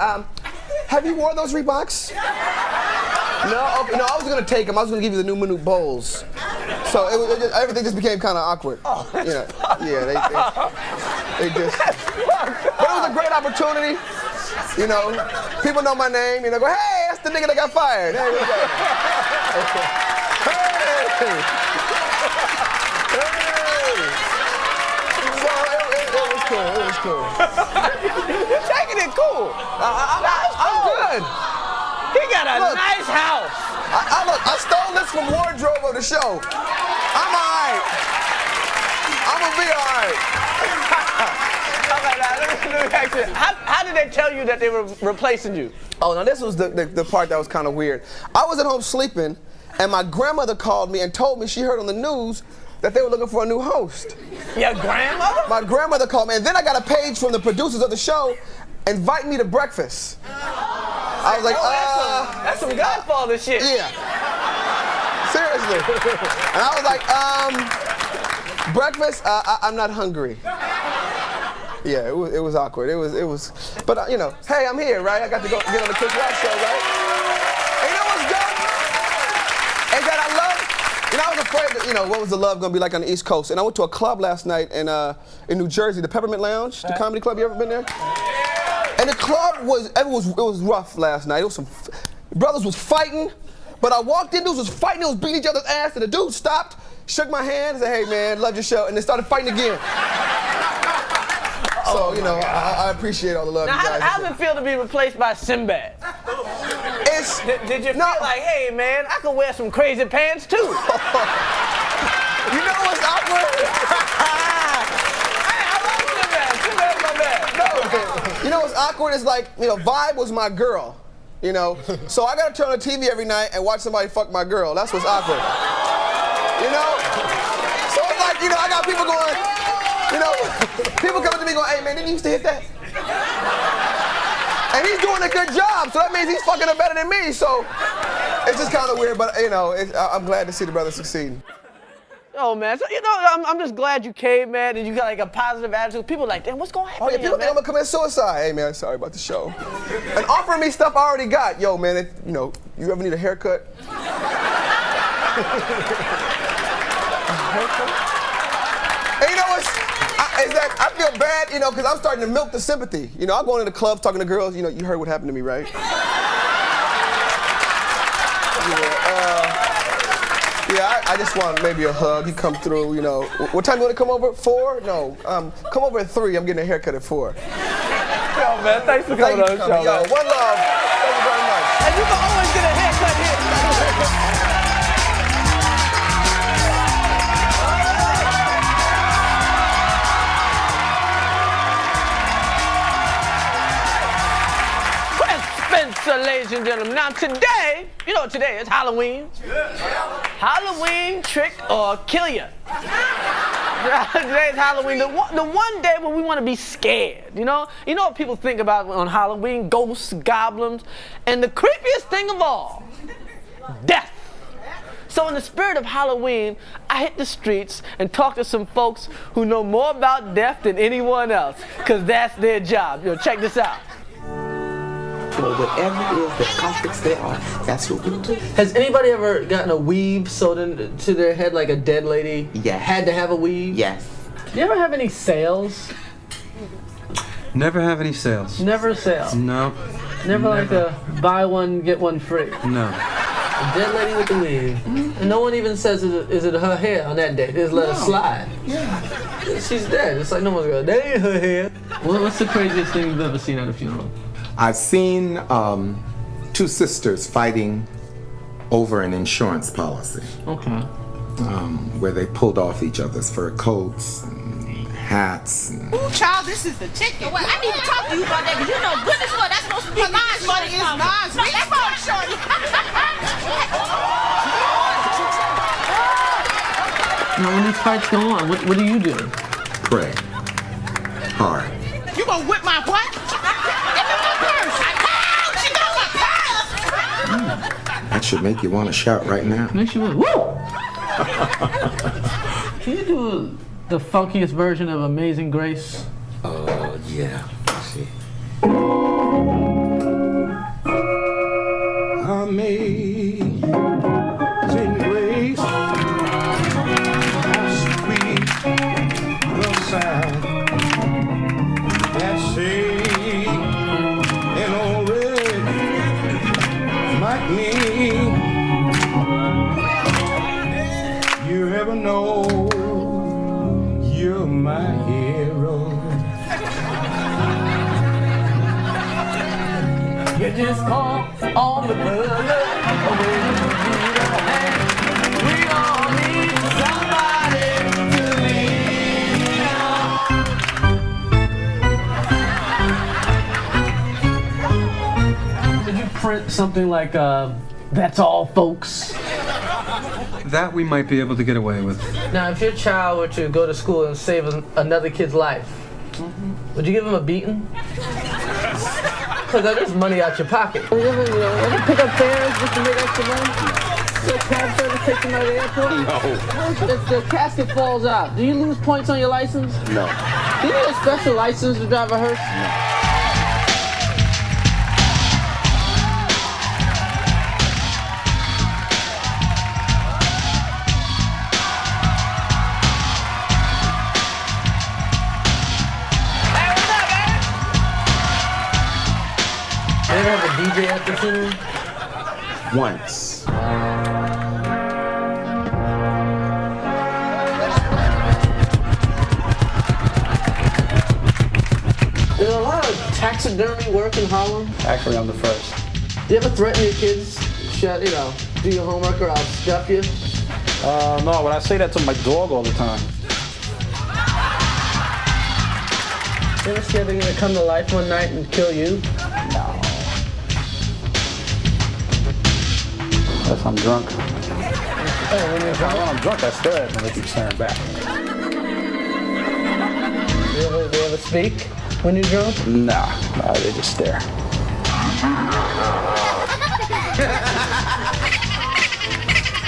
Have you worn those Reeboks? No, okay, no, I was gonna take them. I was gonna give you the new Minute Bowls. So everything just became kind of awkward. Oh, you know, yeah, they just. But it was a great opportunity. You know, people know my name. You know, go, hey, that's the nigga that got fired. There we go. Hey. So it was cool. You're taking it cool. I'm good. He got a nice house. I stole this from wardrobe of the show. I'm all right. I'm gonna be all right. Let me ask you, how did they tell you that they were replacing you? Oh, now this was the part that was kind of weird. I was at home sleeping, and my grandmother called me and told me she heard on the news that they were looking for a new host. Your grandmother? My grandmother called me, and then I got a page from the producers of the show inviting me to breakfast. I was like, that's some Godfather shit. Yeah. Seriously. And I was like, breakfast? I'm not hungry. Yeah, it was awkward. It was, but you know, hey, I'm here, right? I got to go get on the Chris Rock show, right? And you know what's good? Is that I love, you know, I was afraid that, you know, what was the love gonna be like on the East Coast? And I went to a club last night in New Jersey, the Peppermint Lounge, the comedy club. You ever been there? And the club it was rough last night. It was some brothers was fighting, but I walked in, dudes was fighting, they was beating each other's ass, and the dude stopped, shook my hand, and said, hey man, love your show, and they started fighting again. So, you know, I appreciate all the love now, you guys. How does it feel to be replaced by Sinbad? Did you feel like, hey man, I can wear some crazy pants too? You know what's awkward? Hey, I love Sinbad. Sinbad's my man. No, you know what's awkward is like, you know, Vibe was my girl, you know? So I gotta turn on the TV every night and watch somebody fuck my girl. That's what's awkward. You know? So it's like, you know, I got people going, you know, people coming to me going, hey man, didn't you used to hit that? And he's doing a good job, so that means he's fucking her better than me, so it's just kind of weird, but you know, I'm glad to see the brother succeeding. Oh man, so you know, I'm just glad you came, man, and you got like a positive attitude. People are like, damn, what's going to happen? Oh yeah, people think I'm gonna commit suicide. Hey man, sorry about the show. And offering me stuff I already got. Yo man, you know, you ever need a haircut? And you know what's, I feel bad, you know, because I'm starting to milk the sympathy. You know, I'm going to the clubs talking to girls, you know, you heard what happened to me, right? Yeah, I just want maybe a hug. You come through, you know. What time do you want to come over? 4? No, come over at 3. I'm getting a haircut at 4. Yo, man, thanks for coming on the show, Yo, one love. Thank you very much. And you can always get a haircut here. Spencer, ladies and gentlemen. Now today, you know what today is? Halloween. Halloween, trick or kill ya. Today is Halloween, the one day when we want to be scared, you know? You know what people think about on Halloween? Ghosts, goblins, and the creepiest thing of all, death. So in the spirit of Halloween, I hit the streets and talk to some folks who know more about death than anyone else, because that's their job. Yo, check this out. So whatever it is that comforts their heart, that's what we'll do. Has anybody ever gotten a weave sewed into their head like a dead lady? Yes. Had to have a weave? Yes. Do you ever have any sales? Never have any sales. Never a sale? No. Never like a buy one, get one free? No. A dead lady with the weave. And no one even says, is it her hair on that day? They just let her slide. Yeah. She's dead. It's like no one's going, that ain't her hair. What's the craziest thing you've ever seen at a funeral? I've seen 2 sisters fighting over an insurance policy. Okay. Where they pulled off each other's fur coats and hats. And Ooh, child, this is the ticket. Well, I need to talk to you about that because you know goodness well that's supposed to be Nas money is Nas. No, that's not shorty. Now, when these fights go on, what do you do? pray hard. You gonna whip my what? That should make you want to shout right now. Makes you want, woo! Can you do the funkiest version of Amazing Grace? Yeah. Let's see. Amazing grace, how sweet the sound that saved an old wretch like me. You ever know you're my hero? You just call on the brother. We all need somebody to lean on. Did you print something like "That's all, folks"? That we might be able to get away with. Now, if your child were to go to school and save another kid's life, would you give him a beating? because that is money out your pocket. You ever pick up fares just to make extra money? So cab service takes them out of the airport? No. If the casket falls out, do you lose points on your license? No. Do you need a special license to drive a hearse? No. You ever have a DJ at the funeral? Once. There's a lot of taxidermy work in Harlem. Actually, I'm the first. Do you ever threaten your kids? Do your homework or I'll stuff you? No, but I say that to my dog all the time. You ever scared they're gonna come to life one night and kill you? No. Unless I'm drunk. Oh, when you're drunk? When I'm drunk, I stare at them and they keep staring back. They ever speak when you're drunk? Nah, they just stare.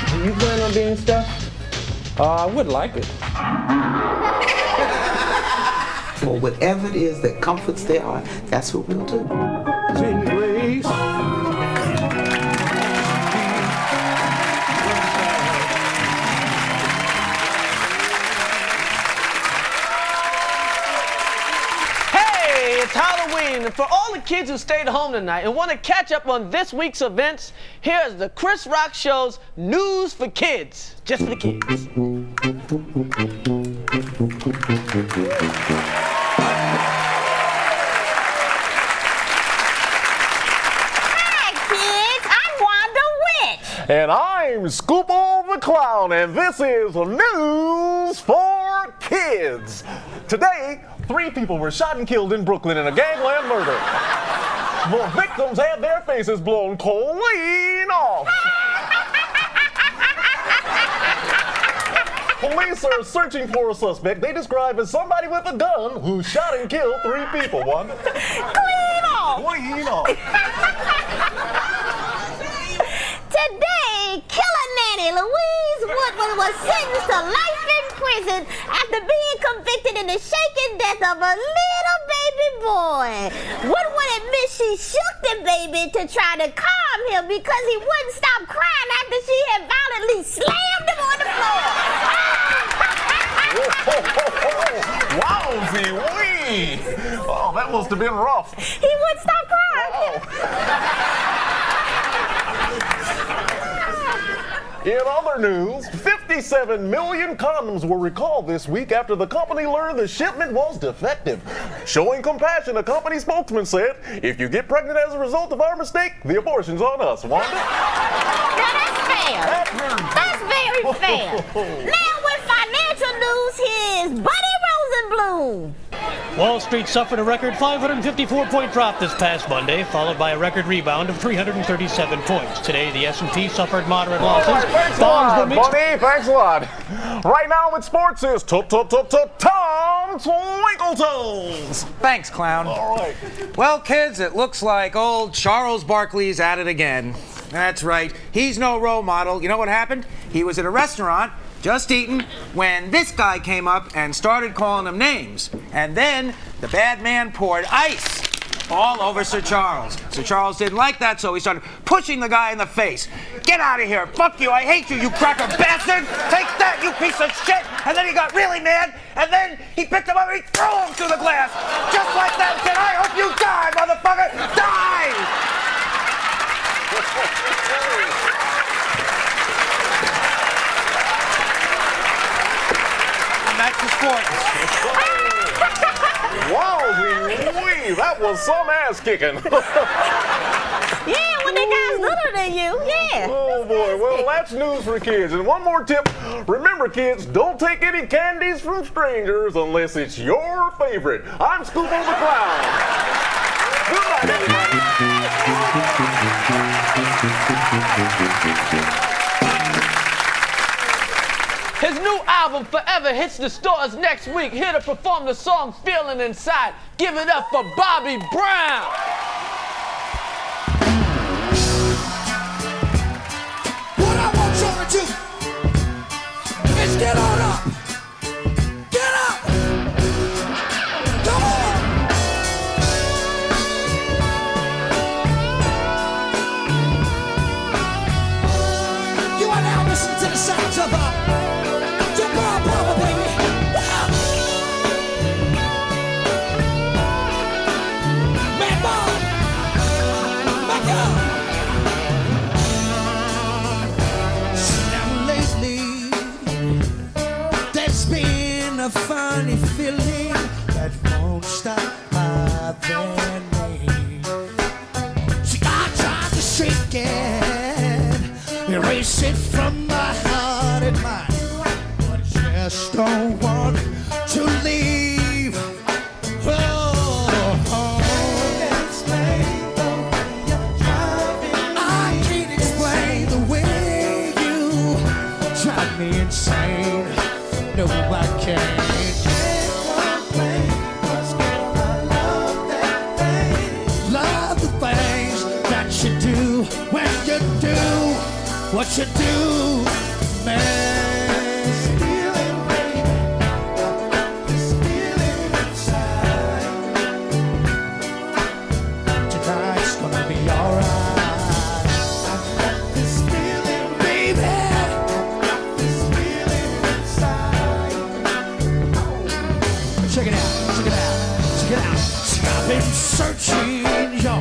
Do you plan on being stuffed? I would like it. For whatever it is that comforts their heart, that's what we'll do. Sing grace. It's Halloween, and for all the kids who stayed home tonight and want to catch up on this week's events, here is the Chris Rock Show's News for Kids. Just for the kids. Hi, kids. I'm Wanda Witch. And I'm Scoople the Clown, and this is News for Kids. Today, 3 people were shot and killed in Brooklyn in a gangland murder. The victims had their faces blown clean off. Police are searching for a suspect they describe as somebody with a gun who shot and killed 3 people. One. Clean off. Clean off. Today, killer nanny Louise Woodward was sentenced to life in prison after being convicted in the shaken death of a little baby boy. Woodward admits she shook the baby to try to calm him because he wouldn't stop crying after she had violently slammed him on the floor. Wowzy wee! Oh, that must have been rough. He wouldn't stop crying. In other news, 57 million condoms were recalled this week after the company learned the shipment was defective. Showing compassion, a company spokesman said, "If you get pregnant as a result of our mistake, the abortion's on us." Wanda? Now that's fair. That's very fair. Now with financial news, here's Buddy Rosenblum. Wall Street suffered a record 554-point drop this past Monday, followed by a record rebound of 337 points. Today, the S&P suffered moderate losses. Thanks a lot, buddy. Thanks a lot. Right now in sports is Tom Twinkle-Toes. Thanks, Clown. All right. Well, kids, it looks like old Charles Barkley's at it again. That's right. He's no role model. You know what happened? He was at a restaurant, just eating, when this guy came up and started calling him names. And then the bad man poured ice all over Sir Charles. Sir Charles didn't like that, so he started pushing the guy in the face. "Get out of here. Fuck you. I hate you, you cracker bastard. Take that, you piece of shit." And then he got really mad, and then he picked him up and he threw him through the glass. Just like that, and said, "I hope you die, motherfucker. Die!" And that's the sport. Wowzy-wee, that was some ass kicking. Yeah, when the guy's littler than you, yeah. Oh boy, well that's news for kids. And one more tip, remember kids, don't take any candies from strangers unless it's your favorite. I'm Scoople the Clown. Good night, everybody. His new album, Forever, hits the stores next week. Here to perform the song Feeling Inside. Give it up for Bobby Brown. Just get on up. Get up. Come on. You are now listening to the sounds of Jamal Palmer, baby. Man, Bob. Back up. Now lately, there's been a funny feeling that won't stop bothering me. See, I tried to shake it, erase it from my heart and mind, but I just don't want to leave. I can't explain the way you drive me insane. No, I can't. Love the things that you do when you do what you do, man. This feeling, baby, this feeling inside. Tonight's gonna be alright. I've got this feeling, baby. This feeling inside. Check it out, check it out, check it out. See, I've been searching, yo,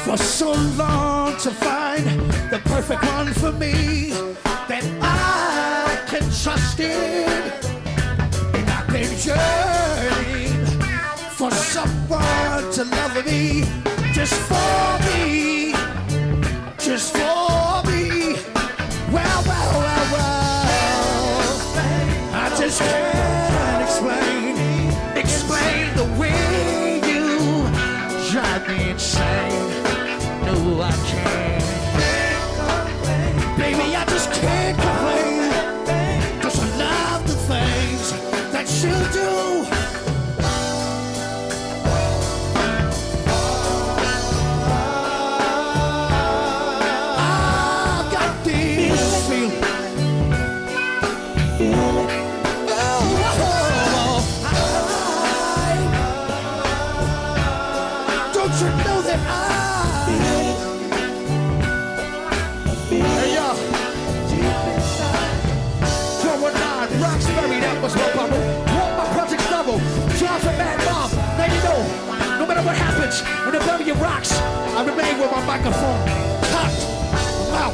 for so long to find the perfect one for me that I can trust in. And I've been yearning for someone to love me, just for me, just for me. Well, well, well, well, I just can't explain the way you drive me insane. No, I can't. Baby, I just can't complain, 'cause I love the things that you do. I've got this feeling. Don't you know that Hey, yo. 419, Roxbury, that was my bubble. Want my project's double. Job for Mad Mom, let you know. No matter what happens, when the bury rocks, I remain with my microphone cocked. Out.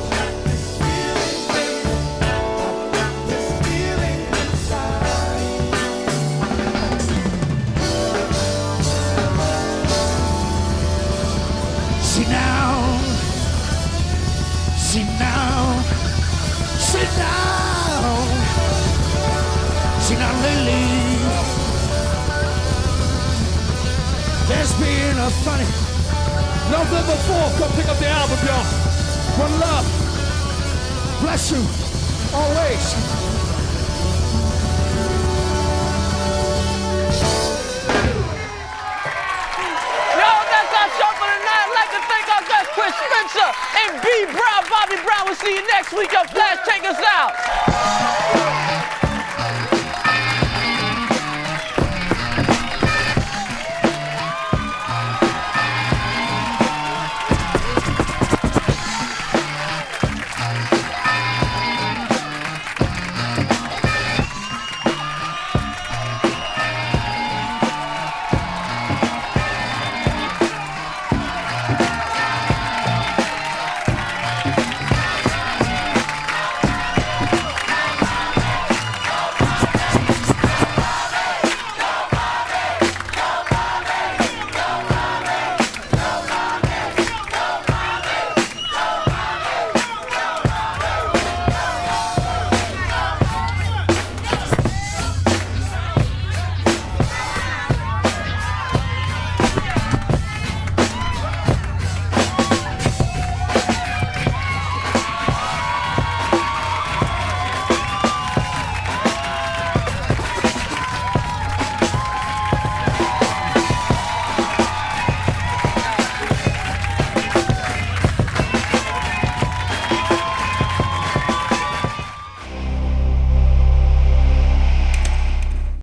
See now, see now, sit down, see now, Lily. There's been a funny November 4th. Come pick up the album, y'all. One love. Bless you always. That's our show for tonight. I'd like to thank our guests, Chris Spencer and B. Brown. Bobby Brown. We'll see you next week on Flash. Take us out.